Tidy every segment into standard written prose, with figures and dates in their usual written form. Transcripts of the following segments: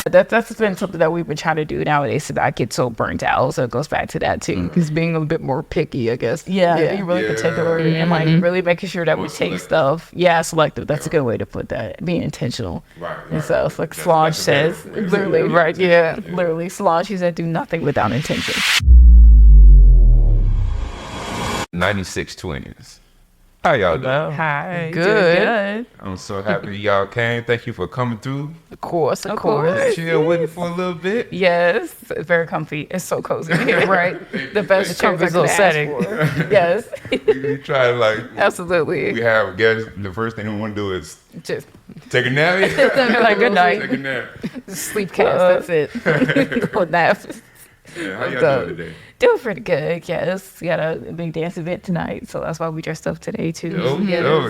That's been something that we've been trying to do nowadays so that I get so burnt out. So it goes back to that too. He's being a bit more picky, I guess. Yeah. Being really particular and like really making sure that we take stuff. Yeah, selective. That's a good way to put that. Being intentional. Right. And so it's like Solange says, literally, right? Yeah, literally, Solange, she said, do nothing without intention. 96Twinz. How y'all doing? Hi. Good. I'm so happy y'all came. Thank you for coming through. Of course. Chill with me for a little bit. Yes, it's very comfy. It's so cozy here, right? The best comfy chairs I could setting. ask for. Yes, We try like absolutely. we have guests. The first thing we want to do is Just take a nap. like good night, Take a nap. sleep cast. That's it. Go nap. Yeah, how y'all doing today? Doing pretty good. Yes, we got a big dance event tonight, so that's why we dressed up today too. Y'all know.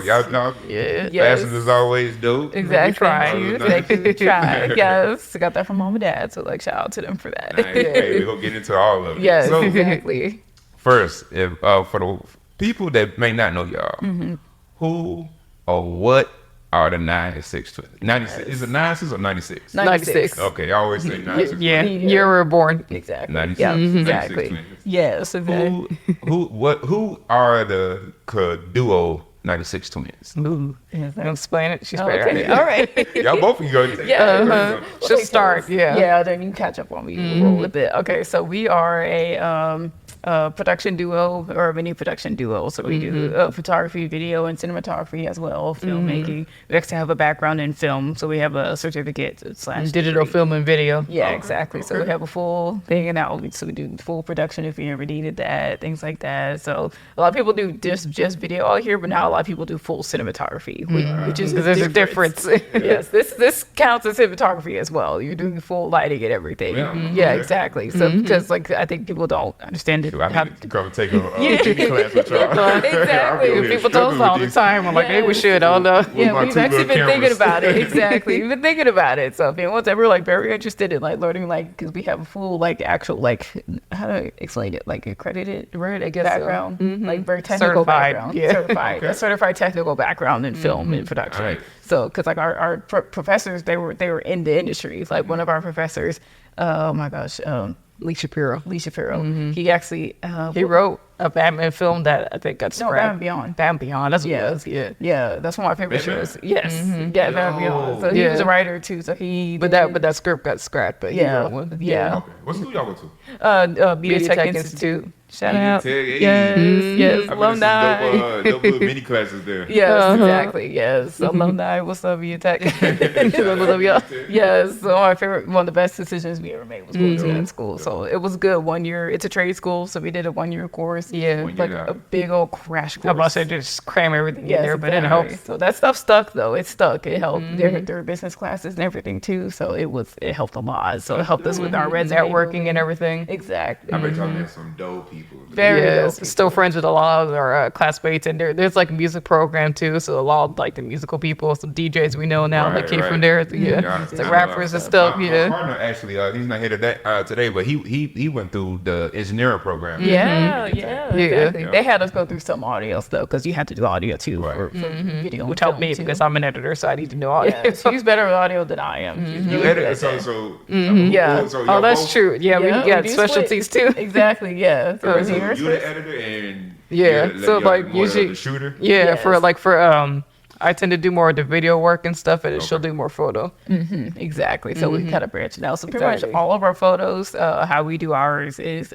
Yes. Fashion is always dope. Exactly. Try. Try. Yes. I got that from mom and dad. So like shout out to them for that. Nice. Hey, we're gonna get into all of it. Yes, So, exactly. first, if for the people that may not know y'all, who or what are the 96Twinz? 96 is it 96 or 96? 96. Okay, I always say 96. Yeah, you were born. Exactly. 96. Yeah, 96 exactly. Twinz. Yes, exactly. Who are the duo 96Twinz? Ooh. Explain it. She's better. Okay. All right. Y'all both can go take Yeah. Just start. Yeah. Yeah, then you can catch up on me. Roll with it. Okay, so we are a production duo or a mini production duo. So we do photography, video, and cinematography as well, filmmaking. We actually have a background in film, so we have a certificate / Digital film and video. Yeah, exactly. So we have a full thing and out. So we do full production if you ever needed that, things like that. So a lot of people do just video out here, but now a lot of people do full cinematography, which is There's a difference. Yes, this counts as cinematography as well. You're doing full lighting and everything. Yeah. Exactly. So because like I think people don't understand it. I need to come take a class with y'all. Exactly. I'll be over here People tell us struggling all with the these. time. I'm like, maybe we should. I don't know. Yeah, my we've two actually little been thinking cameras. about it. Exactly. We've been thinking about it. So if anyone's ever like very interested in like learning, like, because we have a full like actual like how do I explain it, like accredited, right? I guess background, like very technical Certified, background, yeah. certified, a certified technical background in film and production. Right. So because like our professors, they were in the industry. Like one of our professors, oh my gosh, Lee Shapiro. he actually He wrote a Batman film that I think got No, scrapped. Batman Beyond. Batman Beyond. That's what Yeah. it was. Yeah. Yeah, that's one of my favorite Batman? shows. Yes, yeah, Batman Beyond. So he Yeah. was a writer too. So he, But that script got scrapped. But he yeah, wrote one. yeah. Okay. What school y'all go to? Media Tech Institute. Shout Media out. Tech, hey. Yes, I alumni. been to some dope little mini classes there. Yes, exactly. Yes, alumni. What's up, Media Tech? Love y'all. Yes, so one of the best decisions we ever made was going to that school. So it was good. 1 year. It's a trade school, so we did a 1 year course. Yeah. 1 year like now. a big old crash course. I'm about to say just cram everything in Yes, there, but it exactly. helps. So that stuff stuck though. It stuck. It helped. There were business classes and everything too. So it helped a lot. So it helped us with our resume Networking and everything. Exactly. I bet y'all met some dope people. Very Yeah, dope. still friends with a lot of our classmates, and there's like a music program too. So a lot of like the musical people, some DJs we know now that came from there. Yeah, it's like rappers and stuff. My Yeah, partner actually, he's not here today, but he went through the engineering program. Yeah, exactly. Yeah. They had us go through some audio stuff because you had to do audio too Right. for video. which helped me too. because I'm an editor, so I need to know all Yeah, she's better with audio than I am. She's You really good edit, at so, that. so, Yeah. so Oh, y'all that's both- true. Yeah, we we got do specialties split. too. Exactly. Yeah. So Okay, so here, you the editor and Yeah, you're so, you're like, more usually- the shooter. Yeah, Yes. for I tend to do more of the video work and stuff, and she'll do more photo. exactly. So we kind of branch it out. So pretty Exactly. much all of our photos, how we do ours is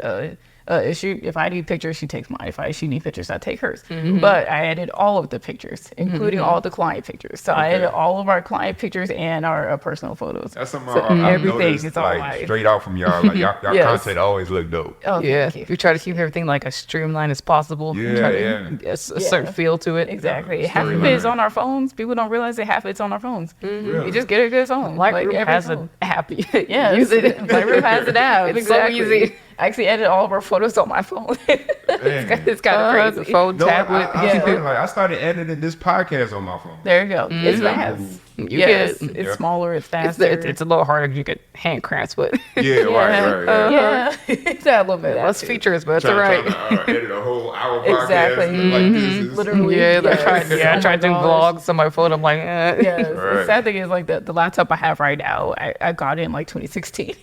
if I need pictures, she takes mine. If she need pictures, I take hers. But I edit all of the pictures, including all the client pictures. So I edit all of our client pictures and our personal photos. That's something So I've everything noticed, is all like mine. straight off from y'all. Like y'all Yes. content always look dope. Oh, Yeah, thank you. we try to keep everything like as streamlined as possible. Yeah, Try to yeah. get a certain feel to it. Exactly. Yeah, Half of it is storyline. on our phones. People don't realize that half of it's on our phones. Really? You just get a good phone. Lightroom every has phone. an app. Yeah, Use it. Lightroom has an app. It's so exactly. easy. I actually edit all of our photos on my phone. It's kind of The crazy. phone, No, tablet. I started editing this podcast on my phone. There you go. It's Yeah. fast. You Yes, get- it's Yeah. smaller. It's It's, faster. it's a little harder. You get hand cramps, but Yeah, right. Yeah, it's a little bit. of that less too. features, but it's all Trying right. to edit a whole hour podcast Exactly. like this is Literally. Yeah, yes. I tried doing Oh my gosh. vlogs on my phone. I'm like, Yes. The Right. sad thing is like the laptop I have right now, I got in like 2016.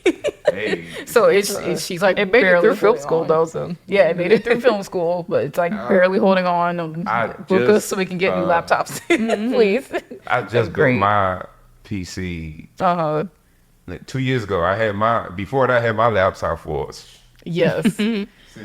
Hey, So she's like it made it barely through film holding school on. though. So Yeah, it made it through film school, but it's like barely holding on. Book us just, so we can get new laptops, please. I just great. got my PC Uh, like 2 years ago. Before that I had my laptop for yes.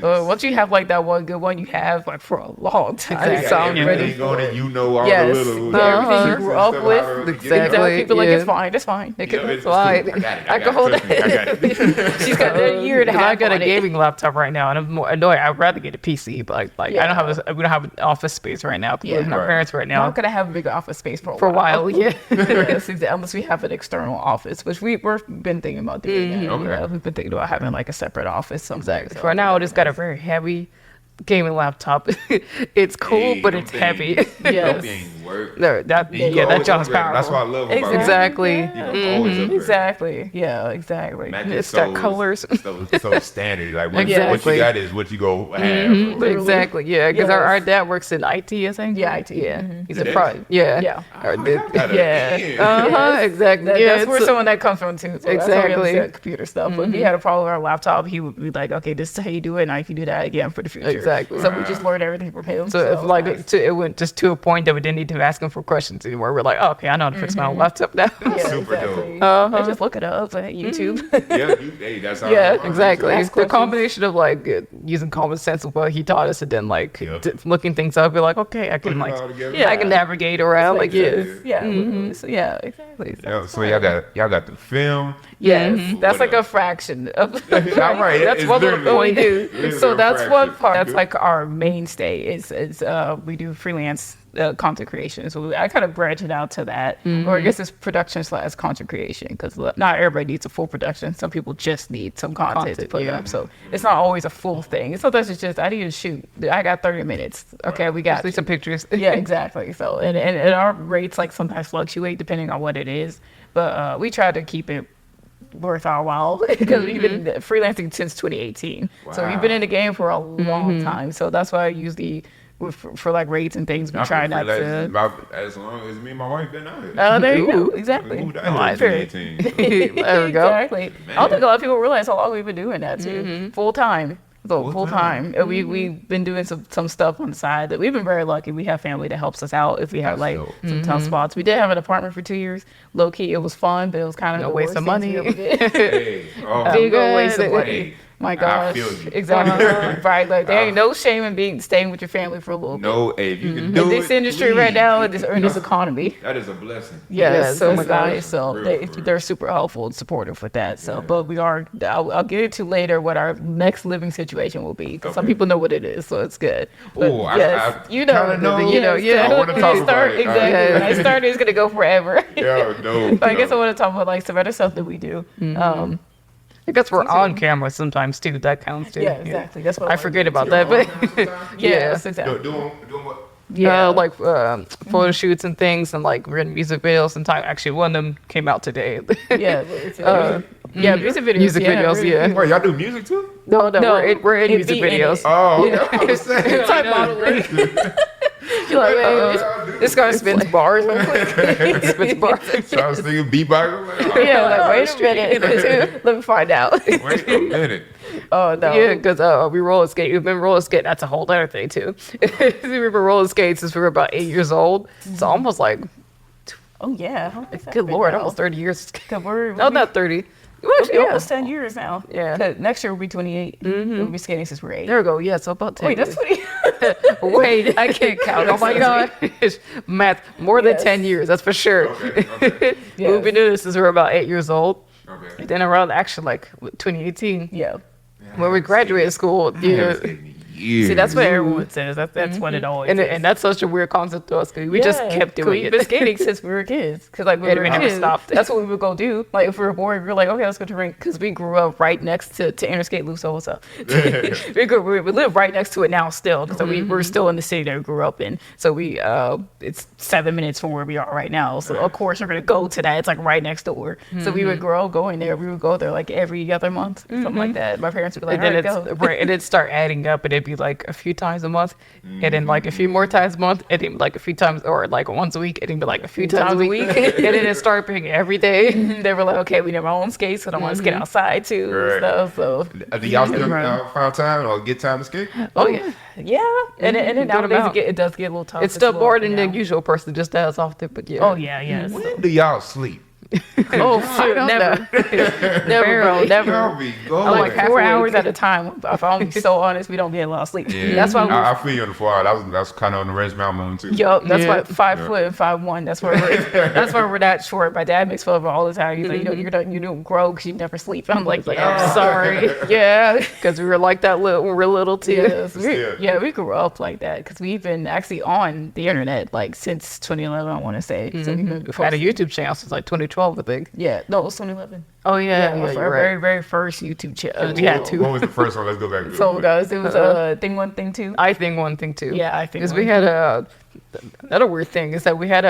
Once you have like that one good one, you have like for a long time. Exactly. So I'm ready. everything on it, you know all Yes. the little Everything you grew up with. Exactly. People like Yeah. it's fine. It's fine. It can, It's fine. cool. I got it. I can hold Trust me, I got it. She's got a year and a Because half. I got a on it. gaming laptop right now, and I'm more annoyed. I'd rather get a PC, but like I don't have we don't have an office space right now. 'Cause we live with my Right. parents right Now now I'm gonna have a big office space for for a while. Yeah. Yes, exactly. Unless we have an external office, which we've been thinking about doing. That. Okay. Yeah, we've been thinking about having like a separate office. Something. So For now, I just got a very heavy gaming laptop. It's cool, but it's heavy. Yes. No, that that job's powerful. That's what I love about Exactly. it. You can always upgrade. Exactly. Yeah. Exactly. Mac is It's got colors. So standard. Like what Exactly. you got is what you go have. Literally. Exactly. Yeah, because Yes. our dad works in IT. I think. Yeah, IT. Yeah. Mhm. He's It a is? pro. Yeah. Yeah. Yeah. Exactly. That's Yeah, where so- some of that comes from too. So Exactly. That's how we understand computer stuff. But if he had a problem with our laptop, he would be like, "Okay, this is how you do it. Now you can do that again for the future." Exactly. So we just learned everything from him. So if like nice. it went just to a point that we didn't need to ask him for questions anymore. We're like, oh, okay, I know how to fix my own laptop now. Yeah, Super exactly. Uh-huh. And just look it up at YouTube. Hey, that's how Yeah, it works. Exactly. Ask It's the questions. combination of like using common sense of what he taught us, and then like Yep. looking things up. Be like, okay, I can Putting it like, all together. I can navigate around. Like, yeah, Yeah. So, yeah. Exactly. Yeah, so y'all got the film. Yes, that's What like a fraction of. All right, That's it's what we literally- do. literally So a that's fraction. one part. That's Good. like our mainstay. Is we do freelance content creation. So I kind of branch it out to that, or I guess it's production / content creation, because not everybody needs a full production. Some people just need some content to put yeah. up. So it's not always a full thing. Sometimes it's just I need to shoot. I got 30 minutes. Okay, we got just need some pictures. yeah, exactly. So and our rates like sometimes fluctuate depending on what it is, but we try to keep it worth our while because we've been freelancing since 2018. So we've been in the game for a long time. So that's why I usually for like rates and things we try not to. About as long as me and my wife been out here. There you go. Ooh. Exactly. We moved out here in 2018. There we go. Exactly. I don't think a lot of people realize how long we've been doing that too. Full time. So full time. We've been doing some stuff on the side that we've been very lucky. We have family that helps us out if we have That's like dope. some tough spots. We did have an apartment for 2 years. Low key, it was fun, but it was kind of A waste of money. Hey, Big old waste of Good. money. Hey, My I gosh. feel you. Exactly. Right. Like there ain't no shame in staying with your family for a little bit. no, hey, if you can do In it, this industry right now, in this economy. that is a blessing. Yes, oh so my it's gosh. nice. So For they, real, for real. they're super helpful and supportive with that. So, but we are. I'll get into later what our next living situation will be. 'Cause some Okay. people know what it is, so it's good. But Ooh, yes, I you know, kinda know. you know, I wanna when talk I about start, it. exactly. Yeah. When I started, it's gonna go forever. Yeah, no. But I guess I want to talk about like some other stuff that we do. I guess we're on camera sometimes too. That counts too. Yeah, exactly. That's what I forget about that, but Yes, Do, exactly. doing what? Yeah, like photo shoots and things, and like we're in music videos. And time actually, one of them came out today. yeah, music videos. Music videos, yeah. Wait, y'all do music too? No, No, we're in it music be in videos. it. Oh, okay. I was saying. It's like modeling. You're like, wait, This guy spins bars real quick. Spins bars. So I was thinking beatbox. Like, oh, yeah, like wait a minute. Let me find out. wait a minute. Oh no. Yeah, because we roller skate. We've been roller skate. That's a whole other thing too. We've been roller skates since we were about 8 years old. It's almost like, Oh yeah. How long has that good been lord, now? almost 30 years. 'Cause we're No, not 30. Well, It'll actually, be yeah. almost 10 years now. Yeah. 'Cause next year will be 28. We'll be skating since we're 8. There we go. Yeah, so about 10 Wait, that's years. 20. Wait, I can't count. Oh my god. Math. More than Yes. 10 years, that's for sure. Okay. We've been doing this since we were about 8 years old. Okay. And then around actually like 2018, Yeah. when we graduated school, I haven't yeah. skated in years. See, that's what everyone says. That's what it always is. And that's such a weird concept to us because we just kept doing We've it. been skating since we were kids. Because like when we never kids, stopped. That's what we would go do. Like if we were bored, we were like, okay, let's go to rink. Because we grew up right next to Interstate Loop. So what's up? we live right next to it now still. So we're still in the city that we grew up in. So it's 7 minutes from where we are right now. So of course we're gonna go to that. It's like right next door. So we would grow up going there. We would go there like every other month, something like that. My parents would be like, And then all right, go. right, and it'd start adding up, and it'd be like a few times a month, and then like a few more times a month, and then like a few times, or like once a week, and then be like a few times a week, and then it started being every day. They were like, okay, we need our own skates, so I don't want to skate outside too. Right. And stuff, so Do y'all still find time or get time to skate? oh yeah, and then nowadays it does get a little tough. It's still as well more than the now. usual person just as often, but yeah. Oh yeah, yeah. When do y'all sleep? Oh, shoot, never. Never, bro, never. Y'all be going. Like half 4 a week. hours at a time. If I'm be so honest, we don't get a lot of sleep. Yeah. That's why I feel you on the 4 hours. That's kind of on the regimen I'm on too. Yup, that's Yeah. why 5 foot and 5'1". That's why we're that short. My dad makes fun of it all the time. He's like, you don't grow because you never sleep. I'm like, I'm sorry. Yeah, Because we were like that when we were little too. yes, we grew up like that because we've been actually on the internet like since 2011. I want to say. So we've been Had a YouTube channel since like 2012, I think. Yeah, no, it was 2011. Oh yeah, Our you're right. very, very first YouTube channel. We had two. What was the first one? Let's go back. So guys, it was thing one, thing two. I think one thing too. Yeah, I think because one. we had another weird thing is that we had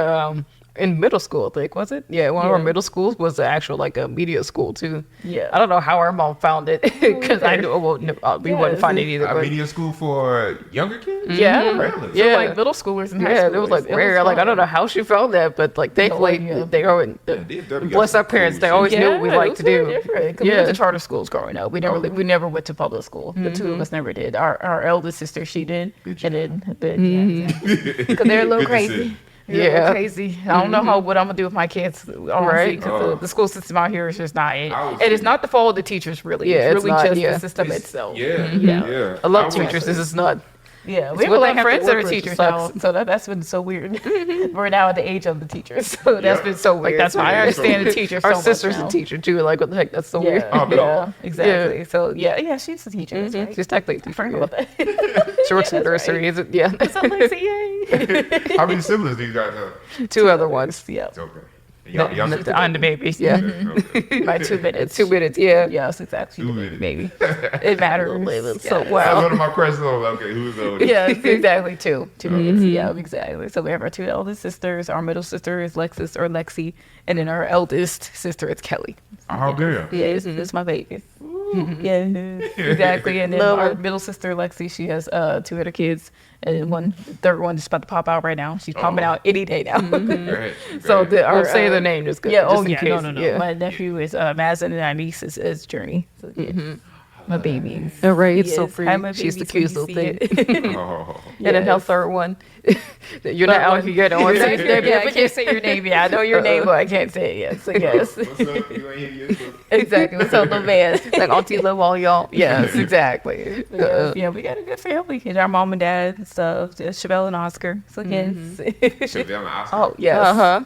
in middle school, I think, was it? Yeah, one of our Yeah. middle schools was actual like a media school too. Yeah. I don't know how our mom found it because I knew we wouldn't find it either. A But media school for younger kids? Yeah, Really? yeah, Yeah. like middle schoolers and high yeah, schoolers. it was like It rare. Like I don't know how she found that, but like thankfully yeah. they always bless our parents. They always knew what we liked to do. Different. We went to charter schools growing up. We never went to public school. The two of us never did. Our eldest sister, she did, and then because they're a little Good to crazy. see. They're a little Yeah. crazy. I don't know what I'm gonna do with my kids, honestly, Right. because the school system out here is just not it. I was- And it's not the fault of the teachers, really. Yeah, it's it's really not, just yeah. the system itself. Yeah, Yeah. yeah. I love was- teachers. This is not. Yeah, It's we have what a they lot of have to friends that work are with, it teachers now, sucks. so that's been so weird. We're now at the age of the teachers, so that's Yeah. been so weird. That's why I Yeah. understand the teachers. Our so much sister's now. a teacher too. Like what the heck? That's so weird. Yeah, Oh, yeah, exactly. So yeah, she's a teacher. That's right. She's technically a I teacher. forgot Yeah. about that. She works in That's nursery. right. Is it? Yeah. Something like CA. How many siblings do you guys have? Two other ones. Yeah, It's okay. Y'all On the babies. Yeah. Okay. by 2 minutes. 2 minutes. Yeah. Yes, it's actually 2 the minutes. baby. It matters. So That's wow. one of my questions. Okay, who's the oldest? Yes, exactly. 2 minutes. Yeah, exactly. So we have our 2 eldest sisters. Our middle sister is Lexi, and then our eldest sister is Kelly. Oh, damn. Yeah, it's my baby. Yeah, exactly. And then Love our her. middle sister Lexi, she has 2 other kids, and third one is about to pop out right now. She's popping out any day now. Right, So right. our Don't say the name. Just yeah, just oh in yeah, case. no. Yeah. My nephew is Mazin, and our niece is Journey. So yeah, my babies. All right. It's so Yes, pretty. hi, my She's the babies, cutest when little you thing. see it. Oh. And then our third one. You're not out here on Yeah, saying yeah, I can't say your name. Yeah, I know your name, but I can't say it yet. So yes, What's up? You ain't here yet? exactly. What's up, little man? like Auntie love all y'all. Yes, exactly. Yeah, we got a good family. And our mom and dad and stuff. Chevelle and Oscar. So yes. Should be on the Oscar. Oh yes. Uh huh.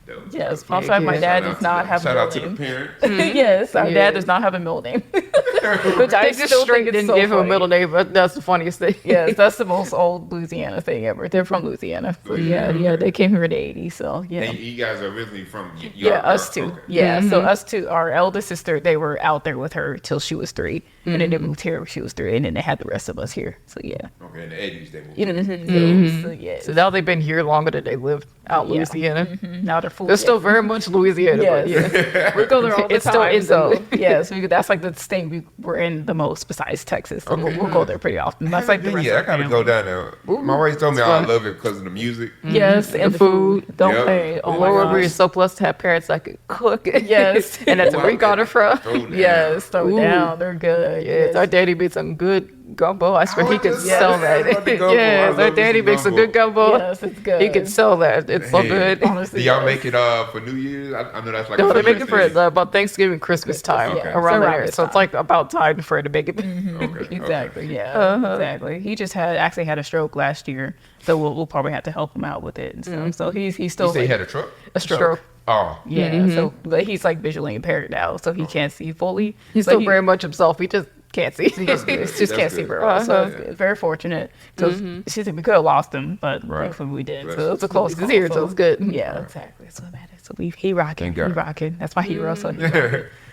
Dope. Yes. Dope. Also, my dad does not have Shout a out to middle the name. parents. Yes, our Yeah. dad does not have a middle name. Which I They just still straight think it's didn't so give him a funny. middle name, but that's the funniest thing. Yes, that's the most old Louisiana thing ever. They're from Louisiana. So yeah, they came here in the 80s. So yeah. And you guys are originally from Yeah, us two. Okay. Yeah, so us two. Our eldest sister, they were out there with her till she was 3, and then they moved here when she was 3, and then they had the rest of us here. So yeah, Okay, in the 80s they moved. you know, so yeah. So now they've been here longer than they lived out Yeah. Louisiana. Now they're full. They're still very much Louisiana, but Yes. yeah. We go there all the It's time. still in so them. yes, that's like the state we're in the most besides Texas. So we'll go there pretty often. That's like the rest Yeah, I of gotta the go family. down there. My wife told me I fun. love it because of the music. Yes, and The the food. food. Don't Yep. play. Oh my Lord, gosh. we're so blessed to have parents that can cook. Yes. and that's Wow. where we got it from. Throw down. Yes, throw Ooh. down. They're good. Yes, our daddy made some good gumbo. I swear I he was could just sell saying that. about the gumbo. I Yes, love our me daddy some makes some gumbo. good gumbo. Yes, it's good. He can sell that. It's so Hey, good. Honestly, Do y'all yes. make it for New Year's? I know that's like No, a they make it for celebration. about Thanksgiving, Christmas time, Okay. around It's around there. this So it's time. like about time for it to make it. Okay, Exactly. okay. Yeah. Exactly. He just actually had a stroke last year, so we'll probably have to help him out with it and stuff. So he's still You say he like, had a truck? a stroke. Oh. Yeah. So but he's like visually impaired now, so he can't see fully. He's But still very much himself. He just can't see. Just That's can't see good. very well. So Uh-huh. it's very fortunate because she said we could have lost him, but Right. thankfully we did. Right. So it's a close He's call. here, so it's good. Yeah, exactly. That's what matters. So he rocking. Thank He God. rocking. That's my hero. So he's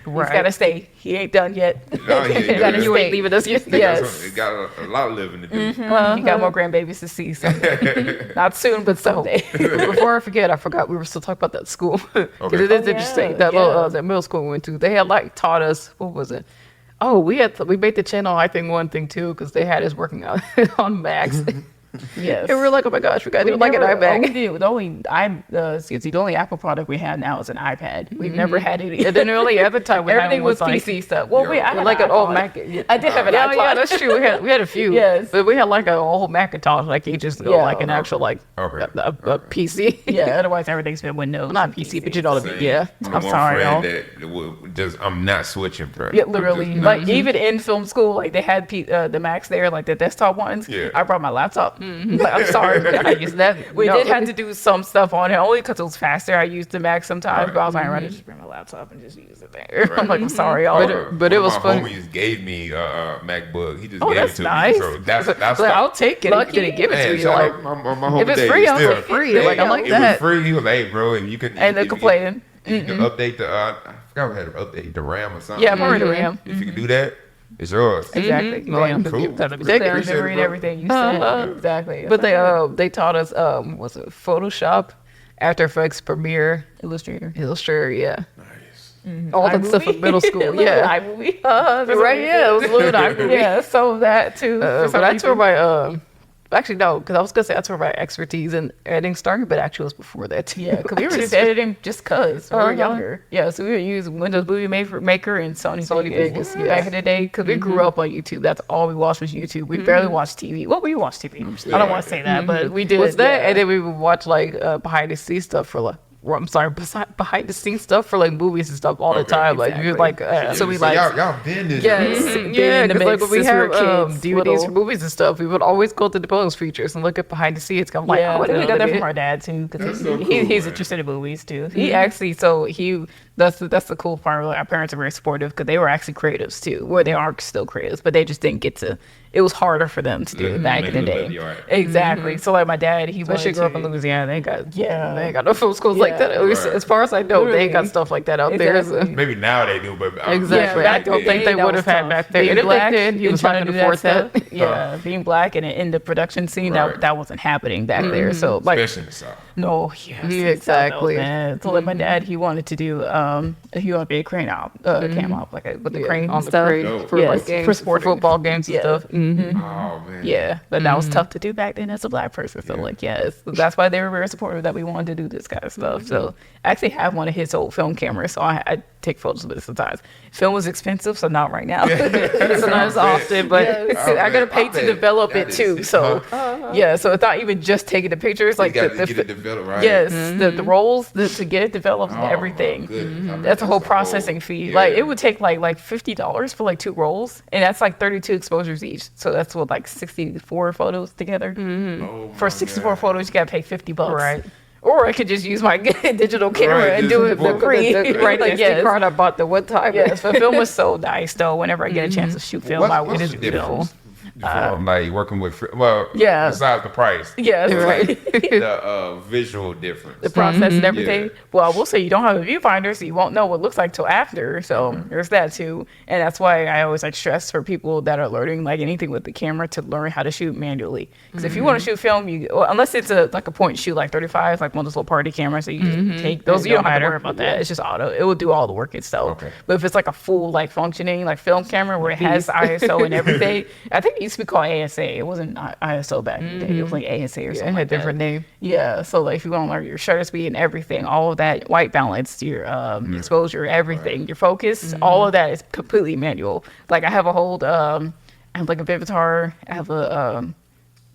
Right. got to stay. He ain't done yet. Oh, yeah, He gotta You ain't stay. leaving us yet. Yes. It got a lot of living to do. He got more grandbabies to see. Someday. Not soon, but someday. Before I forgot we were still talking about that school. 'Cause Okay. it is Oh, interesting. yeah, That yeah. little that middle school we went to, they had like taught us, what was it? Oh, we made the channel, I think, one thing too, because they had us working out on Macs. Yes. And we were like, oh my gosh, we got to do like an We iPad. did. The only Apple product we had now is an iPad. We've never had any. And then early at the time we Everything had was like, PC stuff. Well, I had like an old Mac. I did have an Yeah, iPod. yeah, that's true. We had a few. Yes. But we had like a whole Macintosh, like you just go Yeah. like an actual like Okay. a PC. Yeah, otherwise everything's been Windows. Not PC, but you know what I mean. Yeah. I'm I'm sorry, y'all. that would just I'm not switching, bro. Yeah, literally. Like even in film school, like they had the Macs there, like the desktop ones. Yeah. I brought my laptop. Like, I'm sorry, but I can't use that. We did have to do some stuff on it only because it was faster. I used the Mac sometimes, Right. but I was like, I'd rather just bring my laptop and just use it there. I'm like, I'm sorry, y'all. But it was my fun. homies gave me a MacBook. He just Oh, gave that's it to nice. me. So that's Like, I'll take it. Lucky. He didn't give it to Man, you. shout Like, out my homie if it's Dave, free, I'm still. for free. Like, I like It that. was free. He was like, hey, bro, and you can. And they're if you- complaining. You can update the. I forgot we had to update the RAM or something. Yeah, I've heard of RAM. If you can do that, it's yours. Exactly. Like, Bam. Cool. that'd be Clear sick. Appreciate it, memory and bro. everything you said. Exactly. But they taught us was it Photoshop, After Effects, Premiere, Illustrator, yeah. Nice. All that stuff in middle school, yeah. iMovie. Right, yeah, it was a little iMovie. Yeah, so that too. for some But that's where reason. my actually no, because I was gonna say that's where my expertise in editing started, but actually it was before that too. Yeah, because we were just editing just because we were Uh-huh. younger. Yeah, so we would use Windows Movie Maker and Sony Vegas Vegas, back in the day because we grew up on YouTube. That's all we watched was YouTube. We barely watched TV. Well, we watched TV. I don't want to say that, but we did. Was that? yeah. And then we would watch like behind the scenes stuff for like. I'm sorry, behind the scenes stuff for like movies and stuff all the Okay, time. Like you like, so we like, y'all been this. Yes. yeah, in the because like mix when we since we have were kids, DVDs little. for movies and stuff, we would always go to the bonus features and look at behind the scenes. I'm like, Yeah, oh, I think we got that from our our dad too, because That's so cool, he's man. interested in movies too. He actually, that's the cool part. Like, our parents are very supportive because they were actually creatives too, where they are still creatives, but they just didn't get to. It was harder for them to do it back Make in the it look day. like, Exactly. So like my dad, he Especially wanted grew up in to. Louisiana, they ain't got Yeah. they ain't got no film schools like that. At least Right. as far as I know, they ain't got Literally. stuff like that out there. Exactly. Maybe now they do, but Exactly. Yeah, I don't think they that would was have had tough. back there. Being And if they black did, he and was not trying going to to do afford that. stuff. Yeah, being black and in the production scene, Right. that wasn't happening back there. So like, especially in the South. no, yes, Yeah, exactly. So like my dad, he wanted to do, he wanted to be a crane op, cam op, like with the crane on and the stuff. crane Dope. for Yes, like games, for for sporting. football games and Yeah. stuff. Mm-hmm. Oh man. Yeah, but that was tough to do back then as a black person. So like, yes, that's why they were very supportive that we wanted to do this kind of stuff. So I actually have one of his old film cameras, so I take photos with it sometimes. Film was expensive, so not right now. so not as often, but Yes. I gotta pay I to bet develop that it too. is- So yeah, so it's not even just taking the pictures, like You got the to get it developed right. yes, the rolls to get it developed and Oh, everything. my goodness. I bet That's a whole the processing fee. Like yeah. it would take like $50 for like 2 rolls, and that's like 32 exposures each. So that's what like 64 photos together. Oh, For my 64 God. photos, you gotta pay $50. Right. Or I could just use my digital camera Right, and just do it for book. free. Right, Like, the yes. card I bought the one time. Yes, but film was so nice though. Whenever I get a chance to shoot film, I What's would the do film. difference? From, like working with Yeah. besides the price, Yes, Right. the visual difference. the process and everything. Yeah. Well, I will say you don't have a viewfinder, so you won't know what it looks like till after. So there's that too, and that's why I always like stress for people that are learning like anything with the camera to learn how to shoot manually. Because if you want to shoot film, unless it's a point and shoot like 35, like one of those little party cameras that you just take those, you don't have to worry about that. It's just auto. It will do all the work itself. Okay. But if it's like a full like functioning like film camera where it has ISO and everything, I think it used to be called ASA. It wasn't ISO back in the day. It was like ASA or It something. had like a different that. name. Yeah, so like if you want to learn your shutter speed and everything, all of that, white balance, your exposure, everything, your focus, all of that is completely manual. Like I have a whole, I have like a Vivitar, I have a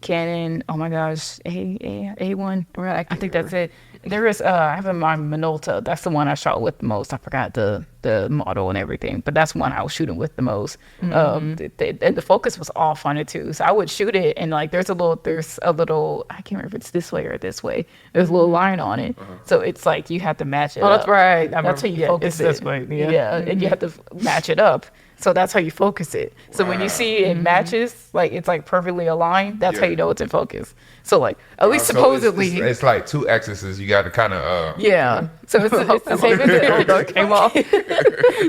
Canon, oh my gosh, A1, right? I think that's it. There is, I have my Minolta. That's the one I shot with the most. I forgot the model and everything, but that's one I was shooting with the most. And the focus was off on it too. So I would shoot it, and like there's a little, I can't remember if it's this way or this way. There's a little line on it, so it's like you have to match it. Oh, that's up. right. I That's how remember. you Yeah, focus it's it. this way. Yeah. and you have to match it up. So that's how you focus it. So when you see it matches, like it's like perfectly aligned, that's how you know it's in focus. So like at least So supposedly, it's like two axes. You got to kind of yeah. So it's the same as it came off.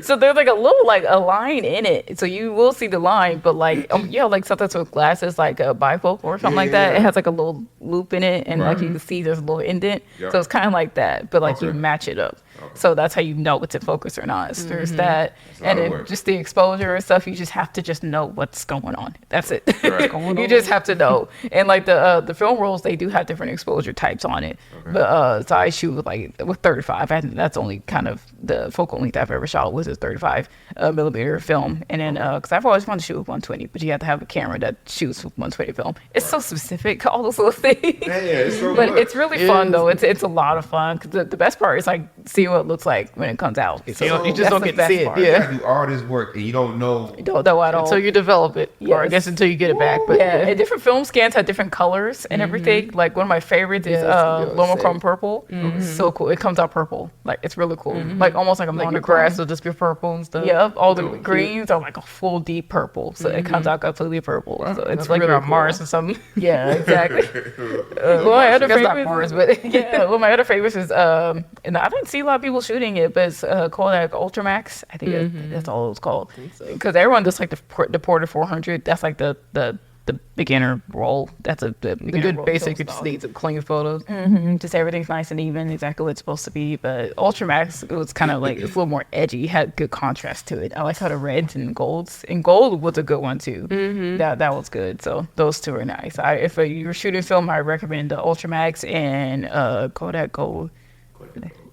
So there's like a little like a line in it. So you will see the line, but like like sometimes with glasses, like a bifocal or something like that, it has like a little loop in it, and like you can see there's a little indent. Yeah. So it's kind of like that, but like you Okay. match it up. So that's how you know it's in focus or not. So there's that, a lot and of then work. just the exposure and stuff. You just have to just know what's going on. That's it. Right. You just have to know. And like the film rolls, they do have different exposure types on it. But so I shoot with 35. That's only kind of the focal length I've ever shot was a 35 millimeter film. And then because I've always wanted to shoot with 120, but you have to have a camera that shoots with 120 film. It's so specific, all those little things. yeah, it's so But much. it's really fun though. It's a lot of fun. 'Cause the best part is like seeing what it looks like when it comes out. So you just that's don't the get to best see it. part. You Yeah. gotta do all this work and you don't know. Don't know at all. Until you develop it, or I Yes. guess until you get it back. But Yeah, and different film scans have different colors and everything. Like one of my favorites is Lomochrome purple. So cool. It comes out purple. Like it's really cool. Like almost like a like your monochrome. grass will just be purple and stuff. Yeah, all the Oh, cute. greens are like a full deep purple. So it comes out completely purple. So it's It's like really you're on cool. Mars or something. Yeah, exactly. My other That's not favorites, Mars, but yeah, well, my other favorites is and I didn't see a lot of people shooting it, but it's called like Ultramax. I think that's all it was called. Because everyone does like the Porter 400. That's like the beginner roll. That's the the beginner good roll basic, you film just style. need some clean photos. Just everything's nice and even, exactly what it's supposed to be. But Ultramax, it was kind of like it's a little more edgy, had good contrast to it. I like how the reds and golds, and gold was a good one too. That was good. So those two are nice. If you're shooting film, I recommend the Ultramax and Kodak Gold.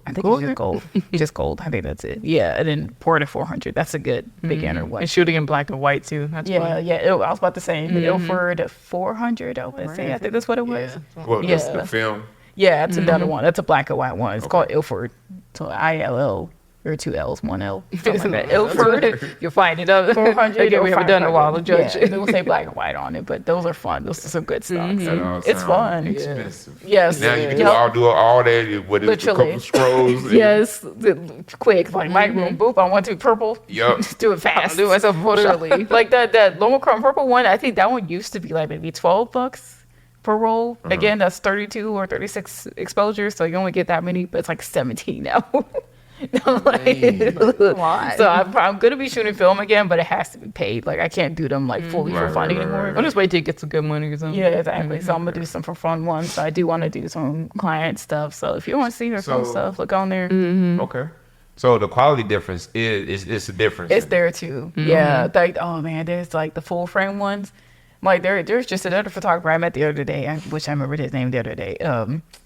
I think it's just gold. Just gold. I think that's it. Yeah, and then Porter 400. That's a good beginner one. And shooting in black and white too. That's Yeah, fun. yeah. I was about to say the Ilford 400. I would say. I think that's what it was. What Yeah. the film? Yeah, that's another one. That's a black and white one. It's called Ilford. So ILL. Or 2 L's, 1 L. Something like that. Ilford. You'll find it up. 400. Again, we haven't done it in a while to judge. Yeah, they'll say black and white on it, but those are fun. Those are some good stuff. That So all it's sound fun. Expensive. Yes. Now you can Yep. do all that with a Literally. couple scrolls. and- Yes, quick, like my room, boop, I want to purple. Yup. Just do it fast. do myself a photo. Literally. Like that Lomochrome purple one, I think that one used to be like maybe $12 per roll. Again, that's 32 or 36 exposures, so you only get that many, but it's like 17 now. I'm like, Why? so I'm gonna be shooting film again, but it has to be paid. Like I can't do them like fully for Right, fun right, right, anymore. right. I'll just wait till you get some good money or something. Yeah, exactly. So I'm gonna do some for fun ones. So I do want to do some client stuff. So if you want to see their film So- stuff, look on there. Okay. So the quality difference is it's a difference. It's there too. Yeah. Like, oh man, there's like the full frame ones. Like there's just another photographer I met the other day. I wish I remembered his name the other day.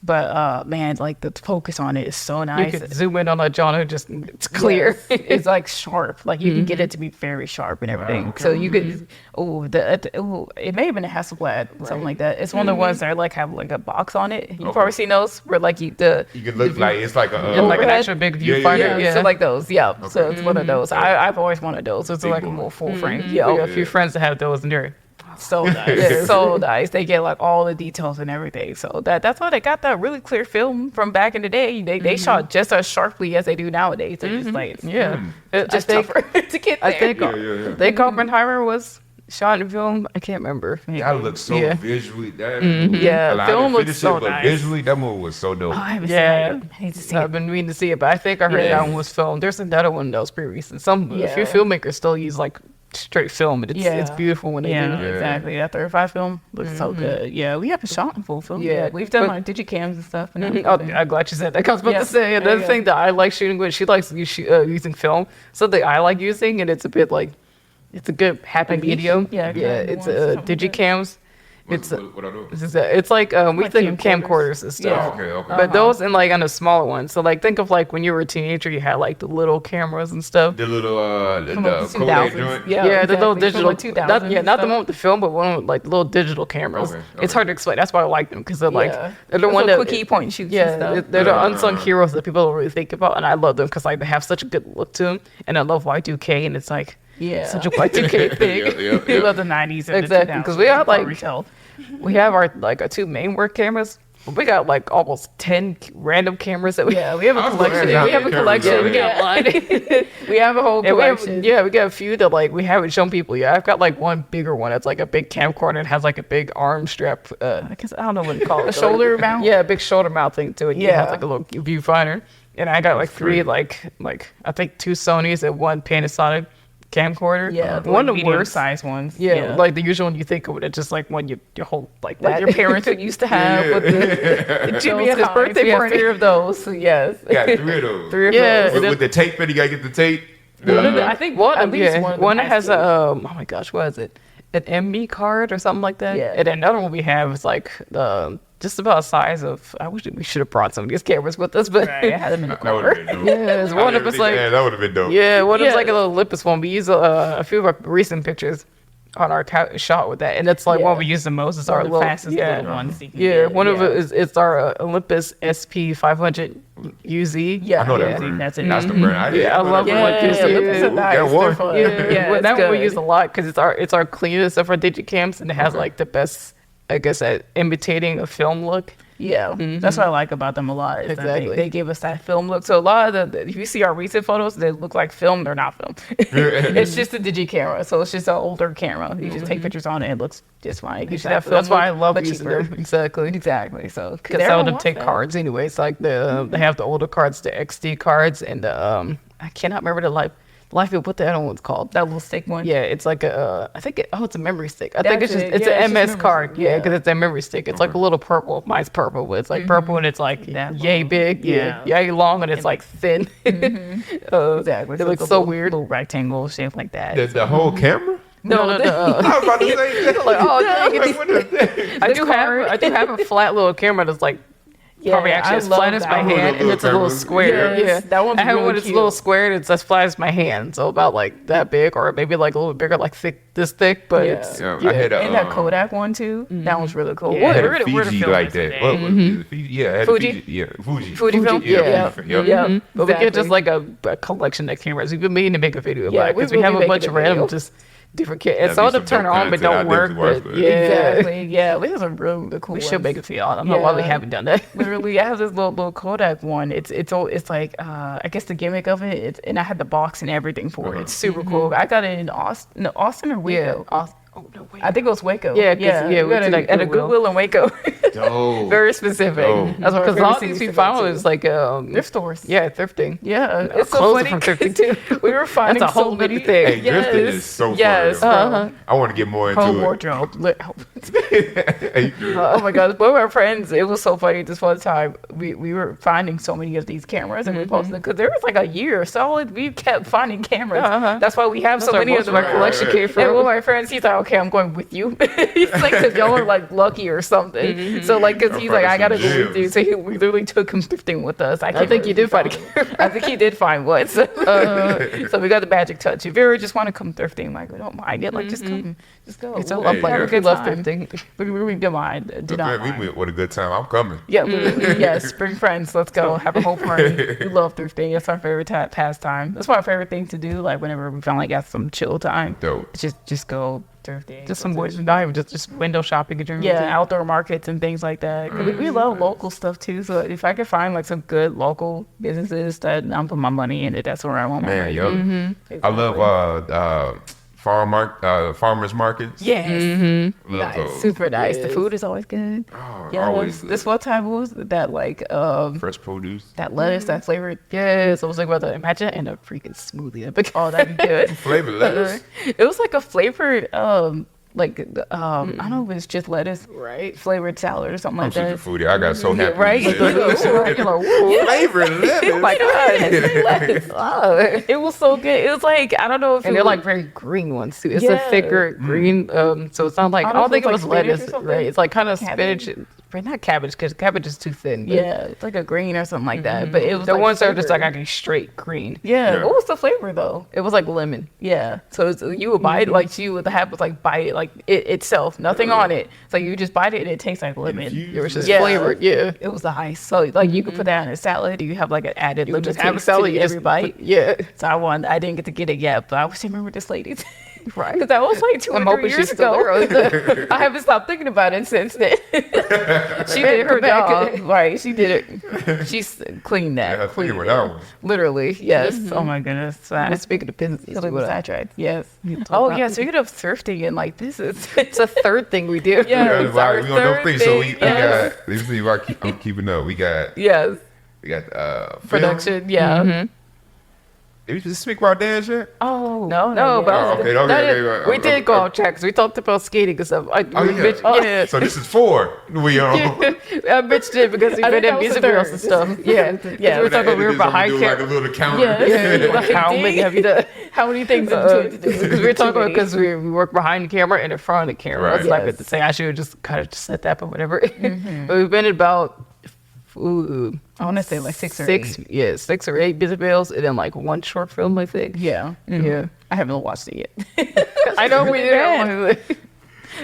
But man, like the focus on it is so You nice. could zoom in on that John and just it's clear. Yes. It's like sharp. Like you can get it to be very sharp and everything. So you could. It may have been a Hasselblad, something like that. It's one of the ones that like have like a box on it. You've probably seen those where like you can look like it's like a like an Overhead? extra big Yeah, viewfinder. yeah, so like those. Yeah. So it's one of those. Okay. I've always wanted those. It's Big like a boy. more full frame. We got Yeah. a few friends that have those and they're So nice. So nice. They get like all the details and everything. So that's why they got that really clear film from back in the day. They shot just as sharply as they do nowadays. They're just like yeah. it's just tougher to get there. I think yeah. I think Oppenheimer was shot in film. I can't remember. That looks so Yeah. visually. That Yeah, I film didn't looks finish so it, but nice. visually that movie was so dope. Oh, I haven't Yeah. seen it. I need to see I've it. been meaning to see it, but I think I heard Yeah. that one was filmed. There's another one that was pretty recent. A few Yeah. filmmakers still use like straight film, and it's beautiful when they Yeah, do. Mm-hmm. exactly. That 35 film looks so good. Yeah, we haven't shot in full film. Yeah, Yeah, we've done but- like digicams and stuff. And Oh, everything. I'm glad you said that. I was about to Yes. say another Yeah. thing that I like shooting with. She likes using film. Something I like using, and it's a bit like it's a good happy Like niche? medium. Yeah, yeah. kinda It's ones, something like that. digicams. It's what I do? it's like we Like think of camcorders. camcorders and stuff. Oh, okay. But those and like on a smaller one. So like think of like when you were a teenager, you had like the little cameras and stuff. The little From the like the Kodak 2000s. joint. Yeah, Yeah, the little exactly. From, digital. like, 2000s and not the stuff. one with the film, but one with like little digital cameras. Okay, It's okay. hard to explain. That's why I like them because they're like Yeah. they're the Those one little that quick point shoots. yeah, and stuff. they're the unsung heroes that people don't really think about, and I love them because like they have such a good look to them, and I love Y2K, and it's like Yeah. such a Y2K thing. We love the 90s and Exactly, the 2000s. 'cause we are, like- Probably tell. We have our 2 main work cameras. we got like almost 10 random cameras that we we have a I was collection. gonna We have a ask collection. cameras, We got one. We have a whole And collection. we got a few that like we haven't shown people yet. I've got like one bigger one. It's like a big camcorder and has like a big arm strap. I guess I don't know what to call it. A Shoulder mount. Yeah, a big shoulder mount thing to it. Yeah, Yeah. it's like a little viewfinder. And I got like three, like I think 2 Sonys and 1 Panasonic camcorder. Yeah, one of the medium worst. size ones. Yeah, like the usual one you think of it, it's just like one you hold like that. like your parents would used to have with the Jimmy and his birthday We have party. 3 of those. So yes. Got 3 of those. 3 of Yeah. those. With the tape, you gotta get the tape. I think one, At least yeah, one of them one has has to. a oh my gosh, what is it? An MB card or something like that. Yeah. And another one we have is like just about the size of. I wish we should have brought some of these cameras with us, but Right, I had them in the That would car. have been dope. yeah, it's one of us like that would have been dope. yeah, one of us Yeah. like a little Olympus one. We use a few of our recent pictures on our shot with that, and that's like Yeah. one we use the most. It's our the little fastest yeah, little ones you can yeah. get, One of yeah. it is it's our Olympus SP 500 UZ. Yeah, I know that yeah, brand. that's it. That's the brand. I Yeah, I love Yeah, what Olympus are nice. Got one. They're fun. Yeah, it's that one we good. use a lot because it's our cleanest of our digicams, and it has Okay. like the best, I guess, at imitating a film look. Yeah, that's what I like about them a lot. Is that Exactly. they give us that film look. So a lot of if you see our recent photos, they look like film. They're not film. It's just a digi camera, so it's just an older camera. You just take pictures on it. It looks just fine. You should have film That's why I look, love but using cheaper. them. Exactly. Exactly. So Because some of them take cards anyway. It's like they have the older cards, the XD cards, and the I cannot remember the life of what the other one's called. That little stick one. Yeah, it's like I think it's a memory stick. I think That's it's it. just Yeah, an it's just MS memory card. stick. Yeah, because it's a memory stick. It's like a little purple. Mine's purple, but it's like purple and it's like That yay long. big, Yeah. yay long, and it's like thin. Exactly. It looks a so little- weird. Little rectangle shape like that. The whole camera? No. I was about to say that. Like, oh, dang, Like, what the- I do have a flat little camera that's like probably Yeah, actually I as love flat as that my one. hand, and it's a little Little square. cameras. Yeah, That one's I have really one that's a cute. little square. It's as flat as my hand, so about like that big, or maybe like a little bigger, like this thick. But Yeah. it's Yeah, I had a, And that Kodak one too. That one's really cool. Yeah. I had We're a the- we're the Fiji filmers like that. today. What was it? Fiji? Yeah, I had Fuji? a Fiji. Yeah, Fuji. Fuji film? Yeah, Yeah. Fuji film. Yeah. Mhm. But we get just Exactly. like a collection of cameras. We've been meaning to make a video Yeah, about it we because we will have be a making bunch a of random video. just different kits. And That'd some be of them some turn dope on but content. don't I work. definitely watch But that. yeah, Exactly. Yeah, we have some really cool we ones. should make a video. I don't know why we Yeah. haven't done that. Literally, I have this little Kodak one. It's like I guess the gimmick of it. And I had the box and everything for it. It's super cool. I got it in Austin or Waco. Oh no, wait. I think it was Waco. Yeah, 'cause- yeah, we we got did it like at a Goodwill. Goodwill in Waco. Dope. Very specific. Dope. That's what Because a lot of these we found is like thrift stores. yeah, thrifting. Yeah, it's so Clothes are funny. from thrifting too. We were finding That's a whole so many nother thing. Hey, drifting is so fun. Yes, though. bro. I want to get more Whole into it. wardrobe. Hey, Oh my god, one of our friends, it was so funny this one time. We were finding so many of these cameras and we posted because there was like a year solid. We kept finding cameras. That's why we have so where many of most them. of our collection came from. And one of my friends, he's like, okay, I'm going with you. He's like, because y'all are like lucky or something. So like, because he's like, I gotta go with you. So we literally took him thrifting with us. I think you did find a camera. I think he did find one. So, so we got the magic touch. If you ever just want to come thrifting, like we don't mind it. Like just come, just go. It's a We'll love Hey, like yeah. we love thrifting. We don't mind. Do not Man, we mind. went with a good time. I'm coming. Yeah, literally. Yes, bring friends. Let's go have a whole party. We love thrifting. That's our favorite pastime. That's my favorite thing to do. Like whenever we finally got some chill time, Dope. it's just go thrifting. Just some boys, not even just window shopping and Yeah, outdoor markets and things like that. 'Cause we love local stuff too. So if I could find like some good local businesses that I'm putting my money in it, that's where I want my Man, money. yo. I love farmers markets. Yes. Love Nice. those. Super nice. The food is always good. Oh, Yeah. always This one time what was that like fresh produce. that lettuce, that flavored. Yes, I was like about to imagine and a freaking smoothie. Oh, that'd be good. Flavor lettuce. It was like a flavored like I don't know if it's just lettuce, Right. flavored salad or something I'm like such a that. foodie. I got so Yeah, happy. right? you said that. You're like, "Ooh." Flavor lettuce. Oh my god, it was so good. It was like I don't know if And it they're was- like very green ones too. It's Yeah. a thicker green, so it's not like I don't think it was like spinach or lettuce, something. right? It's like kind of Cabbage. spinach, but not cabbage because cabbage is too thin. but yeah, it's like a green or something like that. But it was the like ones that are just like flavored. actually straight green. Yeah. Yeah. What was the flavor though? It was like lemon. Yeah. So you would bite it like you would have to like bite it like it itself, nothing on it. So you just bite it and it tastes like lemon. Infused It was just Yeah. flavored. Yeah. It was nice. So like you could put that in a salad. You have like an added You lemon just have a taste salad. to You every just bite. yeah. So I didn't get to get it yet, but I wish I remember this lady. Right. Because that was like 2 I'm or 3 hoping years she's still ago. I haven't stopped thinking about it since then. She did her job. Right. She did it. She's cleaned that. Yeah, I cleaned figured it. that one. Literally. Yes. Oh my goodness. But speaking of business, Totally sidetracked. Yes. Oh, Oh yeah. Speaking of thrifting and like this is it's a third thing we do. Yeah. Yeah, it's our we on those third things. So we thing, yes. got. Let me see if I'm keeping up. We got yes film. production. Yeah. Did we just speak about dance yet? Oh No, no, not but yet. Oh, okay, that okay, is- okay, we did go on tracks. We talked about skating and stuff. Yeah. So this is 4. We on. I mentioned it because we've I been think in that was music the videos third. and stuff. Yeah, Yeah. We were talking. We were behind do like a little counter. Yes. Like, how many have you done? How many things Because we were talking about because we work behind the camera and in front of the camera. Right. It's like Yes. the thing. I should have just kind of just said that, but whatever. But we've been in about I want to say like 6 or 8. Yeah, 6 or 8 music videos, and then like 1 short film, I think. Yeah. Yeah. I haven't watched it yet. I know we did. did.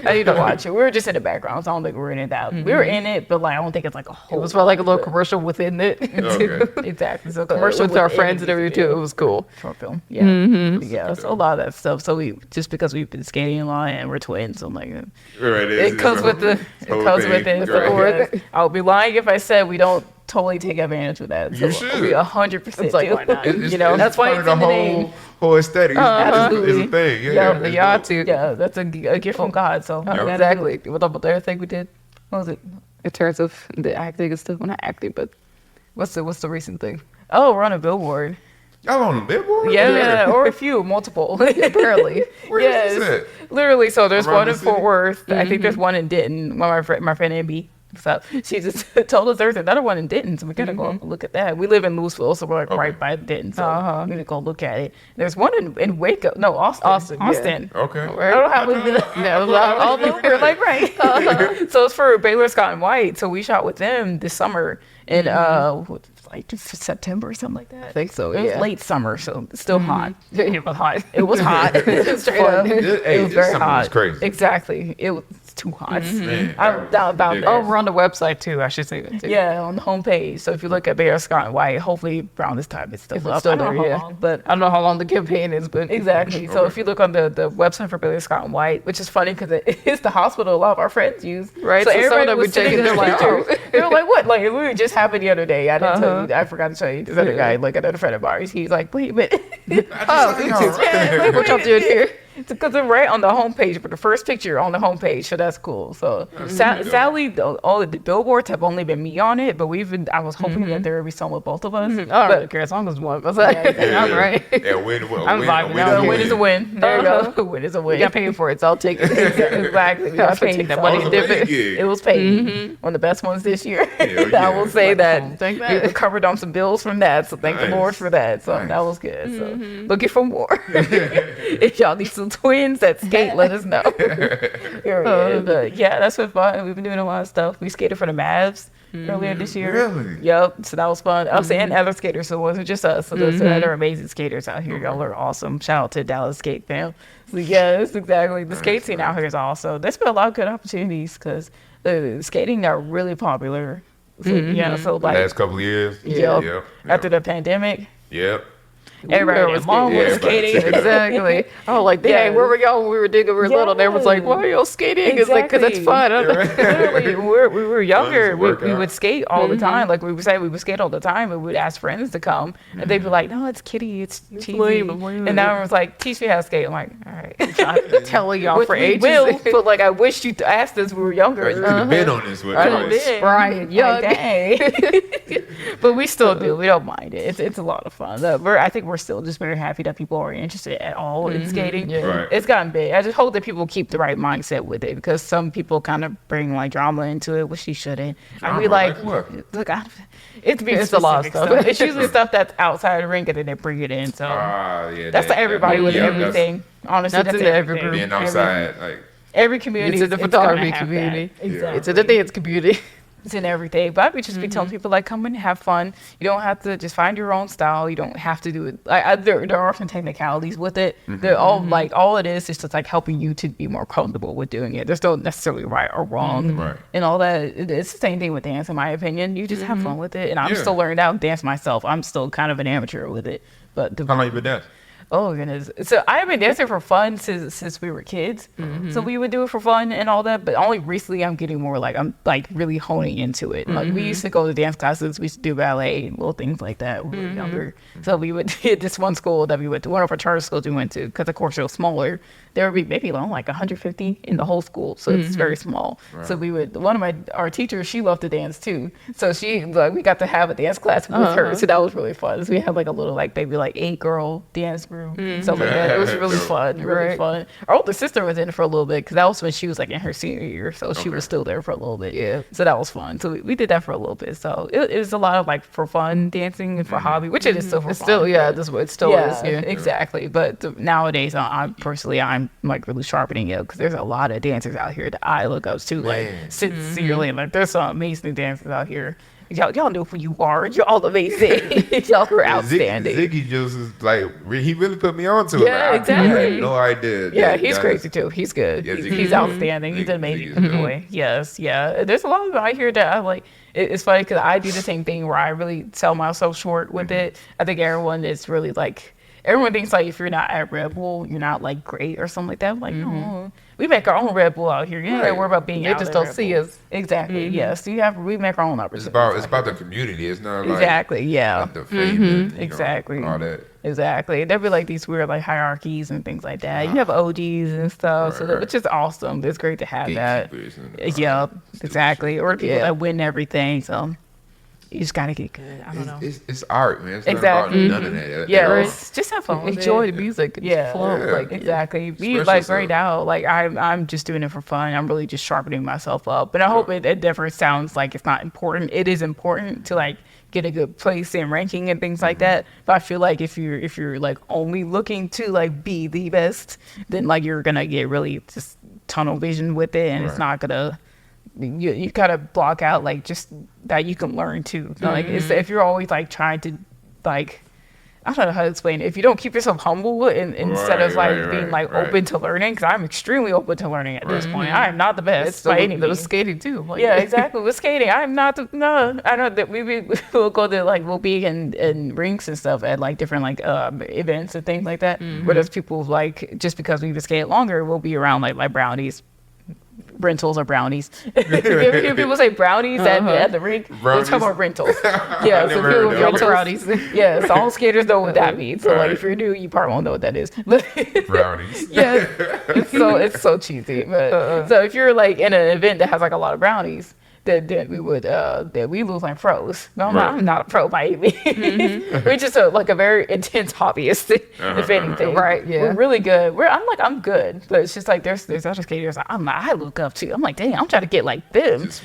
I need to watch it. We were just in the background, so I don't think we were in it that. We were in it, but like I don't think it's like a It whole. was for like a little commercial within it. Okay. Exactly. So Commercial with our within friends the and everything music too. It was cool. short film. Yeah. Yeah. So a lot of that stuff. So we just because we've been skating a lot and we're twins, so I'm like, Right, it comes with the. It whole comes thing. with it. So Right. yes. I would be lying if I said we don't totally take advantage of that. So You should. We 100%. It's like, do. why not? You know, that's why part it's of the in the name. whole aesthetic. Absolutely. It's a thing. Yeah, Yeah, it's yeah, dope. too. Yeah, that's a gift from God. So we gotta do it. Exactly. What about the other thing we did What was it? in terms of the acting and stuff? Well, not acting, but what's the recent thing? Oh, we're on a billboard. Y'all on the billboard? Yeah, or a few, multiple, apparently. Where is this Literally. So there's Around one the in Fort city? Worth. I think there's one in Denton. My friend Amby. So she just told us there's another one in Denton, so we gotta go look at that. We live in Louisville, so we're like right by Denton, so we need to go look at it. There's one in Waco, no, Austin. Austin, yeah. Okay. I don't know how we did that. Yeah, All over, like right. So it's for Baylor Scott and White. So we shot with them this summer in like September or something like that. I think so. It was Yeah. late summer, so it's still hot. It was hot. It was hot. Straight up. Hey, It was this very summer was hot. crazy. Exactly. It was too hot. Man, I'm down about that. Oh, we're on the website too. I should say that too. Yeah, on the homepage. So if you look at Baylor Scott and White, hopefully around this time it's still If up. it's still I don't there, know how yeah. long, but I don't know how long the campaign is, but exactly. So if you look on the website for Baylor Scott and White, which is funny because it's the hospital a lot of our friends use. Right, so some of them was be checking, sending us they're like, oh. pictures. They were like, what? Like, it literally just happened the other day. I didn't tell you. I forgot to tell you. This other guy, like another friend of ours, he's like, wait a minute. Oh, Yeah, what y'all doing here? Because they're right on the homepage, for the first picture on the homepage, so that's cool. So sadly, all of the billboards have only been me on it, but I was hoping that there would be some with both of us. I don't But really care as long as one. But I'm right. Yeah, win. I'm vibing out. a win is a win. There you go. A win is a win. You got paid for it, so I'll take it. Exactly. We got paid. Take that So money and dip it. it was paid. One of the best ones this year. Hell I yeah. will say that. thank We that. recovered on some bills from that, so thank the Nice. Lord for that. So Nice. that was good. So looking for more. If y'all need some twins that skate, let us know. Period. But yeah, that's been fun. We've been doing a lot of stuff. We skated for the Mavs earlier this year. Really? Yep. So that was fun. I was saying other skaters, so it wasn't just us. So there's other amazing skaters out here. Y'all are awesome. Shout out to Dallas Skate Fam. So yes, exactly. The skate scene out here is awesome. There's been a lot of good opportunities because the skating got really popular. So, yeah, so like Last couple of years. Yep. Yep. after the pandemic, Yep. everybody was mom was skating. skating. Exactly. Oh, like, dang, Yeah. where were y'all when we were digging? We were little. And everyone's like, why are y'all skating? It's like, because it's fun. Literally, when we were younger, we workout. would skate all the time. Like we would say, we would skate all the time, and we'd ask friends to come, and they'd be like, "No, it's kiddie, it's cheesy." lame. And now everyone's like, "Teach me how to skate." I'm like, "All right." I've been Telling y'all Which for we ages. will, but like I wish you asked us when we were younger. Right, you could have been on this with I us. did. Brian, Like, dang. But we still do. We don't mind it. It's a lot of fun. I think we're still just very happy that people are interested at all in skating. Yeah. Right. It's gotten big. I just hope that people keep the right mindset with it because some people kind of bring like drama into it, which you shouldn't. I be Drama? like, Like what? look, it's a lot of specific stuff. It's usually stuff that's outside the ring and then they bring it in. So Yeah, that's to everybody with yeah, everything. Honestly, That's that's in every everything. group. Being outside, like Every community. It's in the gonna photography have community. that. Exactly. It's in the dance community. It's in everything. But I would just be telling people like, come and have fun. You don't have to just find your own style. You don't have to do it. There are some technicalities with it. They're all like all it is just like helping you to be more comfortable with doing it. There's no necessarily right or wrong Right. and all that. It's the same thing with dance, in my opinion. You just have fun with it. And I'm Yeah. still learning how to dance myself. I'm still kind of an amateur with it. But how long you been dancing? Oh goodness! So I've been dancing for fun since we were kids. So we would do it for fun and all that. But only recently I'm getting more like I'm like really honing into it. Like we used to go to dance classes. We used to do ballet and little things like that when we were younger. So we would hit this one school that we went to, one of our charter schools we went to, because of course it was smaller. There would be maybe like 150 in the whole school, so it's very small. Right. So we would. One of our teachers, she loved to dance too. So we got to have a dance class with her. So that was really fun. So we had like a little like maybe like 8-girl dance group, stuff like that. It was really fun, really fun. Our older sister was in it for a little bit because that was when she was like in her senior year, so she was still there for a little bit. Yeah, so that was fun. So we did that for a little bit. So it was a lot of like for fun dancing and for hobby, which it is still for fun. Still, yeah, this what it still is. Yeah, exactly. But nowadays, I'm like really sharpening it because there's a lot of dancers out here that I look up to, like sincerely. Like there's some amazing dancers out here. Y'all know who you are. You're all amazing. Y'all are outstanding. Ziggy just is like, he really put me on to it. Yeah, like, exactly. I had no idea. Yeah, he's crazy too. He's good. Yeah, he's outstanding. He's an amazing boy. Yes, yeah. There's a lot of them out here that I like. It's funny because I do the same thing where I really sell myself short with it. I think everyone is really like, everyone thinks like if you're not at Red Bull, you're not like great or something like that. I'm like, no, we make our own Red Bull out here. You ain't gotta worry about being out. They just don't see us. Exactly. Yes. We make our own opportunities. It's about the community. It's not like exactly. Yeah. Not the fame. Exactly. All that. Exactly. There'd be like these weird like hierarchies and things like that. You have OGs and stuff, which is awesome. It's great to have that. Yeah. Exactly. Or people that win everything. So. You just gotta get good. I don't know. It's art, man. It's exactly. not about none of that. Yeah, just have fun. Enjoy the music. Flow. Like exactly. Be like right now. Like I'm just doing it for fun. I'm really just sharpening myself up. But I hope it never sounds like it's not important. It is important to like get a good place in ranking and things like that. But I feel like if you're like only looking to like be the best, then like you're gonna get really just tunnel vision with it, and it's not gonna. You gotta block out like just that you can learn too. Like if you're always like trying to like, I don't know how to explain it. If you don't keep yourself humble instead of like being like open to learning, because I'm extremely open to learning at this point. I am not the best by any means. With skating too. Like, yeah, exactly. With skating, I'm not. I know that we'll go to like we'll be in rinks and stuff at like different like events and things like that. Where there's people like just because we've been skated longer, we'll be around like brownies. Rentals or brownies. If you ever hear people say brownies at the rink, they're talking about rentals. Yeah, so people rentals. Brownies. Yeah, so all skaters know what that means. So like if you're new, you probably won't know what that is. Brownies. Yeah, it's so cheesy. But so if you're like in an event that has like a lot of brownies, that we lose like pros. No, I'm not a pro by any means. We're just like a very intense hobbyist, if anything. Right? Yeah. We're really good. I'm good, but it's just like there's other skaters I look up to. I'm like, dang, I'm trying to get like them. It's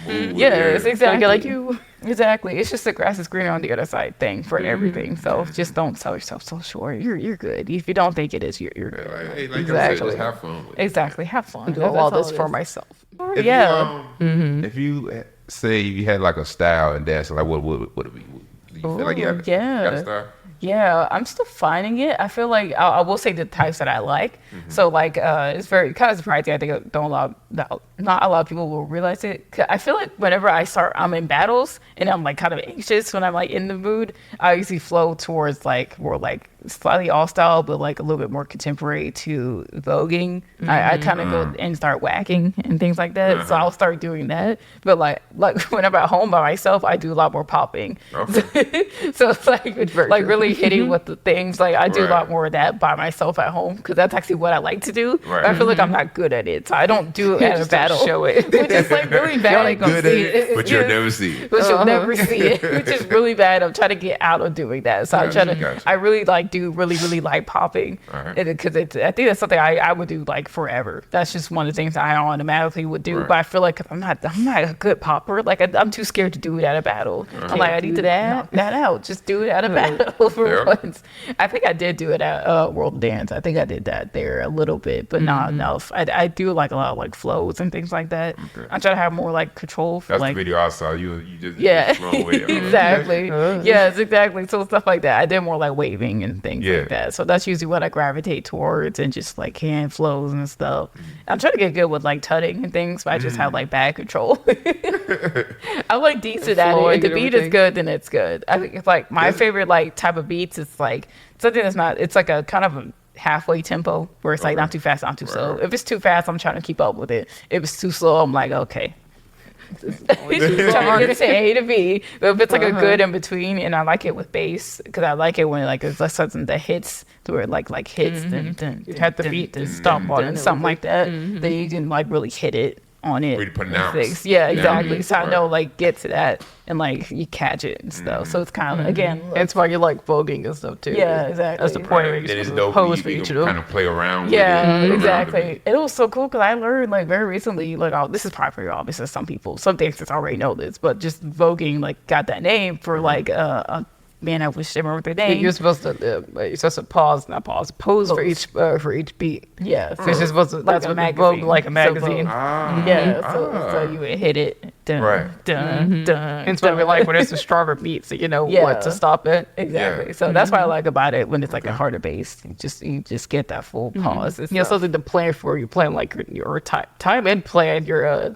exactly get like you. Exactly. It's just the grass is greener on the other side thing for everything. So just don't sell yourself so short. You're good. If you don't think it is, you're good. Like exactly. Just have fun with it. Exactly. Have fun. Do all this for myself. If you say you had like a style in dancing, like what would it be? Do you feel like you got a style? Yeah, I'm still finding it. I feel like I will say the types that I like. So like it's very kind of surprising. I think not a lot of people will realize it. I feel like whenever I'm in battles and I'm like kind of anxious when I'm like in the mood, I usually flow towards like more like slightly all style, but like a little bit more contemporary to voguing. I kind of go and start whacking and things like that. So I'll start doing that. But like when I'm at home by myself, I do a lot more popping. Okay. So it's like really hitting with the things. Like I do a lot more of that by myself at home because that's actually what I like to do. But I feel like I'm not good at it, so I don't do it at a battle. Show it, which is like really bad. Y'all good at it, but you'll never see it. But you'll never see it, which is really bad. I'm trying to get out of doing that. So I'm trying to. I really do really like popping because I think that's something I would do like forever. That's just one of the things I automatically would do. But I feel like I'm not a good popper. Like I'm too scared to do it at a battle. I'm like I need to add that out. Just do it at a battle for once. I think I did do it at World of Dance. I think I did that there a little bit, but not enough. I do like a lot of like flows and things like that. I try to have more like control for that's like the video I saw. You just exactly. Yes, exactly. So stuff like that. I did more like waving and things like that. So that's usually what I gravitate towards and just like hand flows and stuff. I'm trying to get good with like tutting and things, but I just have like bad control. I'm like decent at it. If the beat is good, then it's good. I think it's like my favorite like type type of beats. It's like something that's not. It's like a kind of a halfway tempo where it's like not too fast, not too slow. If it's too fast, I'm trying to keep up with it. If it's too slow, I'm like, okay. Trying to get it to A to B, but if it's like a good in between, and I like it with bass because I like it when like it's like something that hits to where it like hits, You had the beat to stomp on it, something like that. Then you can like really hit it on it. Really pronounce. Yeah, exactly. So I know like get to that and like you catch it and stuff. So it's kind of again. That's why you like voguing and stuff too. Yeah, exactly. That's the point where Right. you're Then it's supposed to dope. pose for You each can of them. kind of play around. Yeah, with it, exactly. It was so cool because I learned like very recently, like, oh, this is probably pretty obvious to some people. Some dancers already know this, but just voguing like got that name for like a man, I wish I remember their name. You're supposed to pause, not pause, pose for each beat. Yeah, so It's just supposed to, that's like what a the Vogue, magazine. like a So magazine. Ah, yeah, so you would hit it, dun, Right. dun, dun. And so we like when it's a stronger beat, so you know Yeah. what to stop it. Exactly. Yeah. So that's what I like about it when it's like a harder bass. You just get that full pause. And You know, stuff. something to plan for. You're playing like your time and plan your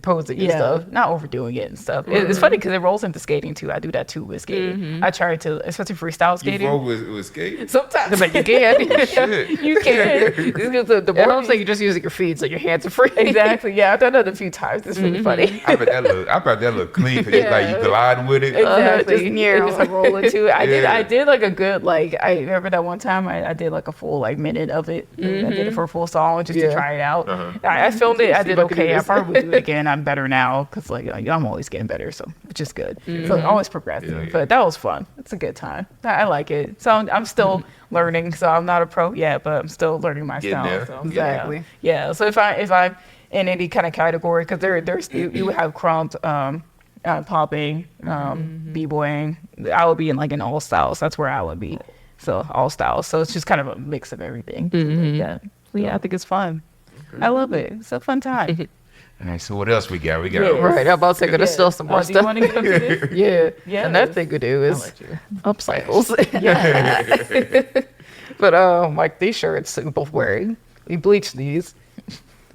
posing and Yeah, stuff. not overdoing it and stuff. It's funny because it rolls into skating too. I do that too with skating. I try to, especially freestyle You skating. vote with skate? Sometimes But you can. Shit. you can. The And more also, you're just using your feet, so your hands are free. exactly. Yeah, I've done that a few times. It's really funny. I bet that look clean because it's like you gliding with it. Exactly. just near. Just like roll into it. Yeah. I did like a good like I remember that one time I did like a full like minute of it. I did it for a full song just to Yeah. try it out. I filmed it. I did if I could do okay. I this. probably would do it again. I'm better now because like I'm always getting better, so which is good. So I'm always progressing. Yeah, yeah. But that was fun. It's a good time. I like it. So I'm still learning. So I'm not a pro yet, but I'm still learning my Getting style. there. So, Exactly. Yeah. So if I'm in any kind of category, because there's you would have crump, popping, b-boying. I would be in like an all styles. That's where I would be. So all styles. So it's just kind of a mix of everything. Yeah. I think it's fun. I love it. It's a fun time. All right, so what else we got? We got Yeah. Right, I'm about to say, gonna steal some more Do you stuff. want to go to this? Yeah, Yes. Another thing we do is let you. upcycles. But like these shirts we're both wearing, we bleach these.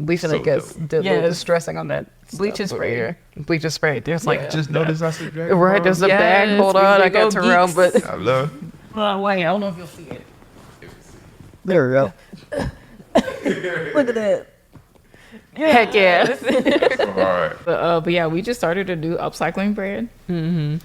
Bleaching, So I guess, dope. did a little Yes. distressing on that. Bleach and stuff spray. over here. Bleach and spray. There's like Just noticed I said Dragon right. Ball. There's a Yes, bag. Hold we on, I big got old to around, geeks. but I love. Oh, wait, I don't know if you'll see it. there we go. Look at that. Heck yeah. So hard. But yeah, we just started a new upcycling brand.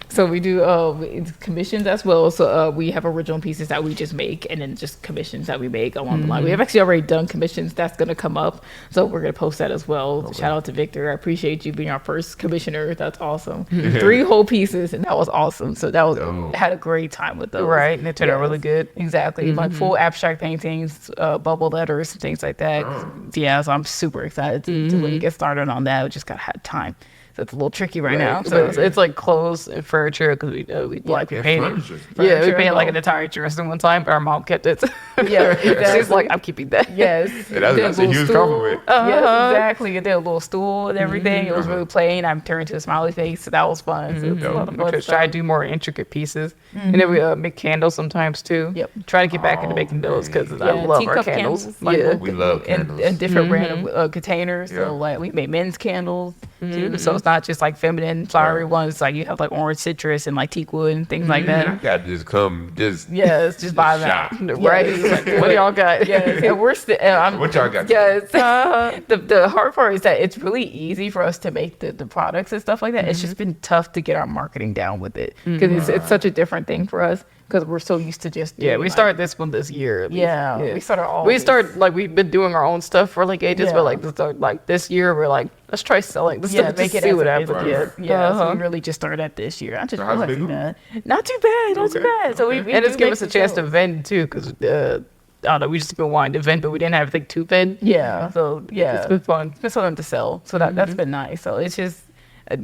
So we do it's commissions as well. So we have original pieces that we just make, and then just commissions that we make along the line. We have actually already done commissions that's going to come up, so we're going to post that as well. Shout out to Victor. I appreciate you being our first commissioner. That's awesome. 3 whole pieces, and that was awesome. So that was Dope. had a great time with those. Right, and it turned out Yes. really good. Exactly, like full abstract paintings, bubble letters, and things like that. Yeah, so I'm super excited to really get started on that. We just gotta have time, so it's a little tricky right now. So it's like clothes and furniture because we like Yeah, painted. furniture. Yeah, we Furniture painted as like well. an entire dresser one time, but our mom kept it. Yeah, She's exactly. like, I'm keeping that. Yes, That's a huge compliment. Yeah, exactly. I did a little stool and everything. It was really plain. I turned into a smiley face, so that was fun. So it's a lot of fun Try stuff. to do more intricate pieces, and then we make candles sometimes too. Yep. Try to get back into making those because I love our teacup candles. like Yeah. little- We love and candles. different brand of containers. Yeah. So like we made men's candles too. So it's not just like feminine flowery Right. ones. Like you have like orange citrus and like teak wood and things like I that. got to just come, just Yeah, it's just buy that. shop. Right? What do y'all got? Yes, and we're still. What y'all got? Yes. The hard part is that it's really easy for us to make the products and stuff like that. It's just been tough to get our marketing down with it because it's such a different thing for us because we're so used to just Yeah, doing, we like- started this one this year. at least. Yeah, we started all. We this- started like we've been doing our own stuff for like ages, Yeah. but like this year we're like, let's try selling. Let's Yeah, just make it see as what a happens. business. Right. Yeah, so Uh-huh. we really just started that this year. I just So how's realized it that. Not too bad, not too Okay, bad. So we okay. And do it's given make us a some chance to shows. vend too, because I don't know, we just been wanting to vend, but we didn't have anything to vend. Yeah, so yeah, It's been fun. it's been something to sell. So that's been nice. So it's just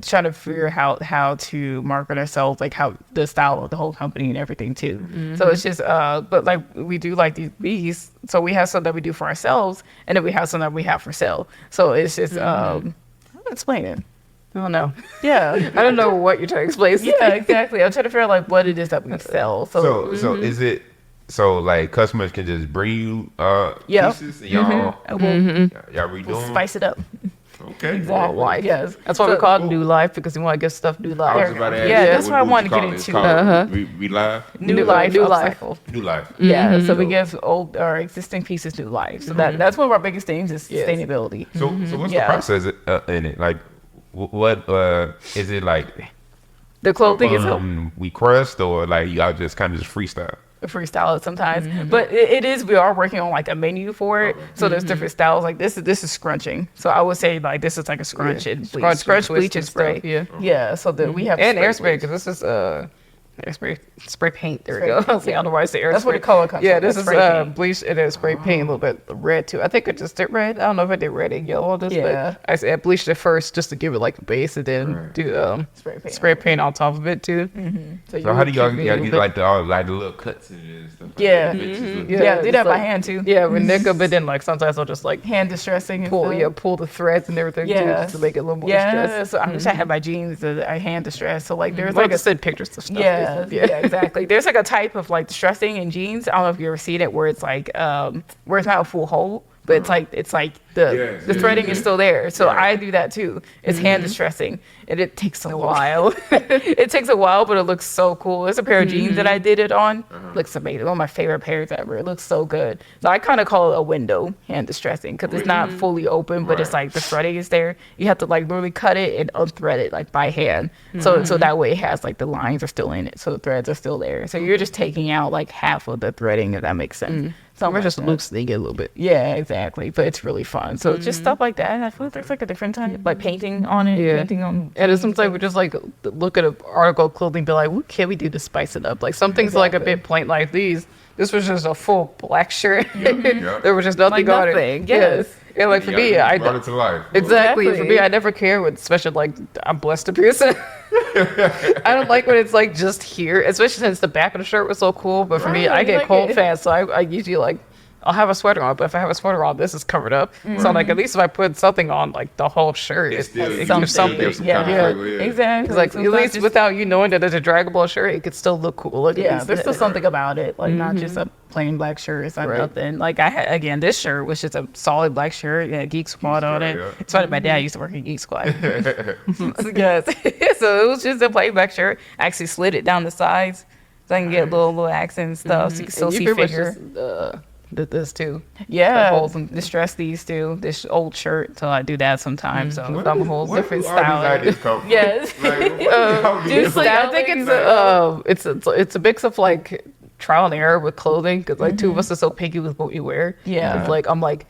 trying to figure out how to market ourselves, like how the style of the whole company and everything too. So it's just but like we do like these. So we have some that we do for ourselves, and then we have some that we have for sale. So it's just how to explain it. I don't know. Yeah. I don't know what you're trying to explain. Yeah, exactly. I'm trying to figure out like what it is that we sell. So is it so like customers can just bring you Yeah. pieces and y'all We'll y'all redo them? spice it up. Okay. Okay. Exactly. Life. Yes. That's why we call it New Life, because you want to get stuff new I was life. about to ask Yeah, you, that's what I would wanted you to get call it? It's into. called We Live? New life. New life. upcycle. New Life. Yeah, so we So- give old or existing pieces new life. So that's one of our biggest things is Yes. sustainability. So what's the Yeah. process in it? Like, what is it like? The clothing is We crust or like y'all just kind of just freestyle? freestyle it sometimes, but it is. We are working on like a menu for it. So there's different styles. Like this is scrunching. So I would say like this is like a scrunch and bleach. Scrunch, bleach, and spray. Yeah. Yeah. So that we have And spray airspray, bleach. because this is spray paint. There we Spray go. paint, See, yeah. otherwise the airspray. That's what the color comes Yeah, from. this That's is spray paint. bleach and then spray paint, a little bit red too. I think I just did red. I don't know if I did red and yellow on this, Yeah. but I bleached it first just to give it like a base, and then do Spray paint. on top of it too. So how do y'all keep it a get little like the little cuts in it and stuff? Like Yeah. that? Bitches Yeah, Yeah, do it's that by like- hand too. Yeah, with nickel, but then like sometimes I'll just like Hand distressing. And pull stuff. pull the threads and everything too, Yeah. just to make it a little more Yeah. stressed. So I wish I had my jeans that I hand distress. So like there's Like like I a said, pictures of stuff. yeah, exactly. There's like a type of like distressing in jeans. I don't know if you ever seen it where it's like where it's not a full hole, but it's like the threading is still there. So I do that too. It's hand distressing, and it takes a while. It takes a while, but it looks so cool. There's a pair of jeans that I did it on. Looks amazing. One of my favorite pairs ever. It looks so good. So I kind of call it a window hand distressing because it's not fully open, but it's like the threading is there. You have to like literally cut it and unthread it like by hand. So that way it has like the lines are still in it, so the threads are still there. So you're just taking out like half of the threading, if that makes sense. So We're just loosening it a little bit. yeah, exactly. But it's really fun. So just stuff like that. I feel like there's like a different type, like painting on it, Yeah. painting on. And it's sometimes we just like look at an article of clothing, be like, what can we do to spice it up? Like some things like a bit plain like these. This was just a full black shirt. There was just nothing Like on nothing, it. yes. Yeah, like for me, I I brought it to life. exactly. For Exactly. me, I never care with, especially like I'm blessed to be. I don't like when it's like just here, especially since the back of the shirt was so cool. But for me, Right, I get like cold it. fast, so I usually like. I'll have a sweater on, but if I have a sweater on, this is covered up. So like at least if I put something on, like the whole shirt, It's still it you gives still something. give some Yeah. kind of flavor, yeah. Exactly. 'Cause, like So at it's not least just- without you knowing that it's a draggable shirt, it could still look cool. At yeah, least. there's still something about it, like not just a plain black shirt. It's not Right. nothing. Like I had again, this shirt was just a solid black shirt. Yeah, Geek Squad on it. yeah. It's funny, my dad used to work at Geek Squad. Yes, so it was just a plain black shirt. I actually slid it down the sides so I can get little accent and stuff, so you can still And see you pretty figure. much just, did this too. Yeah, holes in- distress these too. This old shirt, so I do that sometimes. So Where some do- whole where different do all these style. ideas come from? Yes. Like, where do y'all get just this like, from? I think it's a mix of like trial and error with clothing because like two of us are so picky with what we wear. Yeah. It's like I'm like,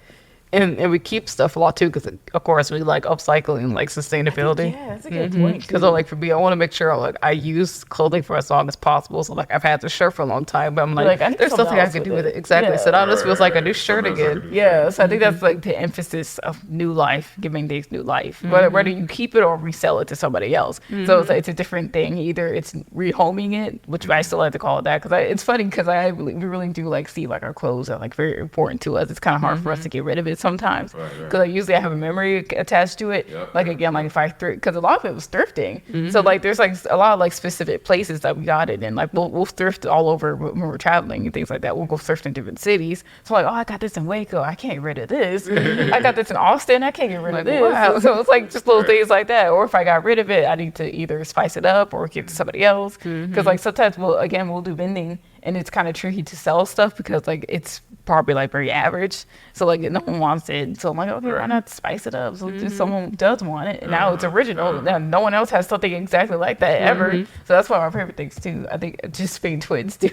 and we keep stuff a lot too because of course we like upcycling, like sustainability. Yeah, that's a good point. Because like for me, I want to make sure like I use clothing for as long as possible. So like I've had this shirt for a long time, but I'm like, I need there's something something I else can do with with it. it. Exactly. Yeah. So now this feels like a new shirt Something else I again. could do. Yeah, so I think that's like the emphasis of new life, giving things new life. Whether you keep it or resell it to somebody else. So it's a different thing. Either it's rehoming it, which I still like to call it that, because it's funny because we really do like see like our clothes are like very important to us. It's kind of hard for us to get rid of it sometimes because usually I have a memory attached to it. Yep. Like again, like if I thrift, because a lot of it was thrifting. So like there's like a lot of like specific places that we got it in. Like we'll thrift all over when we're traveling and things like that. We'll go thrift in different cities. So like, oh, I got this in Waco. I can't get rid of this. I got this in Austin. I can't get rid of this. wow. So it's like just little things like that. Or if I got rid of it, I need to either spice it up or give it to somebody else. Because like sometimes we'll do vending and it's kind of tricky to sell stuff because like it's probably like very average. So like no one wants it. So I'm like, okay, why not spice it up? So just someone does want it. And now it's original. Now no one else has something exactly like that ever. So that's one of my favorite things too. I think just being twins too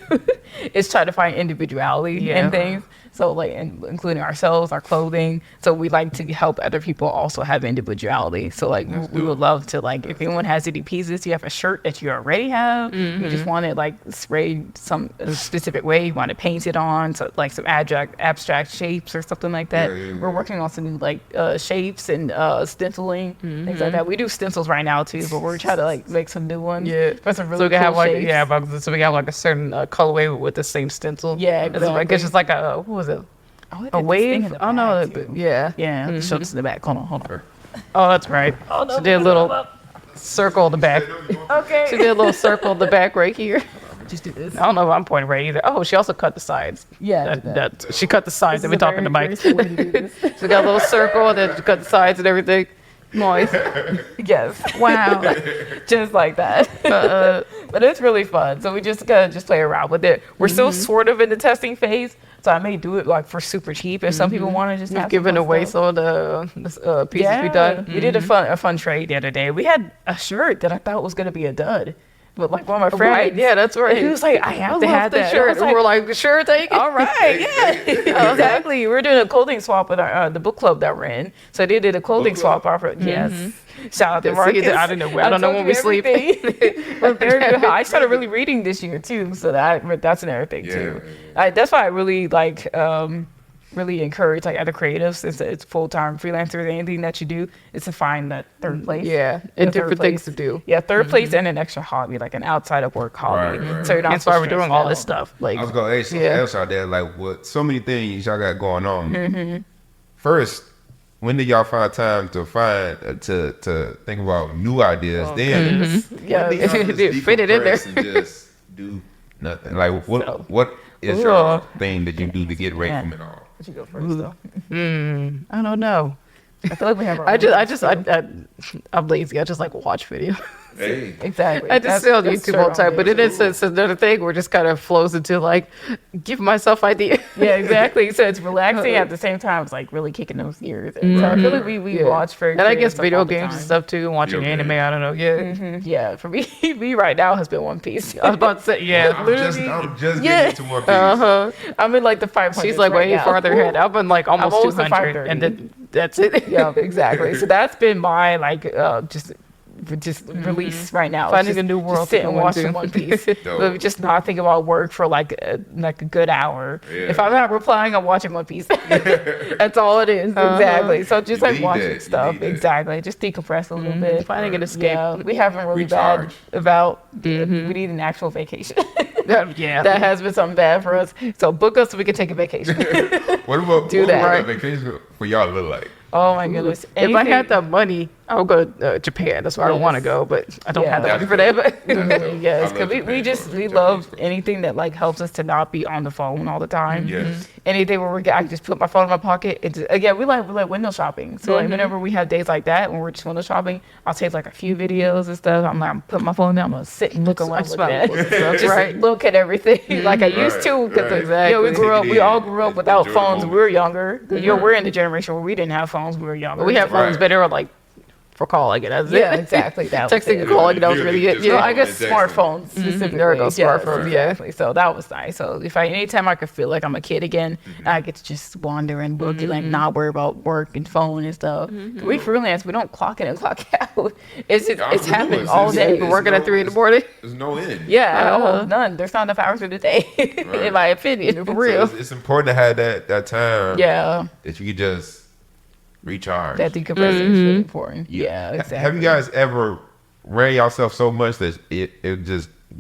is trying to find individuality in things. So like including ourselves, our clothing. So we like to help other people also have individuality. So like we would love to like if anyone has any pieces, you have a shirt that you already have, you just want it like sprayed some specific way, you want to paint it on, so like some abstract shapes or something like that. Yeah. We're working on some new like shapes and stenciling, things like that. We do stencils right now too, but we're trying to like make some new ones. Yeah. For some really So we can cool have like shapes. so we have like a certain colorway with the same stencil. Yeah, It's like it's just like a what was it? Oh, it A did this thing wave? in the Oh no, back, too. yeah. Yeah, show this in the back. Hold on. Oh, that's right. She did a little circle in the back. Okay. She did a little circle in the back right here. Just do this. I don't know if I'm pointing right either. Oh, she also cut the sides. Yeah, She cut the sides. Let me talk in the mic. This is a very simple way to do this. She got a little circle and then she cut the sides and everything. Noise. Yes. Wow. Just like that. But it's really fun. So we just gotta just play around with it. We're still sort of in the testing phase. So I may do it like for super cheap if some people want to just have Giving some fun away stuff. some of the pieces we done. We did a fun trade the other day. We had a shirt that I thought was gonna be a dud. But like one of my friends, Right, yeah, that's right. he was like, I have They had the that. shirt. I was like, We're like, sure, take it. all right, yeah, exactly. We're doing a clothing swap with our the book club that we're in. So they did a clothing swap offer. Yes. Shout out to See, Marcus. I don't know. I don't know told when you we sleep. everything. We're very good. I started really reading this year too, so that's another thing too. That's why I really like really encourage like other creatives. It's full-time freelancers. Anything that you do is to find that third place. Yeah, The and third different things to do. Yeah, third place and an extra hobby, like an outside of work hobby. Right. So you're not That's so why we're doing stressed all out. this stuff. Like, I was gonna ask Yeah. else out there, like, what so many things y'all got going on. First, when did y'all find time to to think about new ideas? Then Yeah, when did y'all just Fit it in there. decompress and just do nothing. Like, what is Ooh. your thing that you do to get away Yeah. from it all? Let you go first though. I don't know. I feel like we have our I'm lazy. I just like watch videos. Hey, exactly. I just stay on That's YouTube all the straight time, but it is it's another thing where it just kind of flows into like give myself ideas. Yeah, exactly. So it's relaxing at the same time. It's like really kicking those gears. And so I feel like we watch for And I guess creative stuff video all the games and time. stuff too, and watching Video anime. games. I don't know. Yeah, Yeah, for me, me right now has been One Piece. I was about to say yeah. I'm just getting Yeah. into One Piece. I'm in like the 500. She's like right way now. farther ahead. I've been like almost almost at 200, and then that's it. Yeah, exactly. So that's been my like just release right now. Finding Just- a new world Just sit to and go watch into. One Piece. Dope. But just not think about work for like a good hour. Yeah. If I'm not replying, I'm watching One Piece. That's all it is. Exactly. So just You like need watching that. You stuff. need that. Exactly. Just decompress a little bit. Finding an escape. Yeah, we haven't really Recharge. bad about. We need an actual vacation. Yeah. That has been something bad for us. So book us so we can take a vacation. What about Do that. What would a vacation for y'all look like? Oh my goodness. If I Anything- had the money, I would go to Japan. That's where I don't want to Yes. go, but I don't have the Yeah. money for that. But Yes, I love because we Japan, just bro. we Japanese love stuff. anything that like helps us to not be on the phone all the time. Yes. Anything where I can just put my phone in my pocket. It's, again, we like window shopping. So like whenever we have days like that when we're just window shopping, I'll take like a few videos and stuff. I'm putting my phone down. I'm gonna sit and look around. just Look about at to look at stuff, just right. look at everything like I used to. Because right. we grew up. Take it We all in. grew up without Enjoy the phones. when We moment. were younger. We're in the generation where we didn't have phones. We were younger. we have So- phones, but they were like for calling it. That's Yeah, it. exactly. That was Texting it. and calling. That was really it. Just No, Yeah. call I guess and text smartphones specifically. There we go, Yes, smartphones, yeah. exactly. So that was nice. So if anytime I could feel like I'm a kid again, I get to just wander and book and like not worry about work and phone and stuff. We freelance. We don't clock in and clock out. It's happening It's- all it's- day. We're working at 3 in the morning. There's no end. Yeah, none. There's not enough hours in the day, in my opinion. For So real. it's important to have that time Yeah, that you could just recharge. that decompressing is really important. Yeah, exactly. Have you guys ever ran yourself so much that you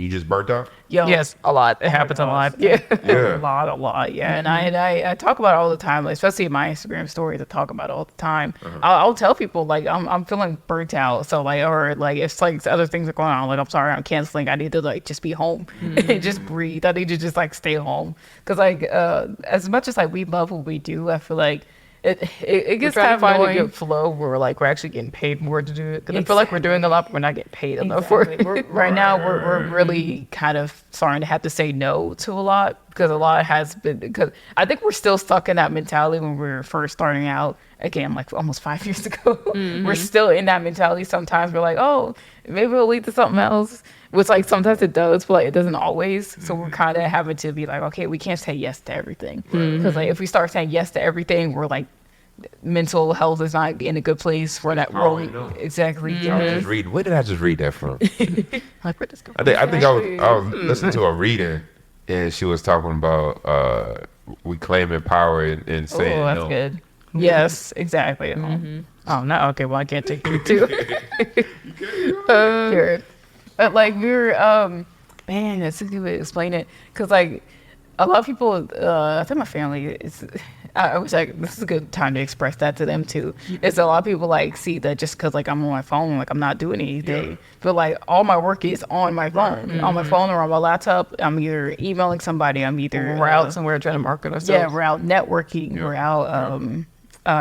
just burnt out? Yo, Yes, a lot. It happens a lot. Yeah. Yeah. a lot, yeah. And I talk about it all the time, like, especially in my Instagram stories. I talk about it all the time. I'll tell people like I'm feeling burnt out, so like, or like if like other things are going on, like I'm sorry, I'm canceling. I need to like just be home and just breathe. I need to just like stay home because like as much as like we love what we do, I feel like it We're gets trying kind to of find a annoying. good flow where like we're actually getting paid more to do it. Because I feel like we're doing a lot, but we're not getting paid enough for it. Right now, we're really kind of starting to have to say no to a lot because a lot has been, because I think we're still stuck in that mentality when we were first starting out. Again, like almost 5 years ago, we're still in that mentality. Sometimes we're like, oh, maybe it'll lead to something else. Which like sometimes it does, but like, it doesn't always. So we're kind of having to be like, okay, we can't say yes to everything because like if we start saying yes to everything, we're like mental health is not in a good place for that Oh, role. we know. Exactly. I was just reading. Where did I just read that from? Like, where this go? I think I was listening to a reading, and she was talking about reclaiming power and Oh, saying that's no. good. Yes, exactly. Oh, no. Okay, well, I can't take you too. Sure. But like man, that's a good way to explain it. Cause like a lot of people, I think my family is. I was like, this is a good time to express that to them too. It's a lot of people like see that just cause like I'm on my phone, like I'm not doing anything. Yeah. But like all my work is on my phone, on my phone or on my laptop. I'm either emailing somebody. I'm either We're out somewhere trying to market ourselves. Yeah, we're out networking. Yeah. We're out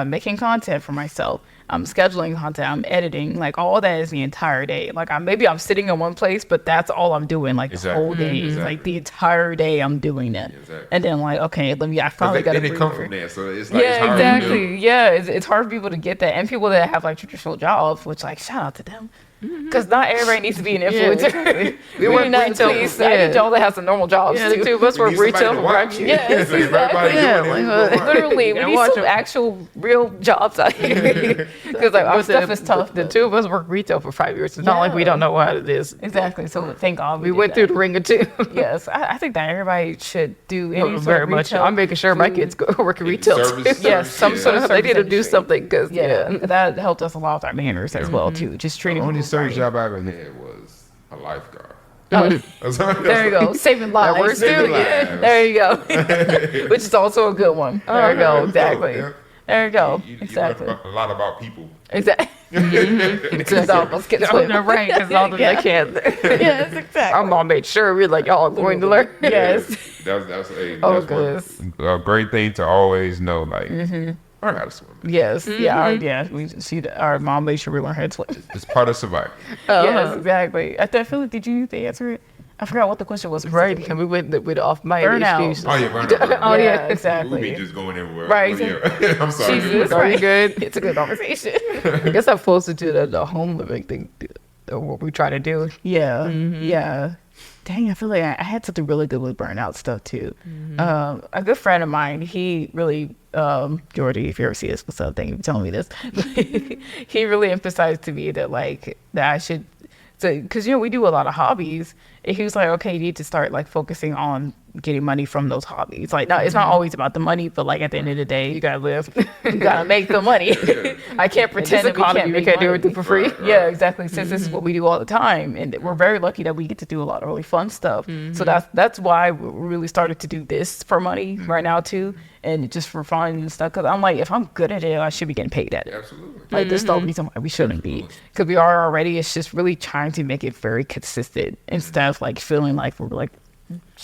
making content for myself. I'm scheduling content. I'm editing. Like all that is the entire day. Like maybe I'm sitting in one place, but that's all I'm doing. Like the whole day, like the entire day, I'm doing that. And then like, okay, I finally got to. They come from there, so it's like yeah, it's hard exactly. to do. Yeah, it's hard for people to get that, and people that have like traditional jobs, which like shout out to them. Because not everybody needs to be an influencer. We work not retail. please. I need y'all that has some normal jobs Yeah, too. the two of us work retail. Yes, exactly. Literally, we need some actual real jobs out here. Because like our stuff is tough. The two of us work retail for 5 years. It's not like we don't know what it is. Exactly. So thank God We went through the ringer too. Yes, I think that everybody should do any sort Very of much. retail. I'm making sure my kids go work in retail too. Yes, some sort of They need to service do industry. something because That helped us a lot with our manners as well too. Just The treating only people service right. job I ever had was a lifeguard. There you go, saving lives. works too. Saving Yeah, lives. there you go. Which is also a good one. There you go. Exactly. Yeah. There you go. You Exactly. learn a lot about people. Exactly. Because all of us get Oh, no, right, because all of them can't. Yes, exactly. Our mom made sure we're like, y'all are going to learn. Yes. That's Oh, that's goodness. a great thing to always know. Like, learn how to swim. Yes. Yeah. Our mom made sure we learned how to swim. It's part of survival. Yes, exactly. I feel like, did you answer it? I forgot what the question was. Right, specifically. because we went with off my Burnout. excuses. Oh yeah, burn. Oh, yeah, We exactly. be just going everywhere. Right. Oh, yeah. I'm sorry. Jesus, Are you right. good? It's a good conversation. I guess that falls into the home living thing, what we try to do. Yeah. Yeah. Dang, I feel like I had something really good with burnout stuff too. A good friend of mine, he really, Jordy, if you ever see this, what's up? Thank you for telling me this. He really emphasized to me that I should, because we do a lot of hobbies. And he was like, okay, you need to start like focusing on getting money from those hobbies. Like, no, it's not always about the money, but like at the end of the day, You gotta live. you gotta make the money. I can't pretend that we can't we make can't do money. everything for free. Yeah, exactly. Since this is what we do all the time, and we're very lucky that we get to do a lot of really fun stuff. So that's why we really started to do this for money right now too, and just for fun and stuff. Because I'm like, if I'm good at it, I should be getting paid at it. Absolutely. Like there's no reason why we shouldn't be, because we are already. It's just really trying to make it very consistent instead of like feeling like we're like.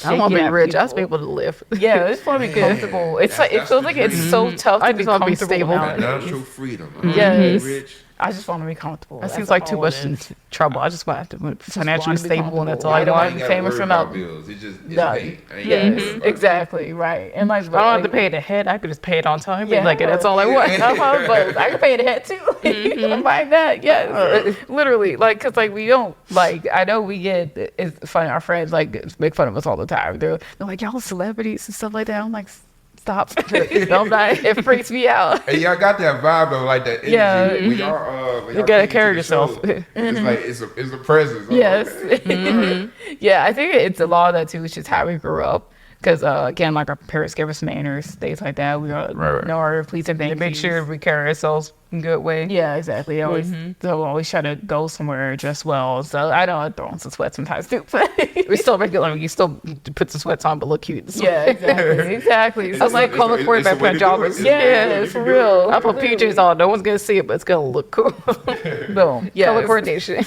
I don't want to shaking be at rich. I just be people. able to live. Yeah, it's want to be comfortable. It's like it That's feels the like it's dream. so tough I to be just wanna be comfortable stable. nowadays. Financial freedom. Yes. Rich. I just want to be comfortable. That That's seems like too all much it is. trouble. I just want to be financially wanna be stable, and that's all comfortable. I I want. don't You be gotta famous worry from out- about bills. It's just Done. paid. I ain't gotta Yes, worry about it. exactly, right. And like, I don't have to pay it ahead. I could just pay it on time. Yeah. Like that's all I want. But I can pay it ahead too. I'm buying that. Yeah, literally. Like, cause like we don't like. I know we get. It's funny. Our friends like make fun of us all the time. They're like, y'all celebrities and stuff like that. I'm like, stop. No, I'm not. It freaks me out. Hey, y'all got that vibe though, like that energy. Yeah. When y'all, when You y'all gotta came to carry the yourself. show, It's like it's a presence. Oh, Yes. okay. Yeah, I think it's a lot of that too. It's just how we grew up. Because again, like our parents gave us manners, things like that. We Right. know our please and They thank make sure we carry ourselves in a good way. Yeah, exactly. They always they'll always try to go somewhere dress well. So I know I throw on some sweats sometimes too. But We still regular. You still put the sweats on, but look cute. yeah, exactly. Exactly. So That's like color it's- quarterback it's the way to do it. pajamas. It's the way to do yeah, it. it's for real. I put PJs on. No one's gonna see it, but it's gonna look cool. Boom. Yeah. Color coordination.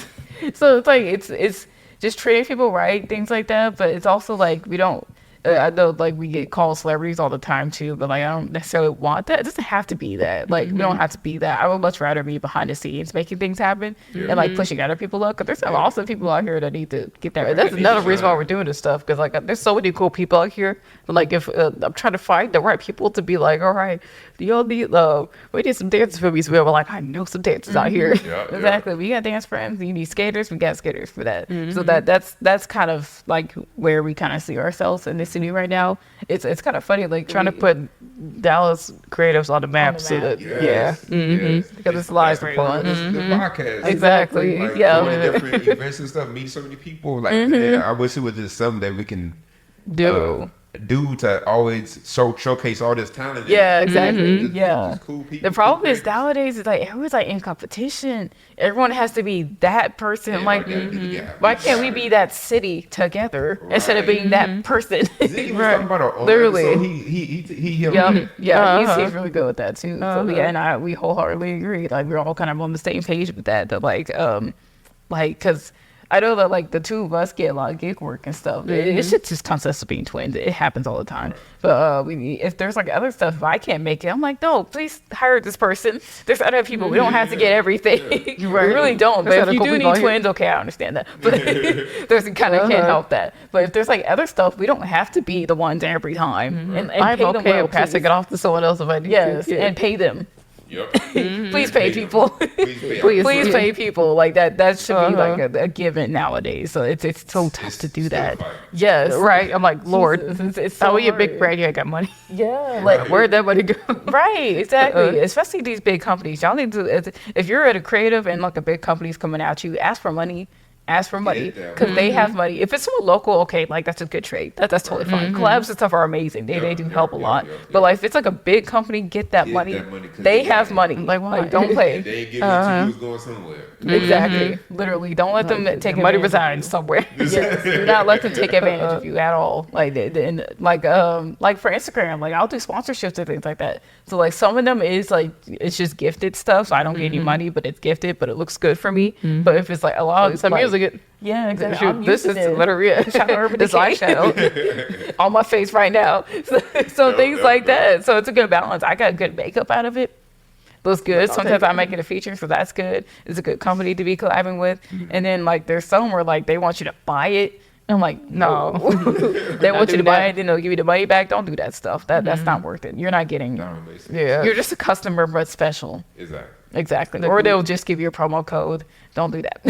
So it's like it's just treating people right, things like that. But it's also like we don't. I know like we get called celebrities all the time too, but like I don't necessarily want that. It doesn't have to be that. Like we don't have to be that. I would much rather be behind the scenes making things happen and like pushing other people up. Because there's some awesome people out here that need to get that. That's need another to reason shine. why we're doing this stuff. Because like there's so many cool people out here. But like if I'm trying to find the right people to be like, all right, do y'all need we need some dancers for me. So we're like, I know some dancers out here. Yeah, yeah. Exactly. We got dance friends. You need skaters. We got skaters for that. So that's kind of like where we kind of see ourselves in the city right now. It's kind of funny, like Trying to put Dallas creatives on the map. map. So that Yes, yes. because it's live for That's fun. the podcast. Exactly. Like, Yeah. going to different events and stuff, meet so many people. Like, man, I wish it was just something that we can do. do to always showcase all this talent. Yeah, exactly. Just- Yeah. just cool people, The problem cool is creators. nowadays is like everyone's like in competition. Everyone has to be that person. Yeah, like, why can't we be that city together instead of being that person? Ziggy was talking about our own Literally. episode. He him. Yep. Yeah, Uh-huh. he's really good with that too. So yeah, and we wholeheartedly agree. Like we're all kind of on the same page with that. That like, because I know that like the two of us get a lot of gig work and stuff. It should just consist of being twins. It happens all the time. But if there's like other stuff, if I can't make it, I'm like, no, please hire this person. There's other people. We don't have to get everything. We really don't. But if you do need twins, okay, I understand that. But there's kind of can't help that. But if there's like other stuff, we don't have to be the ones every time. And I'm pay them okay well, with passing it off to someone else if I need yes, to. and pay them. Yep. Please pay people. Please pay people. Like that should be like a given nowadays. So it's so tough to do that. Yes. Right. I'm like, Lord, it's so how are you a big hard. brand? You ain't got money. Yeah. Like, where'd that money go? Right, exactly. Especially these big companies. Y'all need to, if you're at a creative and like a big company's coming at you, ask for money. Ask for money because they have money. If it's someone local, okay, like that's a good trade. That's totally fine. Collabs and stuff are amazing. They do help a lot. But like if it's like a big company, get that money. They have money. Like why? Like, don't play. They ain't giving it to you. It's going somewhere. Exactly. Literally, don't let them take Money advantage resides somewhere. Yes, do not let them take advantage of you at all. Like like for Instagram, like I'll do sponsorships and things like that. So like some of them is like it's just gifted stuff, so I don't get any money, but it's gifted, but it looks good for me. But if it's like a lot of Some music, yeah, exactly. shoot, this is literally this eyeshadow on my face right now. So things like that. So it's a good balance. I got good makeup out of it. Looks good. Sometimes I make it a feature, so that's good. It's a good company to be collabing with. And then like there's some where like they want you to buy it. I'm like, no. They want you to buy it, then they'll give you the money back. Don't do that stuff. That's not worth it. You're not getting. You're just a customer, but special. Exactly. Or they'll just give you a promo code. Don't do that.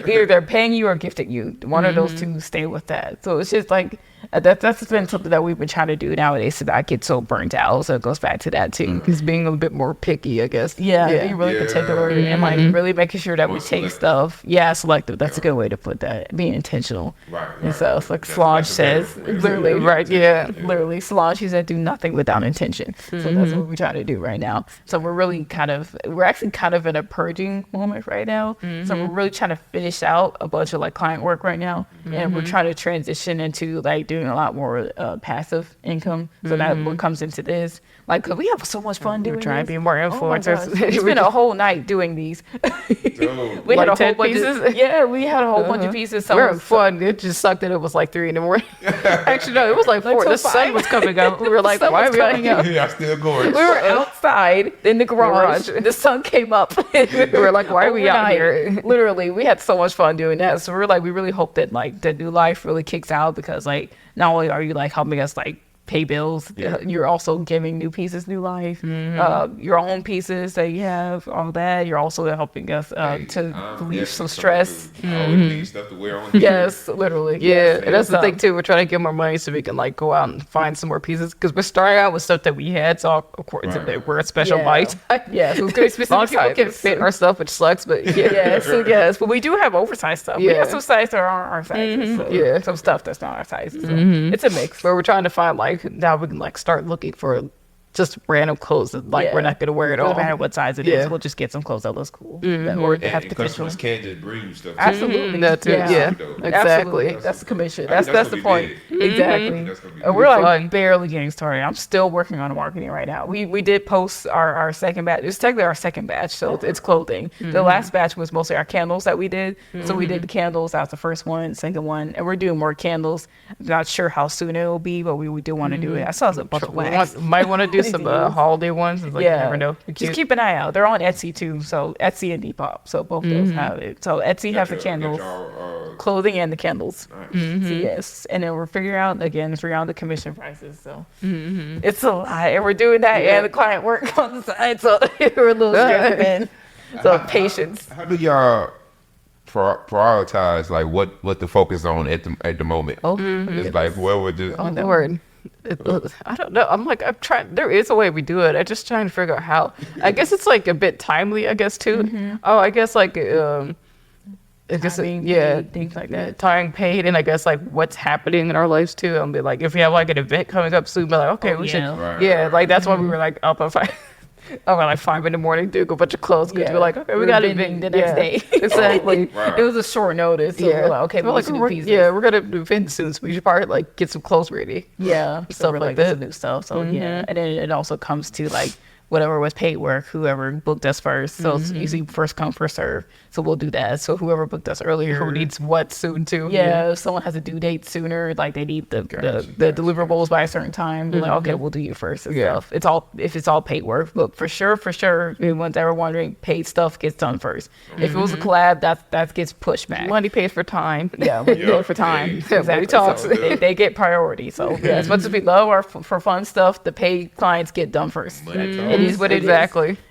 Either they're paying you or gifting you. One of those two, stay with that. So it's just like that's been something that we've been trying to do nowadays so that I get so burnt out. So it goes back to that too. Because being a bit more picky, I guess. Yeah. Being really particular and like really making sure that we take stuff. Yeah, selective. That's a good way to put that. Being intentional. Right. And so it's like Solange says, literally, right? Yeah. Literally, Solange, she said, do nothing without intention. So that's what we're trying to do right now. So we're actually kind of in a purging moment right now. So we're really trying to finish out a bunch of like client work right now. And we're trying to transition into like doing a lot more passive income. So that what comes into this. Like, cause we have so much fun doing We're trying this. to be more influencers. We spent a whole night doing these. We had a whole bunch of, yeah, we had a whole bunch of pieces. We were fun. It just sucked that it was like 3 a.m. Actually, no, it was like 4. The sun was coming up. We were like, why are we coming up? Yeah, still going. We were outside in the garage. The sun came up. We were like, why are we out here? Literally, we had so much fun doing that. So we're like, we really hope that like the new life really kicks out because like not only are you like helping us like pay bills, you're also giving new pieces new life. Your own pieces that you have, all that. You're also helping us to relieve some stress. Need stuff to wear on. Yes, literally. Yeah, and that's the thing too. We're trying to get more money so we can like go out and find some more pieces because we're starting out with stuff that we had. So of course we're a special bite. Yes, it was very specific. People can fit our stuff, which sucks, but yes, but we do have oversized stuff. We have some sizes that aren't our sizes. So some stuff that's not our sizes. So it's a mix. But we're trying to find like now we can like start looking for just random clothes that like we're not gonna wear at all. No matter what size it is, we'll just get some clothes that looks cool. Or have the customers can't just bring you stuff. Absolutely, that too. Yeah, exactly. Absolutely. That's the commission. That's the point. Big. Exactly. We're like barely getting started. I'm still working on the marketing right now. We did post our second batch. It's technically our second batch, so it's clothing. The last batch was mostly our candles that we did. So we did the candles. That was the first one, second one, and we're doing more candles. I'm not sure how soon it will be, but we do want to do it. I saw a bunch of wax. Might want to do some holiday ones. Like, you never know. Just keep an eye out. They're on Etsy too. So Etsy and Depop. So both those have it. So Etsy have the candles, clothing, and the candles. So yes, and then we're figuring out the commission prices. So it's a lot, and we're doing that and the client work on the side. So we're a little driven. So patience. How do y'all prioritize like what to focus on at the moment? It's like what would just Lord. I don't know. I'm trying. There is a way we do it. I'm just trying to figure out how. I guess it's like a bit timely. I guess too. Oh, I guess like I guess things like that. Tying paid, and I guess like what's happening in our lives too. I'll be like, if we have like an event coming up soon, be like, okay, we should. Like that's why we were like up at 5. Oh, like 5 in the morning, do a bunch of clothes. We're like, okay, we got to event the next day. Exactly. It was a short notice. So we're like, okay, we're gonna do event soon, so we should probably like get some clothes ready. Yeah, stuff like that. Some new stuff. So and then it also comes to like whatever was paid work, whoever booked us first. So it's usually first come, first serve. So we'll do that. So whoever booked us earlier. Who needs what soon too? Yeah, if someone has a due date sooner, like they need the deliverables by a certain time, we're like, okay, we'll do you first and stuff. It's all, if it's all paid work, but for sure, anyone's ever wondering, paid stuff gets done first. If it was a collab, that gets pushed back. Money pays for time. Yeah, we do it for time. Exactly. talks. So they get priority. So as much as we love our for fun stuff, the paid clients get done first. It is what it is.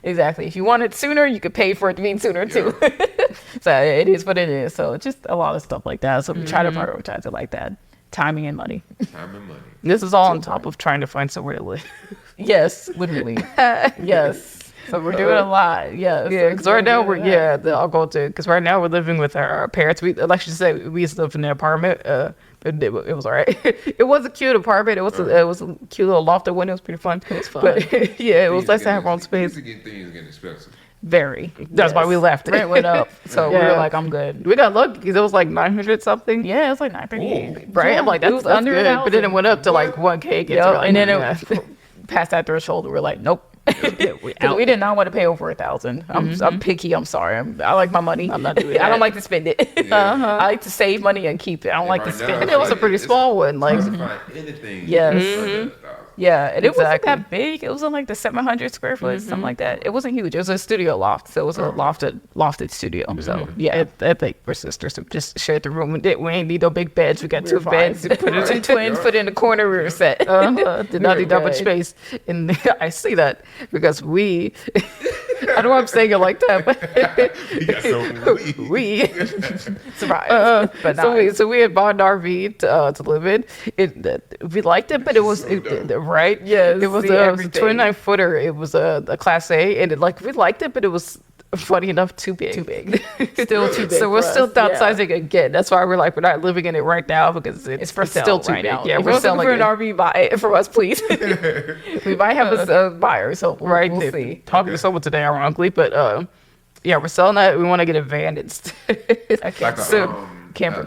Exactly. If you want it sooner, you could pay for it to be sooner too. So it is what it is. So it's just a lot of stuff like that. So we try to prioritize it like that. Timing and money. Time and money. This is all on top of trying to find somewhere to live. Yes, literally. Yes. So we're doing a lot. Yes. Yeah, because right now I'll go to, because right now we're living with our parents. We, like you said, we used to live in an apartment. But it was all right. It was a cute apartment. It was a cute little lofted window. It was pretty fun. It was fun. But yeah, it was nice to have our own space. Things getting expensive. Very. That's why we left. Rent went up. So we were like, I'm good. We got lucky because it was like 900 something. Yeah, it was like 938. Right? I'm like, that's under good. But then it went up to like 1K. And then it past that threshold, we were like, nope. We did not want to pay over 1,000. I'm picky. I'm sorry. I like my money. I'm not doing that. I don't like to spend it. I like to save money and keep it. I don't like to spend it. It was a pretty small one. Like, anything. Yes. Yeah, and it wasn't that big. It was in like the 700 square foot, something like that. It wasn't huge. It was a studio loft, so it was a lofted studio. So yeah, I think we're sisters. So just shared the room. We ain't need no big beds. We got two beds. Put it two twins. Put it in the corner. We were set. Did not need that much space. And I see that because we. I don't know why I'm saying it like that, but we surprise. But so we had bought an RV to live in. We liked it, but it was right. Yeah, it was a 29-footer. It was a Class A, and we liked it, but it was funny enough too big. Still too big. So we're still downsizing again. That's why we're not living in it right now because it's for sale still too right big. now. Yeah, if we're looking for an RV, buy it for us, please. We might have a buyer, so we'll see. Talking to someone today, ironically, but yeah, we're selling that. We want to get a van instead. Camper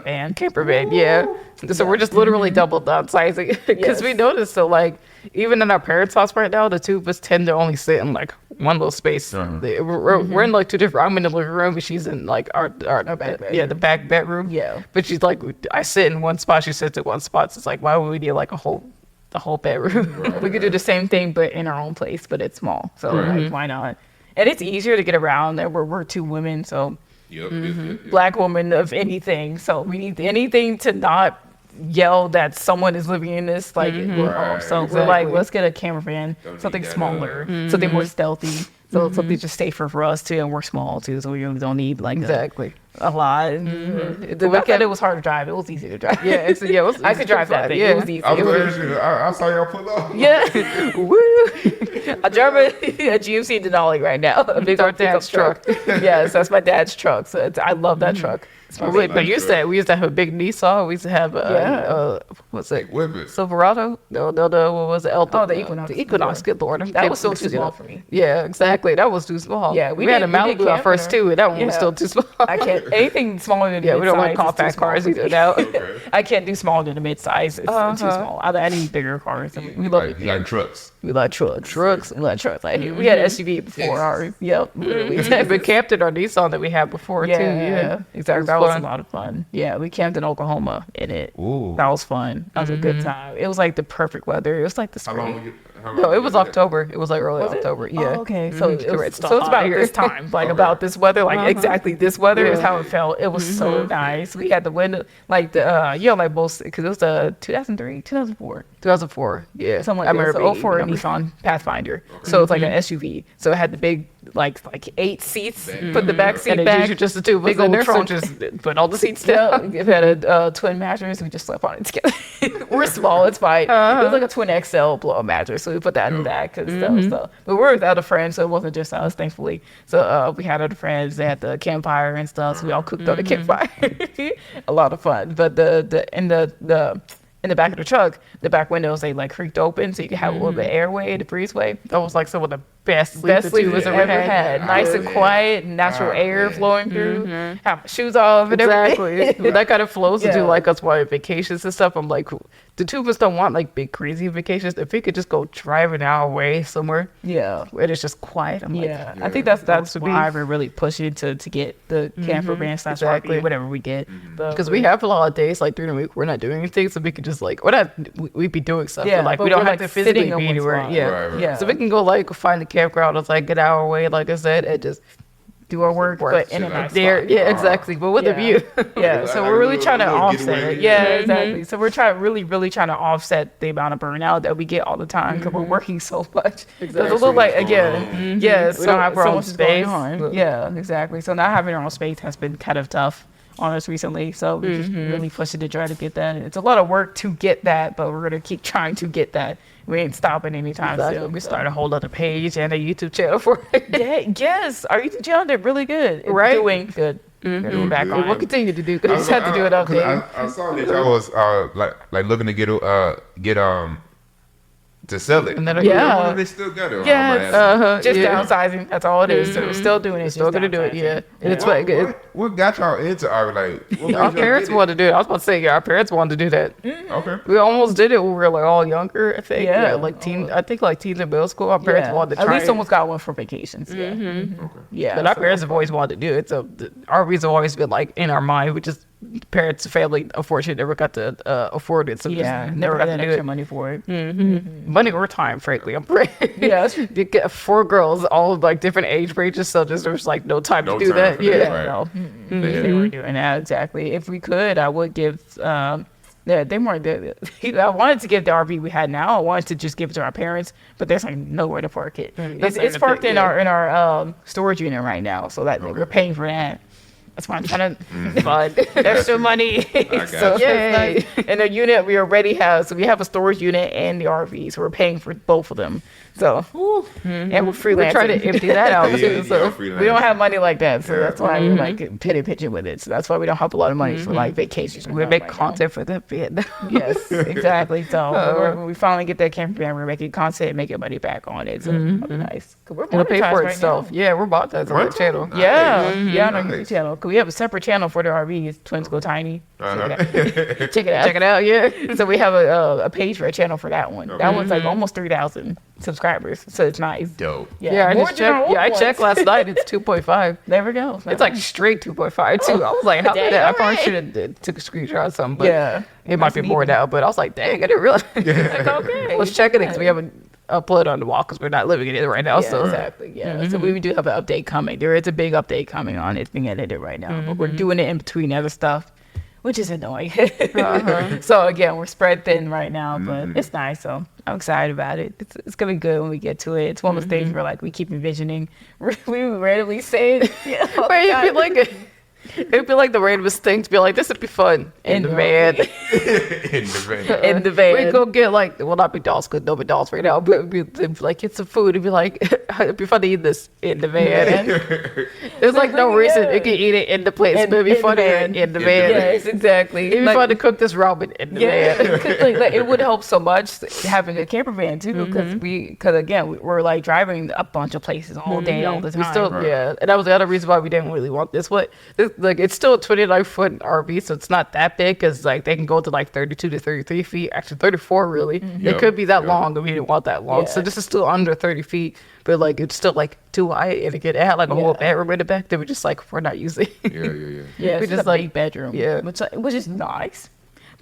van, yeah. So we're just literally double downsizing because we noticed. So like, even in our parents' house right now, the two of us tend to only sit in like one little space. We're in like two different. I'm in the living room, and she's in like our back bedroom. The back bedroom. Yeah. But she's like, I sit in one spot, she sits in one spot. So it's like, why would we need like the whole bedroom? We could do the same thing, but in our own place, but it's small. So like, why not? And it's easier to get around. And we're two women, so. Yep. Black woman of anything, so we need anything to not yell that someone is living in this we're off. So we're like, let's get a camper van, something smaller, something more stealthy, so something just safer for us too, and we're small too, so we really don't need like a lot. The weekend it was hard to drive. It was easy to drive. Yeah, I could drive that thing. It was easy. I saw y'all pull up. Yeah, woo! I drive a GMC Denali right now. A big old dad's truck. Yes, that's my dad's truck. So I love that truck. Wait, but we used to have a big Nissan. We used to have what's it? Silverado? No. What was it? The Equinox. The Equinox. Good Lord, that was still too small for me. Yeah, exactly. That was too small. Yeah, we had a Malibu at first too, and that one was still too small. I can't anything smaller than we don't want compact cars either. Now I can't do smaller than a mid-size. It's too small. I need bigger cars. We love trucks. We love trucks. We love trucks. Like we had SUV before. We camped in our Nissan that we had before too. Yeah, exactly. That was a lot of fun. Yeah, we camped in Oklahoma in it. Ooh. That was fun. That was a good time. It was like the perfect weather. It was like the spring. No, it was October. It was like early October. Yeah. Oh, okay. So it's about this time, about this weather, exactly this weather is how it felt. It was so nice. We had the window, most, because it was 2003, 2004. 2004. Yeah. Something like that. So 04 Nissan Pathfinder. So it's like an SUV. So it had the big, like 8 seats. Put the back seat back. Usually just the two of us in there, so just put all the seats down. It had a twin mattress. We just slept on it together. We're small. It's fine. It was like a twin XL blow up mattress. So we put that in the back and stuff. But we're with other friends, so it wasn't just us, thankfully. So we had other friends. They had the campfire and stuff. So we all cooked on the campfire. A lot of fun. But in the back of the truck, the back windows, they like creaked open so you could have a little bit of airway, the breezeway. That was like some of the best Best sleep was we've ever had. Nice and quiet, natural air flowing through. Have my shoes off and everything. Exactly. That kind of flows to do like us wanting vacations and stuff. I'm like, the two of us don't want like big crazy vacations. If we could just go drive an hour away somewhere, where it's just quiet. I'm like, I think that's why we're really pushing to get the camper van slash RV, whatever we get. Because we have a lot of days like during the week we're not doing anything, so we could just like we'd be doing stuff, but like we don't have to physically be anywhere. Yeah. So we can go like find a campground that's like an hour away, like I said, and just do our work, but in a nice there. spot. Yeah, exactly. But with a view. So we're really trying to offset it. Yeah, exactly. So we're really trying to offset the amount of burnout that we get all the time because we're working so much. It's a little like, again, we don't have our own space. Yeah, exactly. So not having our own space has been kind of tough on us recently. So we're just really pushing to try to get that. It's a lot of work to get that, but we're going to keep trying to get that. We ain't stopping anytime soon. We started a whole other page and a YouTube channel for it. Yes, our YouTube channel did really good. It's doing good. Doing back on. We'll continue to do. Cause we just had to do it up there. I saw that y'all was like looking to get to sell it. And then, they still got it. Just downsizing. That's all it is. So we're still doing it. Still gonna do it. Yeah. And it's like what got y'all into our parents wanted to do it. I was about to say our parents wanted to do that. Okay. We almost did it when we were like all younger. I think. Yeah. Like teen. I think like teens in middle school. Our parents wanted to try. At least almost got one for vacations. Yeah. But our parents have always wanted to do it. So our reason have always been like in our mind. We just parents, family, unfortunately, never got to afford it. So never got that extra money for it. Money or time, frankly. I'm praying. You get 4 girls, all like different age ranges, so there was like no time to do that. They were doing that exactly. If we could, I would give. I wanted to give the RV we had now. I wanted to just give it to our parents, but there's like nowhere to park it. It's parked in our storage unit right now, so that we're paying for that. That's why I'm trying to fund extra money. So yay! And the unit we already have, so we have a storage unit and the RV, so we're paying for both of them. So and we're freelancing. We're trying to empty that out too. So we don't have money like that, so that's why we're like pitching with it. So that's why we don't have a lot of money for like vacations. We make content for the Vietnam. Yes, exactly. So when we finally get that camper van, we're making content and making money back on it. So that'll be nice. It'll pay for itself. Yeah, we're monetized on that channel. On our YouTube channel. We have a separate channel for the RV. It's Twins Go Tiny. Check it out. Yeah. So we have a page for a channel for that one. That one's like almost 3,000 subscribers. So it's nice. Dope. Yeah, I checked last night. It's 2.5. There we go. It's like straight 2.5 too. I was like, how did that? I probably should have took a screenshot or something. But it might be more now. But I was like, dang, I didn't realize. Okay. Let's check it because we haven't uploaded on the wall because we're not living in it right now. So exactly. So we do have an update coming. There is a big update coming on. It's being edited right now, but we're doing it in between other stuff, which is annoying. So again, we're spread thin right now, but it's nice. So I'm excited about it. It's gonna be good when we get to it. It's one of those things where like we keep envisioning. We randomly say it. It'd be like the randomest thing to be like, this would be fun in the van. In the van. We'd go get like, well, not McDonald's because no McDonald's right now, but it'd be like, get some food. It'd be like, it'd be fun to eat this in the van. There's like no reason you can eat it in the place, but it'd be fun to eat in the van. Yes, exactly. It'd be fun to cook this ramen in the van. Like, it would help so much having a camper van too, because again, we're like driving a bunch of places all day, all the time. And that was the other reason why we didn't really want this one. Like it's still a 29-foot RV, so it's not that big because like they can go to like 32 to 33 feet, actually 34 really. It could be that long, but we didn't want that long. So this is still under 30 feet, but like it's still like too high, and it had like a whole bedroom in the back that we just like we're not using. Yeah, we just like big bedroom. Which is nice.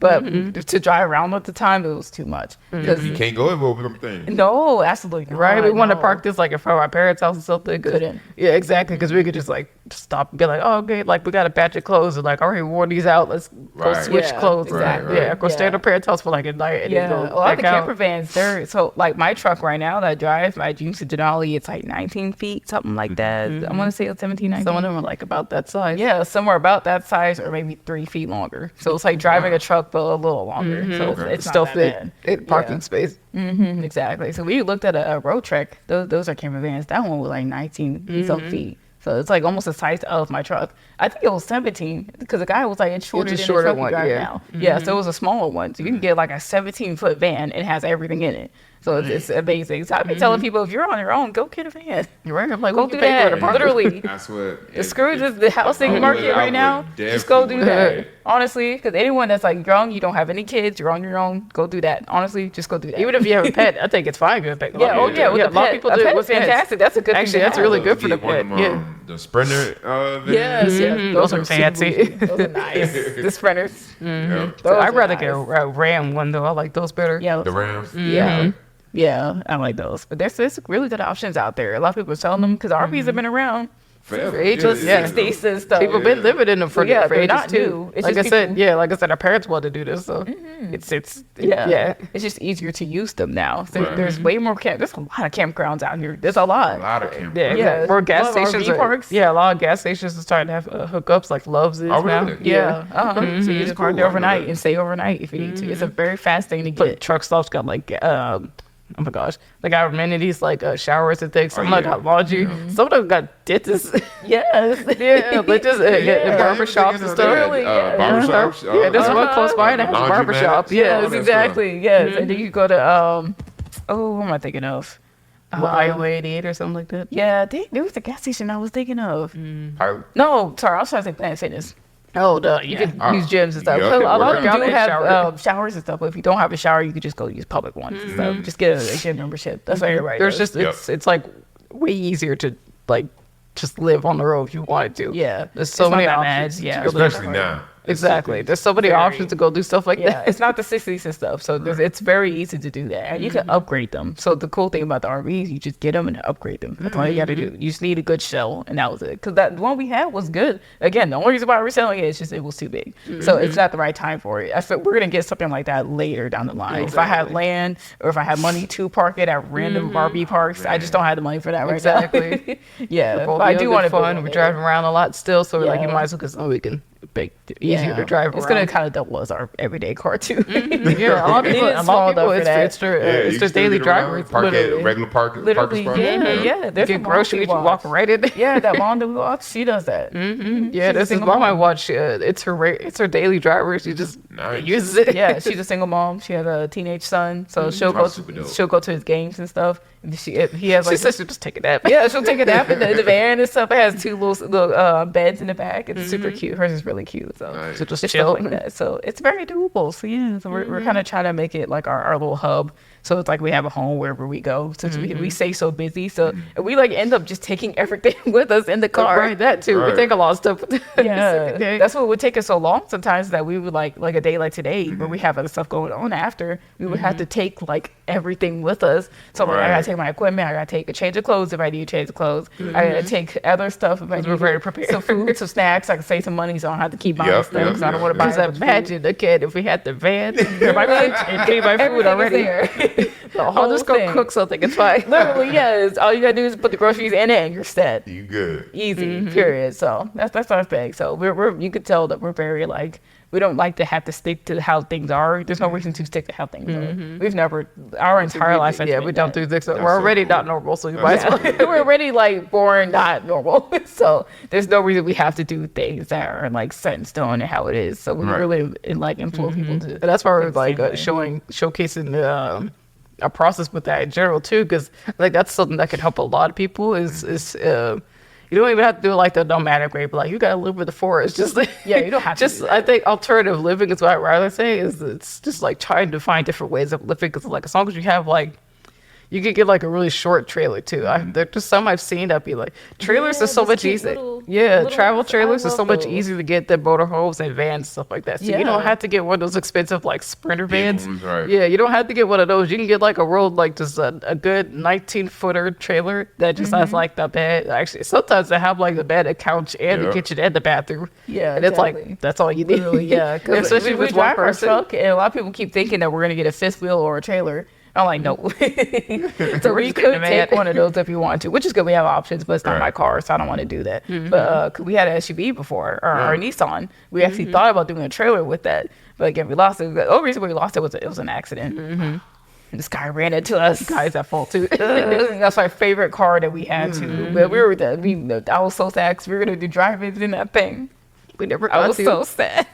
But to drive around at the time, it was too much. Because you can't go everywhere with them things. No, absolutely not. Right? We want to park this like in front of our parents' house or something. Couldn't. Yeah, exactly. Because we could just like stop and be like, oh, okay, like we got a batch of clothes and like, all right, we wore these out. Let's go switch clothes. Exactly. Yeah, go stay at our parents' house for like a night. And then go a lot of the camper vans, so like my truck right now that I drive, my Jeep to Denali, it's like 19 feet, something like that. I want to say it's 17, 19. Some of them are like about that size. Yeah, somewhere about that size or maybe 3 feet longer. So it's like driving a truck, but a little longer. So it's still fit in parking space. Exactly. So we looked at a road trek. Those are camper vans. That one was like 19 some feet. So it's like almost the size of my truck. I think it was 17 because the guy was like, it's shorter than the truck you drive now. Yeah, so it was a smaller one. So you can get like a 17-foot van. It has everything in it. So it's amazing. So I've been telling people, if you're on your own, go get a van. Right? I'm like, Go do that. Literally. That's what. The screws, the housing market right now. Just go do that. Honestly, because anyone that's like young, you don't have any kids, you're on your own, go do that. Honestly, just go do that. Even if you have a pet, I think it's fine with a pet. Yeah, with a lot of pet. people A do it pet with is pets. fantastic. That's a good thing. Actually, that's really good for the Get one pet. of them, Yeah. the Sprinter. Yes, Those are super fancy. bougie. Those are nice. The sprinters. Yeah. I'd rather get a Ram one though. I like those better. Yeah. The Rams. Yeah. Yeah, I like those. But there's really good options out there. A lot of people are selling them because RVs have been around Forever. For ages, yeah. 60s and stuff. People been living in them for Yeah, for they're ages not too. new. It's Like just I said, people- like I said, our parents wanted to do this, so it's Yeah. It's just easier to use them now. So Right. there's way more there's a lot of campgrounds out here. There's a lot. A lot of campers. Yeah, Yeah. more gas A lot of stations. RV parks. Yeah, a lot of gas stations are starting to have hookups like Love's is Oh, now. really? Yeah. So you just park there Cool. I know overnight that. and stay overnight if you need to. It's a very fast thing to But get. truck stops got like oh my gosh, they got amenities like showers and things. Some of them yeah. got laundry. Some of them got dentists. Yes. yeah, but just the barber shops and stuff. Really, yeah. Barbershops. Yeah, there's one close by that has a Laundromats. barber shop. Yeah, Yeah, all Yes, that exactly. Yes. And then you go to what am I thinking of? Iowa 88 or something like that. Yeah, there was a gas station I was thinking of. Pilot. No, sorry, I was trying to say Planet Fitness. Oh, duh, You yeah. can use gyms and stuff. Yeah, So okay, a lot work of them out. do They have shower. showers and stuff, but if you don't have a shower, you could just go use public ones and stuff. Just get a gym membership. That's what everybody There's does. just it's like way easier to like just live on the road if you wanted to. Yeah. There's so It's not many that options. bad, yeah. Especially now. Exactly. There's so many options to go do stuff like Yeah, that. it's not the 60s and stuff, so it's very easy to do that. And you can upgrade them. So the cool thing about the RVs, you just get them and upgrade them. That's all you got to do. You just need a good shell, and that was it. Because that one we had was good. Again, the only reason why we're selling it is just it was too big. So it's not the right time for it. I feel we're gonna get something like that later down the line. If I had land or if I had money to park it at random RV parks, I just don't have the money for that right now. Exactly. Yeah, Well, but I the do other want to fun. We're driving around a lot still, so we're like, you Yeah. might as well because we can make it easier to drive It's around. gonna kind of double as our everyday car too. Yeah, a lot of people, It is small enough for that. it's their Yeah, you it's their can still daily get around, driver. Park at literally. regular parking Literally, spots. yeah. There's Get some groceries, you moms walk who right in. Yeah, that mom that we watch, she does that. Yeah, this is single mom I mom. watch. It's her daily driver. She just Nice. uses it. Yeah, she's a single mom. She has a teenage son, so super dope. she'll go to his games and stuff. And he has She like says she'll just take a nap. yeah, she'll take a nap in the van and stuff. It has two little beds in the back. It's super cute. Hers is really cute. So Nice. So just just chill. stuff like that. So it's very doable. So yeah, so we're kind of trying to make it like our little hub. So it's like we have a home wherever we go. So we stay so busy. So we like end up just taking everything with us in the car. Right, that too. We Right. take a lot of stuff. Yeah, day. that's what would take us so long sometimes that we would like a day like today where we have other stuff going on after we would have to take like everything with us. So like, I gotta Right. take my equipment, I gotta take a change of clothes if I need to change of clothes, I gotta take other stuff if I need we're very to- prepared. some food, some snacks. I can save some money so I don't have to keep buying Yep, stuff yep, because I don't yep, want to buy. Because as much food. imagine, again, if we had the van, my lunch, and came my food Everything is already. there. The whole I'll just go thing. cook something. It's fine. Literally, yes. All you gotta do is put the groceries in it and you're set. You good. Easy, period. So that's our thing. So we're you could tell that we're very like we don't like to have to stick to how things are. There's no reason to stick to how things are. We've never our entire life. has Yeah, been we don't that. do this. We're so already cool. not normal, so you might as well. We're already like born not normal. So there's no reason we have to do things that are like set in stone and how it is. So we Right. really like implore people to. And that's why we're think the like same way. showcasing a process with that in general too, because I think that's something that can help a lot of people. Is you don't even have to do it like the nomadic way, but like you gotta live with the forest. Just like, Yeah, you don't have to Just do that. I think alternative living is what I'd rather say. Is it's just like trying to find different ways of living. Because like as long as you have like. You could get like a really short trailer too. There's just some I've seen that be like trailers Yeah, are so just much cute easier. little- Yeah, little travel ones. I trailers are so love much those. easier to get than motorhomes and vans stuff like that. So you don't Yeah. have to get one of those expensive like Sprinter vans. ones, right. Yeah, you don't have to get one of those. You can get like a road like just a good 19-footer trailer that just has like the bed. Actually, sometimes they have like the bed, a couch, and the Yeah. kitchen and the bathroom. Yeah, and it's exactly. like that's all you need. Literally, yeah. Because especially we with one drive our person. truck, and a lot of people keep thinking that we're gonna get a fifth wheel or a trailer. I'm like, no. So we just could getting take mad. one of those if you want to, which is good. We have options, but it's not Right. my car, so I don't want to do that. But 'cause we had an SUV before, or our Nissan. We actually thought about doing a trailer with that, but again, we lost it. The only reason we lost it was an accident. This guy ran into us. Guys at fault too. That's our favorite car that we had too. But I was so sad 'cause we were gonna do drive-ins in that thing. we never I got was to. so sad.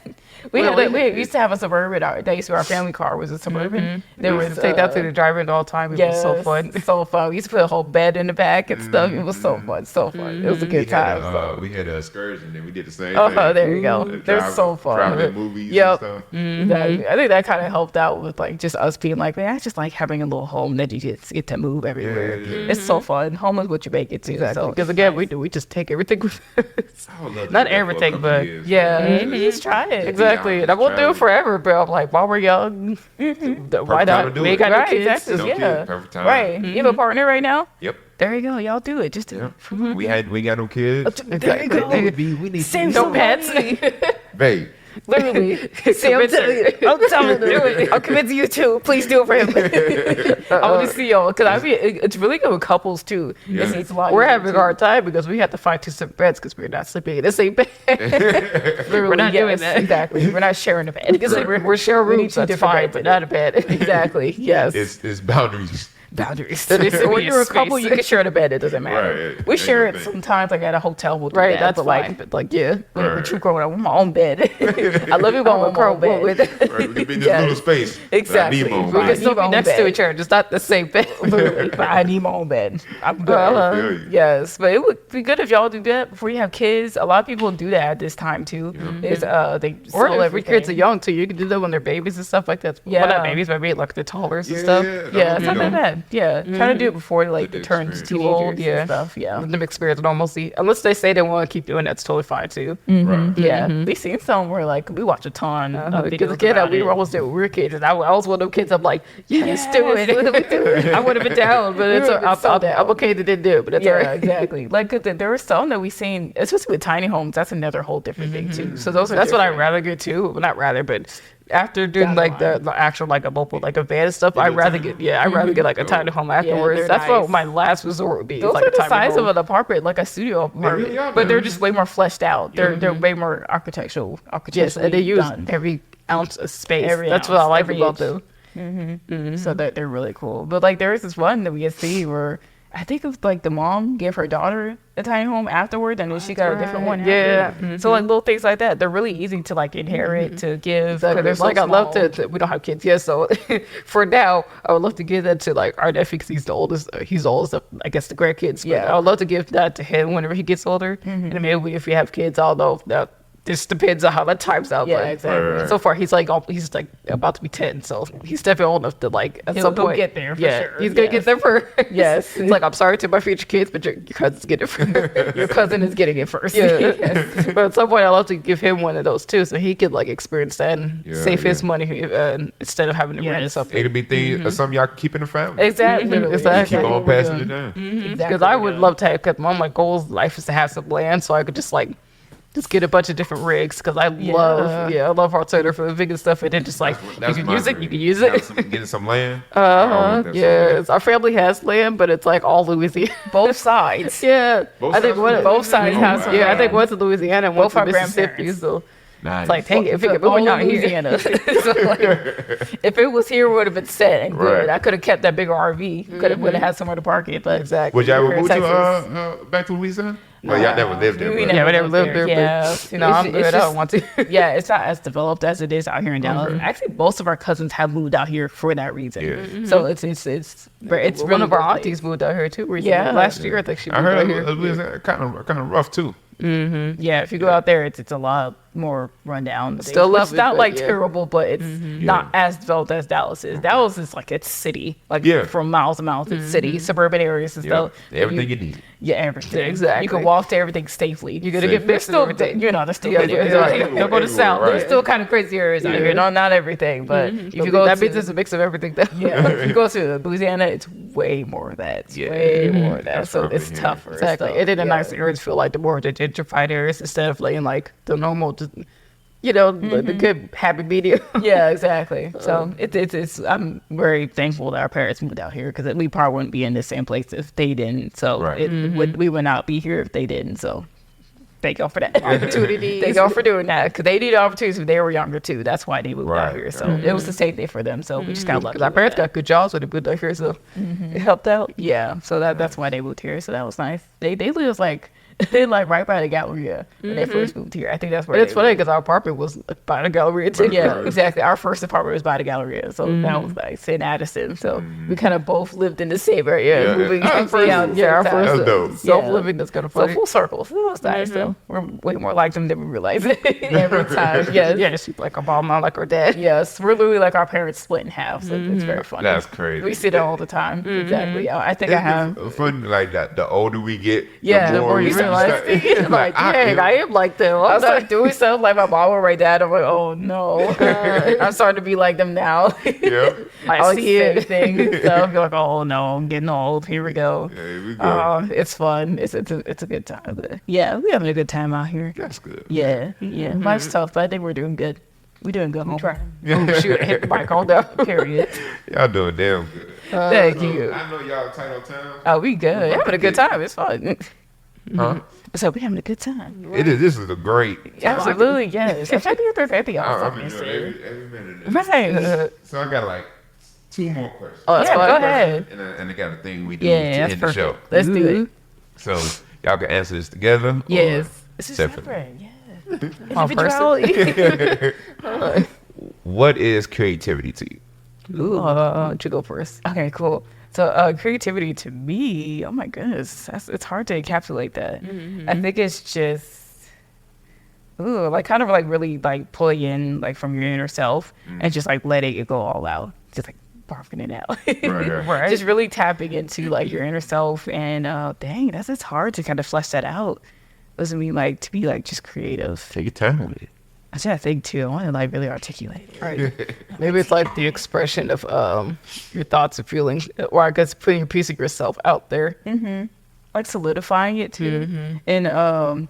We used to have a Suburban. That used to be our family car was a Suburban. There was take that to the drive-in all the time. It was so fun. So fun. We used to put a whole bed in the back and stuff. It was so fun. So fun. It was a good time. We had an excursion and we did the same Oh, thing. there you go. They're so fun. Driving movies Yep. and stuff. Exactly. I think that kind of helped out with like just us being like, man, I just like having a little home that you just get to move everywhere. Yeah. It's so fun. Home is what you make it to. Exactly. So Because again, we just take everything with us. I would love to Not do that for a everything, couple but years. yeah, just try it. Exactly. Yeah, And I won't do try it it. forever, but I'm like, while we're young, why time to not? do We ain't it. got no Right, kids. exactly. No Yeah. kid, perfect time. Right. You have a partner right now? Yep. There you go. Y'all do it. Just do it. We got no kids. There you go. We need Save No some pets. money. Babe. Literally. See, I'm telling you. I'm telling you. Do it. I'm convincing you too. Please do it for him. I want to see y'all. Because I mean, it's really good with couples too. Yeah. It's a lot We're easier, having a too. hard time because we have to find 2 separate beds because we're not sleeping in the same bed. Literally, We're not doing yes, that. Exactly. We're not sharing a bed. Because we're sharing We need rooms, 2 that's different fine, beds. but not a bed. Exactly. Yes. It's boundaries. Boundaries. When When you're a couple, you can share the bed. It doesn't matter. Right. We Ain't share no it thing. sometimes, like at a hotel. We'll do Right, that, that's but fine. like, but yeah. Right. But you growing up with my own bed. I love you going with my own bed. Right, we can be in this Yes. little space. Exactly. But I need my own We We can can bed. still Leave our be own next to bed. each other, just not the same bed. Literally, but I need my own bed. I'm good. I feel you. Yes, but it would be good if y'all do that before you have kids. A lot of people do that at this time too. Is they Or sell if your everything. kids are young too, you can do that when they're babies and stuff like that. Yeah. Well, not babies, maybe like the toddlers and Yeah, stuff. Yeah, it's you not that know. bad. Yeah, try to do it before like Let it the turns experience. too Too old, old. yeah. Yeah, stuff. Yeah. Let them experience normalcy. Unless they say they want to keep doing that, it's totally fine too. Right. Yeah, we seen some where like we watch a ton of Because videos again, about we it. were almost there when we were kids, and I was one of them kids. I'm like, yes, do Yes, it. let me do it. I would have been down, but it's would've been so down. I'm okay that didn't do it, but it's Yeah, alright. exactly. Like 'cause there were some that we seen, especially with tiny homes. That's another whole different thing too. So those are That's what I'd different. rather get too. Well, not rather, but after doing Down like the the actual like a mobile like a van and stuff, I'd a rather tiny get I'd rather get like a tiny home afterwards. they're That's nice. what my last resort would be. Those is like are a the tiny size home. of an apartment, like a studio apartment, really are, but they're man. just way more fleshed out. They're way more architectural. Yes, and they use done. every ounce of space. Every That's what I ounce, like every about inch. them. So that they're really cool. But like there is this one that we get to see where I think it was like the mom gave her daughter a tiny home afterward, and then she got a different one. Yeah. after. So like little things like that, they're really easy to like inherit to give. Exactly. They're It's so like I love small. to. We don't have kids yet, so for now, I would love to give that to like our nephew because he's the oldest. He's the oldest of, I guess, the grandkids. But Yeah. I would love to give that to him whenever he gets older. And then maybe if we have kids, I don't know. If that this depends on how that times out. Yeah, but exactly. Right. So far, he's like about to be 10, so he's definitely old enough to like at He'll some point get there for yeah, sure. he's gonna Yes. get there first. Yes. It's like I'm sorry to my future kids, but your cousin's getting it first. Your cousin is getting it first. Yeah, but at some point I'd love to give him one of those too, so he could like experience that and Yeah, save his yeah. money instead of having to rent Yes. something. It'll be things something y'all can keep in the family. Exactly. Exactly. Keep on what we're passing it doing. down. Exactly Because what I we're would doing. love to have, because one of my goals in life is to have some land, so I could just like just get a bunch of different rigs because I love hard turner for the biggest stuff, and then just like you can use it, you can use it. Getting some land. I want that Yes, our family has land, but it's like all Louisiana. both sides. Yeah, Both I think sides? one Both sides Oh, have wow. some. Yeah, I think one's in Louisiana and one's Both our in Mississippi. grandparents. So Nice. it's like, dang it, if we could All move out here. Louisiana. So, like, if it was here, it would have been set and good. Right. I could have kept that bigger RV. Could have would have had somewhere to park it. But Exactly. Would y'all Here in move to Texas. back to Louisiana? Well, y'all never lived there. We but- Yeah, we never never lived lived there. Yeah. But, no, I'm good. I don't want to. Yeah, it's not as developed as it is out here in Dallas. Actually, most of our cousins have moved out here for that reason. Yeah. So it's One really of our well aunties placed. moved out here too recently. Yeah. Last year I think she moved I heard out here. Louisiana kind of rough too. Yeah, if you go out there, it's a lot more rundown. Still Which love is it, not but like yeah. terrible, but it's not as developed as Dallas is. Dallas is like it's city, like Yeah. from miles and miles. It's city, suburban areas and Yeah. stuff. Everything you need. Yeah, everything. Exactly. You can walk to everything safely. You're gonna Safe. get There's mixed still, everything. you know, there's still Yeah, good yeah, areas. yeah. Like, Everywhere, don't go to everywhere, South. right. There's still kind of crazy areas out here. No, not everything, but if you go that to means it's a mix of everything. Though. yeah, if you go to Louisiana, it's way more of that. It's way more of that. That's So what I've it's been hearing. tougher. Exactly. stuff. It in a Yeah. nice areas feel like the more the gentrified areas instead of laying like the normal, the good happy medium. Yeah, exactly. So it's I'm very thankful that our parents moved out here because we probably wouldn't be in the same place if they didn't. So Right. we would not be here if they didn't. So thank y'all for that Opportunities. Thank y'all for doing that because they needed opportunities when they were younger too. That's why they moved out Right. here. So it was the same thing for them. So we just got lucky. Because our parents got good jobs when they moved out here, so it helped out. Yeah, so that's why they moved here. So that was nice. They live like like right by the Galleria when they first moved here. I think that's where. But it's funny because our apartment was by the Galleria too. Yeah, exactly. Our first apartment was by the Galleria, so that was like St. Addison. So we kind of both lived in the same area, moving Our and staying out. Yeah, our That's first dope. self-living. That's kind of So funny. full circle. So it was nice. So we're way more like them than we realize it every time. Yes. Yeah, she's like a mom, not like her dad. Yes, we're literally like our parents split in half, so it's very funny. That's crazy. We see that all the time. Exactly. I think I have. It's fun like that. The older we get, Yeah, the more you we realize start- like, dang, I am like them. I start doing stuff like my mom or my dad. I'm like, oh no, I'm starting to be like them now. Yeah. I see it. Thing. So I'm like, oh no, I'm getting old. Here we go. Yeah, here we go. It's fun. It's a good time. But yeah, we're having a good time out here. That's good. Yeah. Life's tough, but I think we're doing good. We're doing good. We try. Oh, shoot, hit the mic on down. Period. Y'all doing damn good. Thank you. I know y'all tight on time. Oh, we good. We're having a good time. It's fun. Huh? So we're having a good time. It is. This is a great. Absolutely, yes. In fact, you're 30 I've been doing every minute. Of this. Right. So I got like 2 more questions. Oh, that's Yeah, fine. go ahead. And I got a thing we do Yeah, to that's end the show. perfect. Let's do it. So y'all can answer this together. or Yes. This is separately. separate. Yeah. My person. Individuality. What is creativity to you? Ooh, you go first. Okay, cool. So creativity to me, oh my goodness, it's hard to encapsulate that. I think it's just, like kind of like really like pulling in like from your inner self and just like letting it go all out, just like barfing it out. Right. Just really tapping into like your inner self and dang, it's hard to kind of flesh that out. Doesn't mean like to be like just creative. Take your time with it. That's what I think too. I want to like really articulate it. Right. Maybe it's like the expression of your thoughts and feelings, or I guess putting a piece of yourself out there. Like solidifying it too. And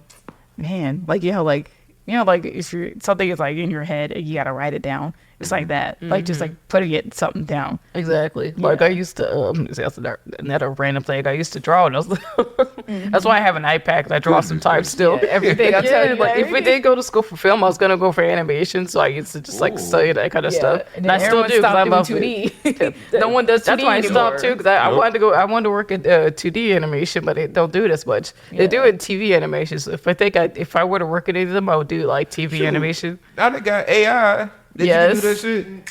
man, like like if you're something is like in your head and you gotta write it down. It's like that. Like just like putting something down. Exactly. Like I used to, that's another random thing. I used to draw, and that's why I have an iPad. 'Cause I draw sometimes still. Yeah, everything I tell you. Like if we didn't go to school for film, I was gonna go for animation. So I used to just like study that kind of stuff. And I still do because I love 2D. No one does 2D. That's why I stopped too, because I Nope. wanted to go. I wanted to work at 2D animation, but they don't do it as much. They do it in TV animations. If I were to work at any of them, I would do like TV animation. Now they got AI. Did you do that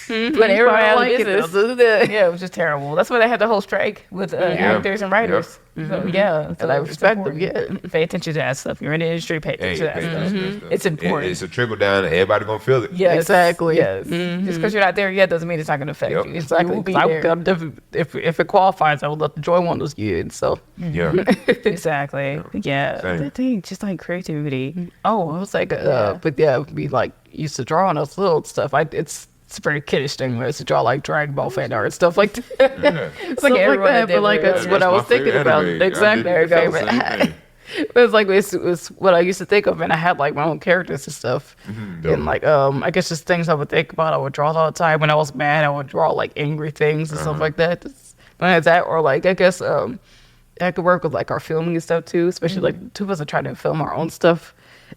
shit? But everybody I out like of it, business. they'll do that. Yeah, it was just terrible. That's why they had the whole strike with actors and writers. So, yeah, And I it's respect them. important. Yeah. Pay attention to that stuff. You're in the industry, pay Hey, attention to that hey, stuff. It's important. It's a trickle down, and everybody gonna feel it. Yes, Exactly. Yes. Just because you're not there yet doesn't mean it's not going to affect Yep. you. Exactly. You will be 'Cause there. I'm definitely, if it qualifies, I would let the joy one was good. So Yeah. Exactly. Yeah. Same. The thing, just like creativity. oh, it was like, but yeah, we like used to draw on those little stuff. It's a very kiddish thing. We used to draw like Dragon Ball fan art and stuff like that. It's like everyone that, that but like did that's that. what I was my favorite thinking about. anime. I Exactly. did the Favorite. same thing. It was like it was what I used to think of, and I had like my own characters and stuff, dope. and like I guess just things I would think about. I would draw all the time. When I was mad, I would draw like angry things and stuff like that. When I had that, or like I guess I could work with like our filming and stuff too, especially like two of us are trying to film our own stuff,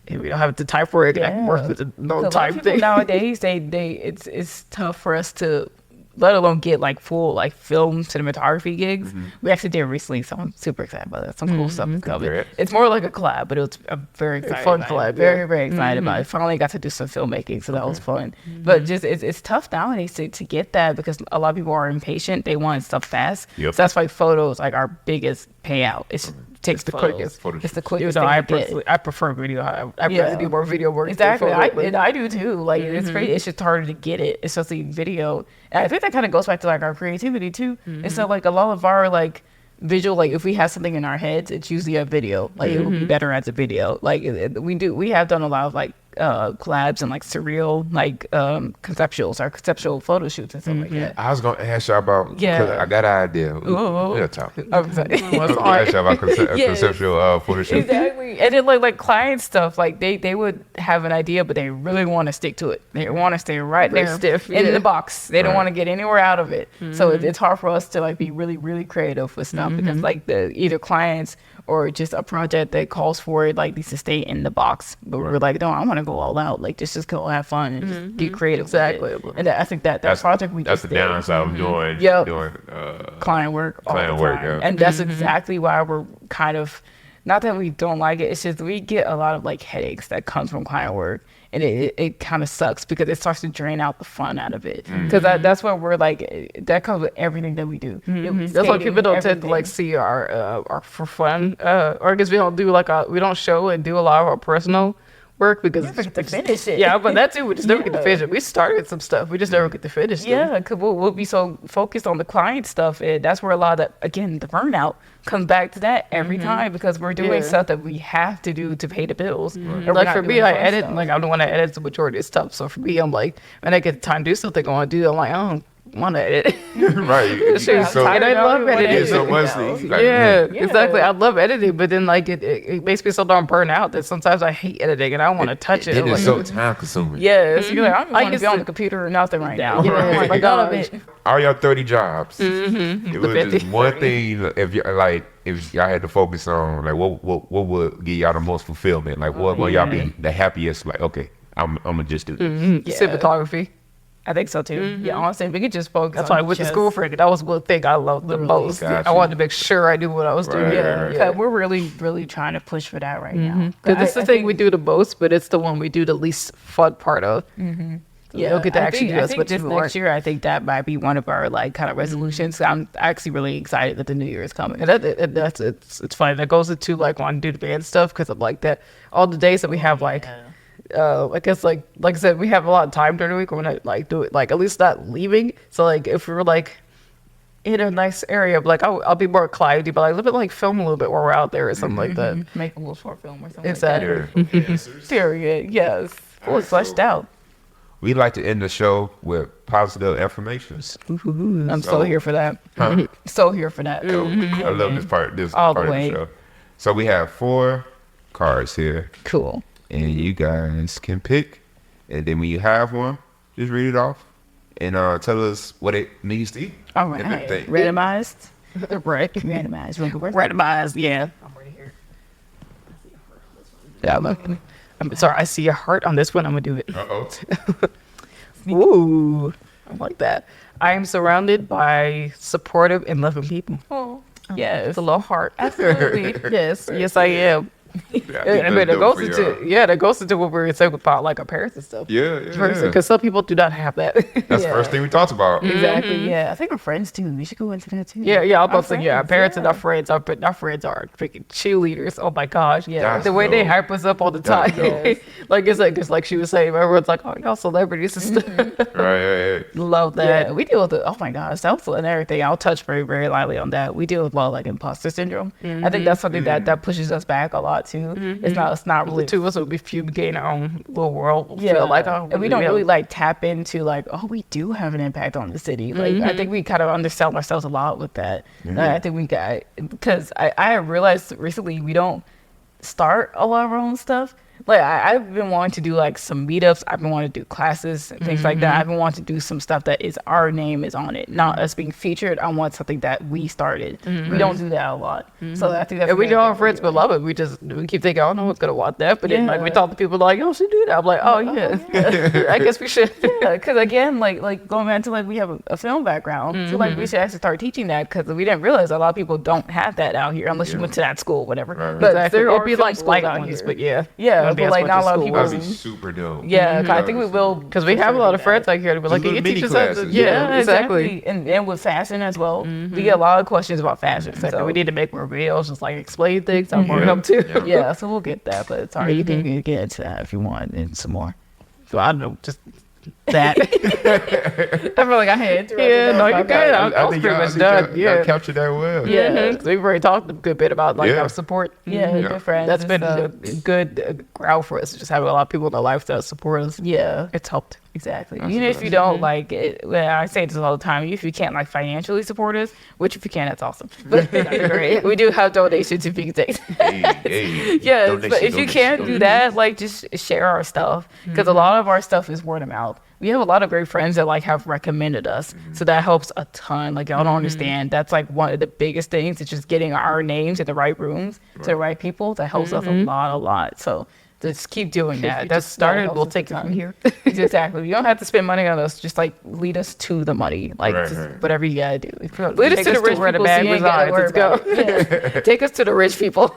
and we don't have the type for it. I can work with the no A lot of type people thing. nowadays, it's tough for us to, let alone get like full like film cinematography gigs. We actually did recently, so I'm super excited about that. Some cool stuff is coming. Congrats. It's more like a collab, but it was a very excited fun about collab, it. Very yeah. very excited about it. Finally got to do some filmmaking, so that was fun. But just it's tough nowadays to get that because a lot of people are impatient. They want stuff fast. Yep. So that's why photos like our biggest payout. It takes the quickest. It's the Even quickest though thing I to get. personally, I prefer video. I Yeah. rather do more video work. than Exactly, photo, but- and I do too. Like it's crazy. It's just harder to get it, especially video. And I think that kind of goes back to like our creativity too. And so like a lot of our like visual, like if we have something in our heads, it's usually a video. Like it would be better as a video. Like we have done a lot of like collabs and like surreal like conceptual photo shoots and stuff like that. I was gonna ask y'all about. Yeah. 'Cause I got an idea. Ooh. We'll talk. I was like- I was gonna ask y'all about Yes. conceptual photo shoot. Exactly. And then like client stuff, like they would have an idea, but they really want to stick to it. They want to stay right They're there stiff, in yeah. the box. They don't Right. want to get anywhere out of it. So it's hard for us to like be really, really creative with stuff because like the either clients or just a project that calls for it like needs to stay in the box. But we're like, no, I want to go all out. Like just go have fun and just get creative. with it. Exactly. And I think that project we That's just the did, downside of doing Yep. doing client work all Client the work, time. yeah. And that's exactly why we're kind of not that we don't like it, it's just we get a lot of like headaches that comes from client work, and it kind of sucks because it starts to drain out the fun out of it, because that's what we're like, that comes with everything that we do. That's why people don't tend to like see our for fun, or because we don't do like we don't show and do a lot of our personal work because never get to finish it. Yeah, but that too, we just never get to finish it. We started some stuff, we just never get to finish them. Yeah, because we'll be so focused on the client stuff, and that's where a lot of that, again, the burnout comes back to that every time, because we're doing stuff that we have to do to pay the bills. And we're Like not for doing me, the I fun edit, stuff. like I'm the one that edits the majority of stuff. So for me, I'm like, when I get the time to do something I want to do, I'm like, I don't want to edit. Right. Shit, So, and I love editing. so once the, like, Yeah, exactly. I love editing, but then like it makes me so darn burn out that sometimes I hate editing and I don't want to touch it. It I'm is like, so time consuming. Yes, you're like, I don't I want to used be on to- the computer or nothing right now. Yeah, Oh my none of gosh. it. All y'all 30 jobs. It was 50. just one thing. If you like, if y'all had to focus on, like, what would give y'all the most fulfillment? Like, what will y'all be the happiest? Like, okay, I'm gonna just do this. Cinematography. I think so too. Yeah, honestly, we could just focus. That's on why I went to just- school for it. That was one thing I loved the most. Gotcha. I wanted to make sure I knew what I was doing. Right, Yeah, right, 'cause we're really trying to push for that right now. Because it's the thing we do the most, but it's the one we do the least fun part of. Yeah, don't get to I actually think, do I as think much this as we next want. year, I think that might be one of our like kind of resolutions. I'm actually really excited that the new year is coming. And that's it's funny. That goes into like wanting to do the band stuff because of like that. All the days that we have like, I guess like I said, we have a lot of time during the week. We're not like do it like at least not leaving. So like if we were like in a nice area, like I'll be more inclined to be like a little bit like film a little bit while we're out there or something like that. Make a little short film or something. Exactly. Yeah. Period. Yes. Fully fleshed out. We like to end the show with positive affirmations. I'm so here for that. Huh? So here for that. I love this part. This All the part way. of the show. So we have 4 cards here, Cool. and you guys can pick. And then when you have one, just read it off and tell us what it means to you. All right. Everything. Randomized. Right. Randomized. Randomized. Yeah. I'm right here. Yeah. I'm sorry. I see a heart on this one. I'm gonna do it. Uh-oh. Ooh, I like that. I am surrounded by supportive and loving people. Oh. Yes. It's a little heart. Absolutely. Yes, yes, I am. I mean, that goes into what we were saying about like our parents and stuff. Yeah. Because some people do not have that. That's the first thing we talked about. Exactly. Yeah. I think our friends too. We should go into that too. Yeah, I was about to say, our friends, parents and yeah. our friends are freaking cheerleaders. Oh my gosh. Yeah. That's The way they dope. hype us up all the time. That's like it's like she was saying, everyone's like, oh, y'all celebrities and stuff. Right. Love that. Yeah, we deal with oh my gosh, that's and everything. I'll touch very, very lightly on that. We deal with a lot of like imposter syndrome. I think that's something that pushes us back a lot too. It's not really The two of us would be fumigating our own little world. yeah, Feel like, oh, and we don't yeah. really like tap into like, oh, we do have an impact on the city. Like I think we kind of undersell ourselves a lot with that. I think we got because I realized recently we don't start a lot of our own stuff. Like I've been wanting to do like some meetups. I've been wanting to do classes and things like that. I've been wanting to do some stuff that is our name is on it, not us being featured. I want something that we started. We don't do that a lot. So I think that's And we another know our thing friends we're will love it. We keep thinking, oh, no one's gonna want that. But then like we Yeah. talk to people like, oh, she do that. I'm like, oh yeah, I guess we should. Yeah, because again, like going back to like we have a film background, so like we should actually start teaching that because we didn't realize a lot of people don't have that out here unless you went to that school, whatever. But Exactly. there It'd are be like film light schools out ones, here. but yeah, Yeah, Wouldn't be but as like much not a as lot of school people. was. That'd be super dope. Yeah, 'cause I think we will Because we have a lot of friends out here to be like, Just can you little teach us mini how to? classes. Yeah, exactly. And with fashion as well, we get a lot of questions about fashion. So So we need to make more videos, just like explain things. I'm working up too. yeah, so we'll get that. But it's alright. You can get into that if you want and some more. So I don't know, just that. I feel like I had to. Yeah, no, you're good. I was think pretty y'all- much done. y'all Yeah. captured that well. Yeah. Because we've already talked a good bit about like Yeah. our support. Yeah, Yeah. good friends. That's and been stuff. a good ground for us. Just having a lot of people in our life that support us. Yeah. It's helped. Exactly. That's Even what if I'm you don't like it, well, I say this all the time. If you can't like financially support us, which if you can, that's awesome. But we do have donations if you can take. Hey. Yes, Donation, but if you donation, can't do donation. that, like just share our stuff because a lot of our stuff is word of mouth. We have a lot of great friends that like have recommended us, so that helps a ton. Like y'all don't understand. That's like one of the biggest things. It's just getting our names in the right rooms to the right people. That helps us a lot. So Just keep doing that. you That's just started. know We'll most take of it the from here. Exactly. You don't have to spend money on us. Just like lead us to the money. Like Right, just right. whatever you gotta do. Lead us to the rich where people so you ain't gotta worry Let's go. Yeah. Take us to the rich people,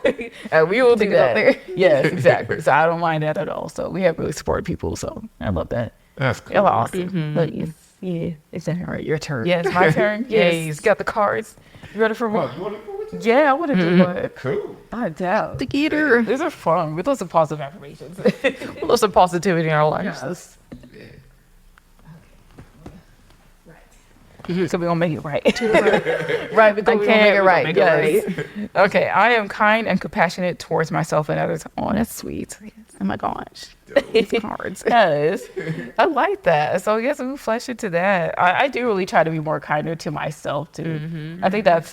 and we will do that. Yes, exactly. So I don't mind that at all. So we have really supported people. So I love that. That's cool. Y'all are awesome. But yes, yeah, exactly. All right, your turn. Yes, my turn. Yes. Yes, got the cards. You ready for Oh, one? you want to go with it? Yeah, I want to do one. Cool. I doubt. The Gator. These are fun. We love some positive affirmations. We love some positivity in our lives. Yes. So we're gonna make it right. Right, we're gonna make it right. Yes. Okay, I am kind and compassionate towards myself and others. Oh, that's sweet. Oh my gosh. These cards. Yes. I like that. So yes, we flesh into that. I do really try to be more kinder to myself too. I think that's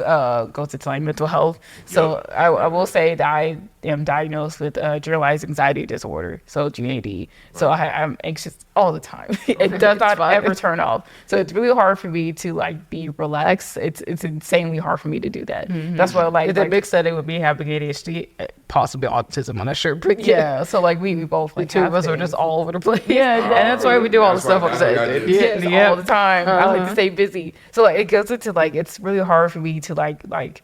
goes to like mental health. So I will say that I am diagnosed with generalized anxiety disorder, so GAD. So I'm anxious all the time. It does not ever turn off. So it's really hard for me to like be relaxed. It's insanely hard for me to do that. That's why If that mix setting would be having ADHD, possibly autism. I'm not sure. But yeah. So like we both like the two of us are things. just all over the place. Yeah, and that's why we do all the That's why stuff on that's what I set. do. yes, all the time. I like to stay busy. So like it goes into like it's really hard for me to like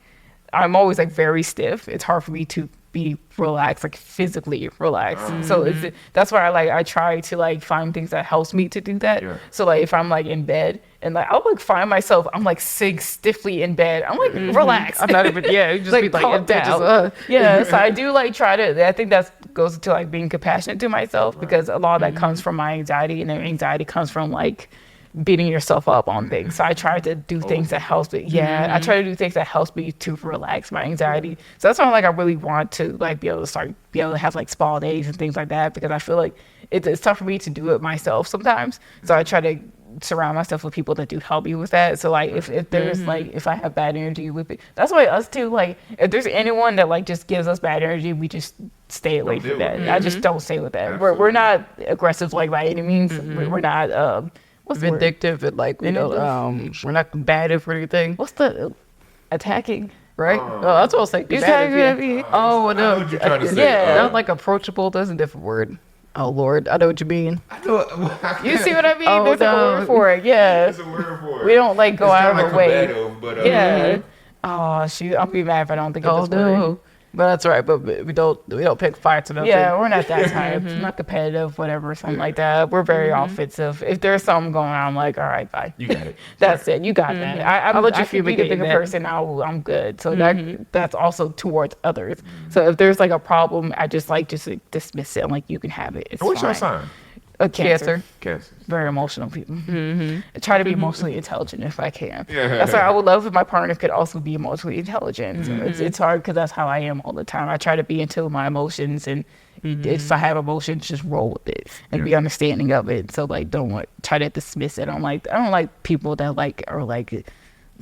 I'm always like very stiff. It's hard for me to be relaxed, like physically relaxed. So that's why I try to like find things that helps me to do that. Yeah. So like if I'm like in bed and like I'll like find myself, I'm like sitting stiffly in bed. I'm like relax. I'm not even. Yeah, you just Like, be like, calm down. Yeah, so I do like try to. I think that goes into like being compassionate to myself because a lot of that comes from my anxiety, and then anxiety comes from like beating yourself up on things. So I try to do things that helps me. Yeah, I try to do things that helps me to relax my anxiety. So that's why like I really want to like be able to have like spa days and things like that because I feel like it's tough for me to do it myself sometimes. So I try to surround myself with people that do help me with that. So like if there's like if I have bad energy with it, that's why us too, like if there's anyone that like just gives us bad energy, we just stay away from that. I just don't stay with that. We're not aggressive like by any means. We're not what's the word? vindictive and like we don't, we're not combative or anything, What's the attacking? right? Oh, that's what I was saying. Combative, yeah. Oh I know no, what you're trying to say. Yeah. not like approachable. That's a different word. Oh Lord, I know what you mean. I know. You see what I mean? Oh, There's a no. word for it. Yeah. There's a word for it. We don't like go It's out kinda of our way. combative, but, Yeah. Oh shoot, I'll be mad if I don't think of this word. But that's all right. But we don't pick fights or nothing. Yeah, we're not that type. Not competitive, whatever, something like that. We're very offensive. If there's something going on, I'm like, all right, bye. You got it. That's it. You got that. I'll let you I can be the fumigate bigger that. person. I'm good. So that's also towards others. So if there's like a problem, I just dismiss it. I'm like, you can have it. It's What's fine. your sign? A Cancer. Cancer. Very emotional people. I try to be emotionally intelligent if I can. Yeah. That's why I would love if my partner could also be emotionally intelligent. So it's hard because that's how I am all the time. I try to be into my emotions, and if I have emotions, just roll with it and be understanding of it. So like, try to dismiss it. I don't like people that like are like,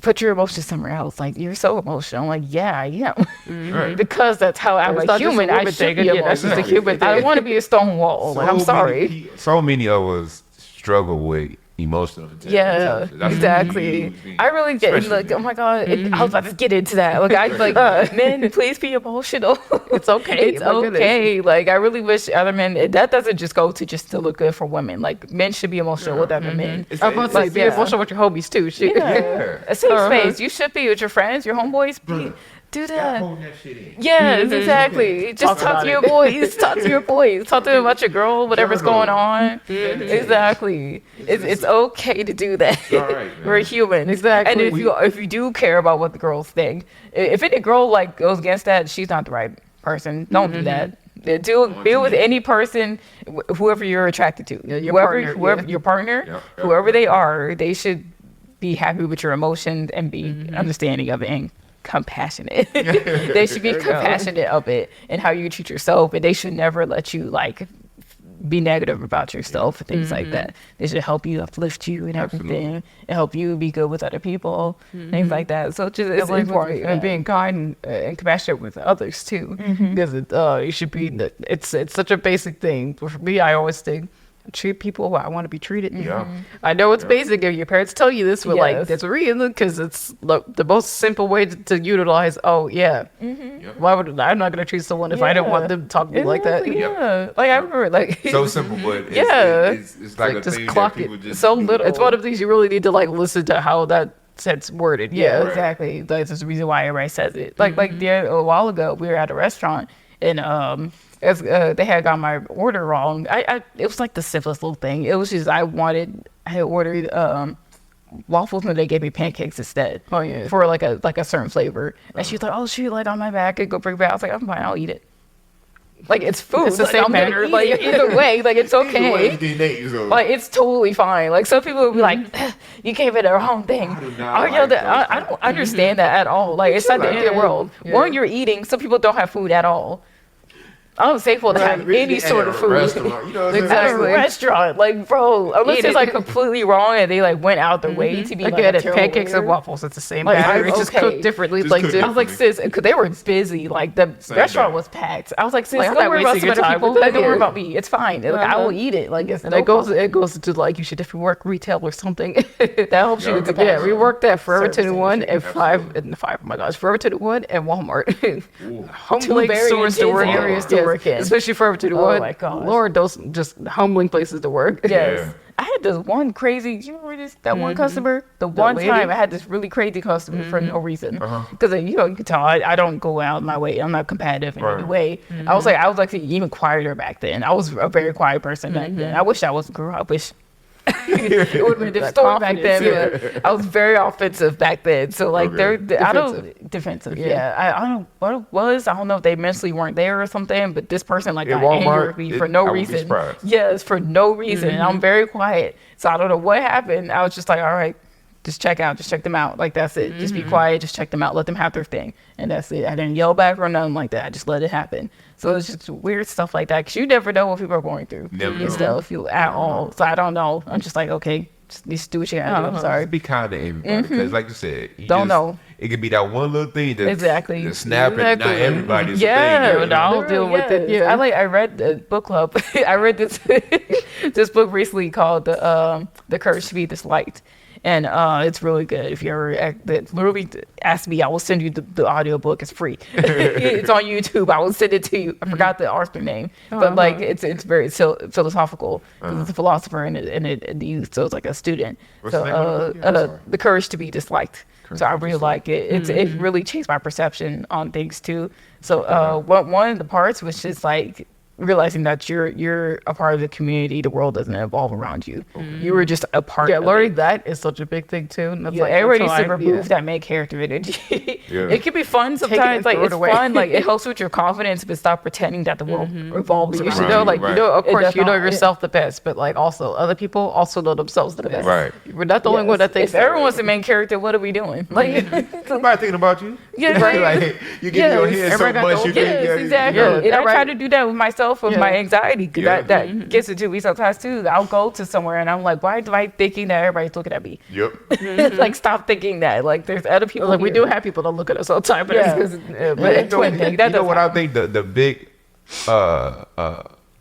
put your emotions somewhere else. Like, you're so emotional. I'm like, yeah, I am. Right. Because that's how I'm It's a not just a human. I woman should thing. be Yeah, emotional. that's just a human I thing. don't want to be a stone wall. Like, I'm sorry. So many of us struggle with emotional intelligence. Yeah, That's exactly. a huge thing. I really get Especially like, oh my god, I was about to get into that. Like, I like men, please be emotional. It's okay. It's My goodness. okay. Like, I really wish other men. That doesn't just go to look good for women. Like, men should be emotional with other men. It's- I'm about to say, it's- be emotional with your homies too. Shit. Yeah, a safe space. You should be with your friends, your homeboys. Do Stop that. holding that shit in. Yes, exactly. Just talk to your boys. Talk to your boys. Talk to them about your girl, whatever's going on. Exactly. It's okay to do that. all right, man. We're human. Exactly. And if you do care about what the girls think, if any girl like goes against that, she's not the right person. Don't do that. Be with any person, whoever you're attracted to. Yeah, your whoever partner, your partner, Yeah. whoever they are, they should be happy with your emotions and be understanding of it and compassionate. They should be compassionate of it and how you treat yourself, and they should never let you like be negative about yourself and things like that. They should help you, uplift you, and everything, Absolutely. and help you be good with other people, things like that. So just it's Like, important. and being kind and compassionate with others too, because it should be. It's such a basic thing. But for me, I always think treat people how I want to be treated. Yeah. I know it's basic if your parents tell you this, but like Yes. there's a reason because it's the most simple way to utilize. Oh yeah, why would I'm not gonna treat someone if I don't want them to talk to me like that? Yeah. Like I remember like So simple, but it's like a just thing clock that people it. just So do. little. It's one of these you really need to like listen to how that sentence worded. Yeah, Yeah. exactly. That's the reason why everybody says it. Like there a while ago, we were at a restaurant and as they had got my order wrong. It was like the simplest little thing. It was just I had ordered waffles and they gave me pancakes instead. Oh, yeah. For like a certain flavor. And she was like, "Oh, shoot, like on my back and go bring it back." I was like, "I'm fine, I'll eat it." Like it's food. It's the Like, same I'm gonna matter. eat Like, it either way, like it's okay. Like it's totally fine. Like some people will be like, "You gave me the wrong thing." I do not I, like those I don't understand that at all. Like it's not the end of the world. Yeah. One, you're eating. Some people don't have food at all. I don't say for to have any sort of food Restaurant, you know what I'm at a saying? restaurant. Like, bro, unless Eat it's it. like completely wrong and they like went out their way to be like Again, a it's terrible pancakes and waiter. waffles. It's the same Like, batter. I'm It's just okay. cooked differently. Just Like cooked the- I was like, sis, because they were busy. Like the Same restaurant bag. was packed. I was like, sis, Like, I'm don't not worry about wasting some your other time people. with Like, that. don't worry Yeah. about me. It's fine. Like, I will eat it. Like it's and no it goes problem. to like you should definitely work retail or something. That helps you. Yeah. with the- Yeah, we worked at Forever Service 21 and Absolutely. five. Oh my gosh, Forever 21 and Walmart. Two Humbling very stores to work intense in. areas to Yes, work in. especially Forever 21. Oh my gosh. Lord, those just humbling places to work. Yes. Yeah. I had this one crazy, you remember this, that one customer? The one lady? time I had this really crazy customer for no reason. Because, you can tell I don't go out my way. I'm not competitive in any Right. way. I was like even quieter back then. I was a very quiet person back then. I wish I was a girl. I wish it would have been a different story back then. But I was very offensive back then. So like Okay. I don't defensive. Yeah. I don't know what it was. I don't know if they mentally weren't there or something. But this person like In got angry Walmart, with me for no I would be reason. surprised. Yes, for no reason. And I'm very quiet. So I don't know what happened. I was just like, all right, just check out. Just check them out. Like, that's it. Just be quiet. Just check them out. Let them have their thing. And that's it. I didn't yell back or nothing like that. I just let it happen. So it's just weird stuff like that. Because you never know what people are going through. Never and know. stuff at all. So I don't know. I'm just like, okay, just do what you gotta do. I'm sorry. Be kind to everybody because, like you said, you Don't know. It could be that one little thing that Exactly. That snapping. Exactly. Not everybody's Yeah, a thing. no. I'll Literally, deal with it, yes. yeah. I read the book club. I read this this book recently called The Courage to Be Disliked. And it's really good. If you ever literally ask me, I will send you the audio book. It's free. It's on YouTube. I will send it to you. I forgot the author name, but like it's very philosophical. It's a philosopher and it youth, so it's like a student. What's the name of the book? So The Courage to Be Disliked. So I really like it. It really changed my perception on things too. So one of the parts was just like realizing that you're a part of the community. The world doesn't evolve around you. You were just a part. Yeah, of learning it. that is such a big thing too. And that's Yeah, like, everybody that's needs how to I- remove that main character energy. Yeah. It can be fun and sometimes. Like throw it it's away. fun. Like it helps with your confidence, but stop pretending that the world revolves You around should Right, know, like right. you know, of It course, does you know not- yourself the best, but like also other people also know themselves the best. Right. We're not the only one that thinks if everyone's the main character, what are we doing? Like, Somebody thinking about you. Yeah, Right. right. Like you get in your Yes. head so Everybody got much. the You own- can yes, exactly. Yeah, And I right. try to do that with myself with Yeah. my anxiety. 'Cause Yeah. that gets it to me sometimes too. I'll go to somewhere and I'm like, why am I thinking that everybody's looking at me? Yep. Like, stop thinking that. Like, there's other people. Like we here. do have people that look at us all the time, but Yeah. it's 'cause- But it's twin thing. That You know does what I happen. think the big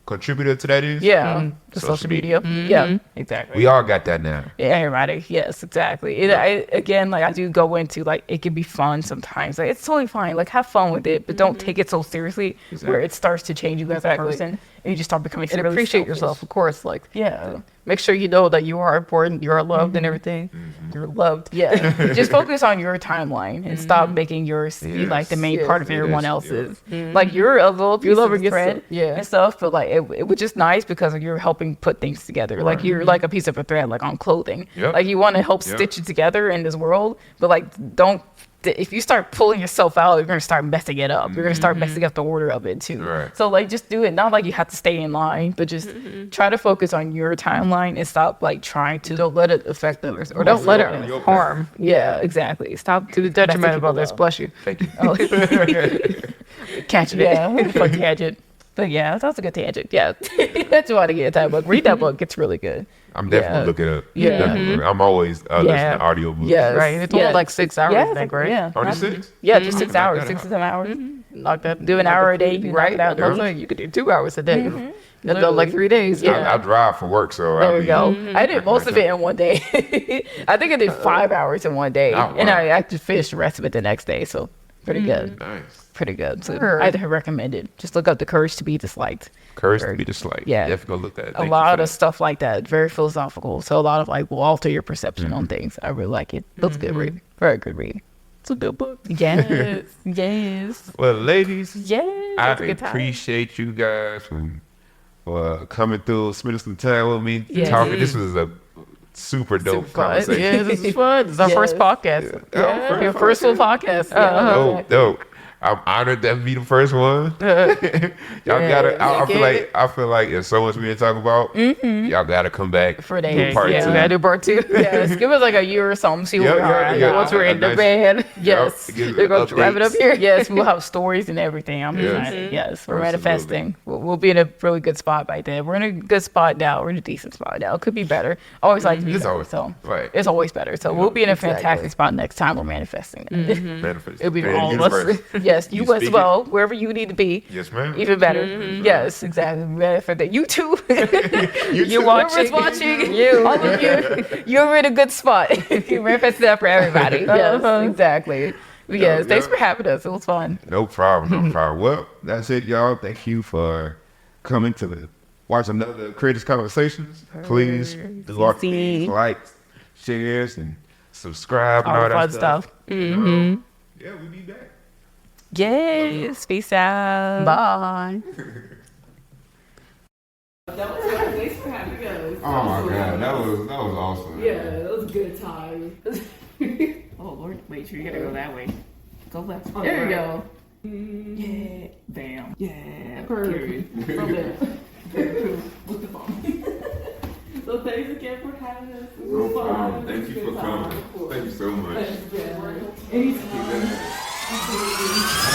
contributor to that is? Yeah, the Social social media. Yeah, exactly. We all got that now. Yeah, everybody. Yes, exactly. Again, like I do go into like it can be fun sometimes. Like it's totally fine. Like have fun with it, but don't take it so seriously where it starts to change you as a Exactly. person and you just start becoming and really appreciate selfish. yourself, of course. Like Yeah. make sure you know that you are important, you are loved, and everything. You're loved. Yeah. Just focus on your timeline and stop making yours be like the main Yes, part of yes, everyone yes. else's. Like you're a little piece love of it, thread yeah. and stuff, but like it was just nice because you're helping put things together. Like you're like a piece of a thread, like on clothing. Yep. Like you want to help Yep. stitch it together in this world, but like don't. If you start pulling yourself out, you're gonna start messing it up. You're gonna start messing up the order of it too. Right. So like, just do it. Not like you have to stay in line, but just try to focus on your timeline and stop like trying to. Don't let it affect others, or don't let it Your harm Yeah, exactly. Stop to the detriment of people others. up. Bless you. Thank you. Oh, Catching yeah, fuck tangent. But yeah, that's a good tangent. Yeah, that's why to get that book. Read that book; it's really good. I'm definitely Yeah. looking up. Yeah. Definitely. I'm always listening Yeah. to audiobooks. Yes, Right, it's only like 6 hours, I think, right? Yeah, Only 6? yeah, just 6 Knock hours, that 6 to out. 7 hours. Knock that. Do an hour a day, you knock right? it out. That's like, you could do 2 hours a day. That's done like 3 days. Yeah. I drive for work, so There we go. I did most of it in one day. I think I did 5 hours in one day, Oh, wow. and I just finished the rest of it the next day. So pretty good, Nice. pretty good. So Sure. I'd recommend it. Just look up The Courage to Be Disliked. Courage to be disliked. Yeah. Definitely go look at it. A Thank you lot for of that. stuff like that, very philosophical. So a lot of like will alter your perception on things. I really like it. That's a good read. Very good read. It's a good book. Yes, yes, Well, ladies, yes. I That's a good time. appreciate you guys for coming through, spending some time with me, Yes. talking. This was a super dope conversation. Yeah, this is fun. This is our Yes. first podcast. Yeah. Your first full podcast. Dope. I'm honored that be the first one. Y'all gotta. I feel like there's so much we didn't talk about. Y'all gotta come back For do days. part Yeah, two. we gotta do part 2. Yes, give us like a year or something. See where we are. Once we're in the nice- band. Yes. Give They're gonna wrap it up updates. here. Yes, we'll have stories and everything. I'm Yes. excited. Yes, we're Absolutely. manifesting. We'll be in a really good spot by then. We're in a good spot now. We're in a decent spot now. It could be better. Always like to be It's better. always- So right. it's always better. So we'll be in a Exactly. fantastic spot next time we're manifesting. It. Manifest. It'll be Man, all of us. universe. Yes, you, You as speak well. Wherever you need to be. Yes, ma'am. Even better. Yes, exactly. Manifest that. You too. You You too. watching? watching. You. All of you. You're in a good spot. You manifested that for everybody. Yes, exactly. But yes, thanks yeah. for having us. It was fun. No problem. No problem. Well, that's it, y'all. Thank you for coming to watch another Creators Conversations. Please do our things, like, shares, and subscribe and All all the that fun stuff. stuff. Yeah, we'll be back. Yes. Peace out. Bye. Thanks for having us. Oh my god, that was awesome. That was a good time. Oh Lord, wait, you gotta go that way. Go left. There you go. Yeah. Bam. Yeah. Period. Very cool. With the phone. So thanks again for having us. It was fun. Thank you for coming. Thank you so much. Thanks again. Anytime.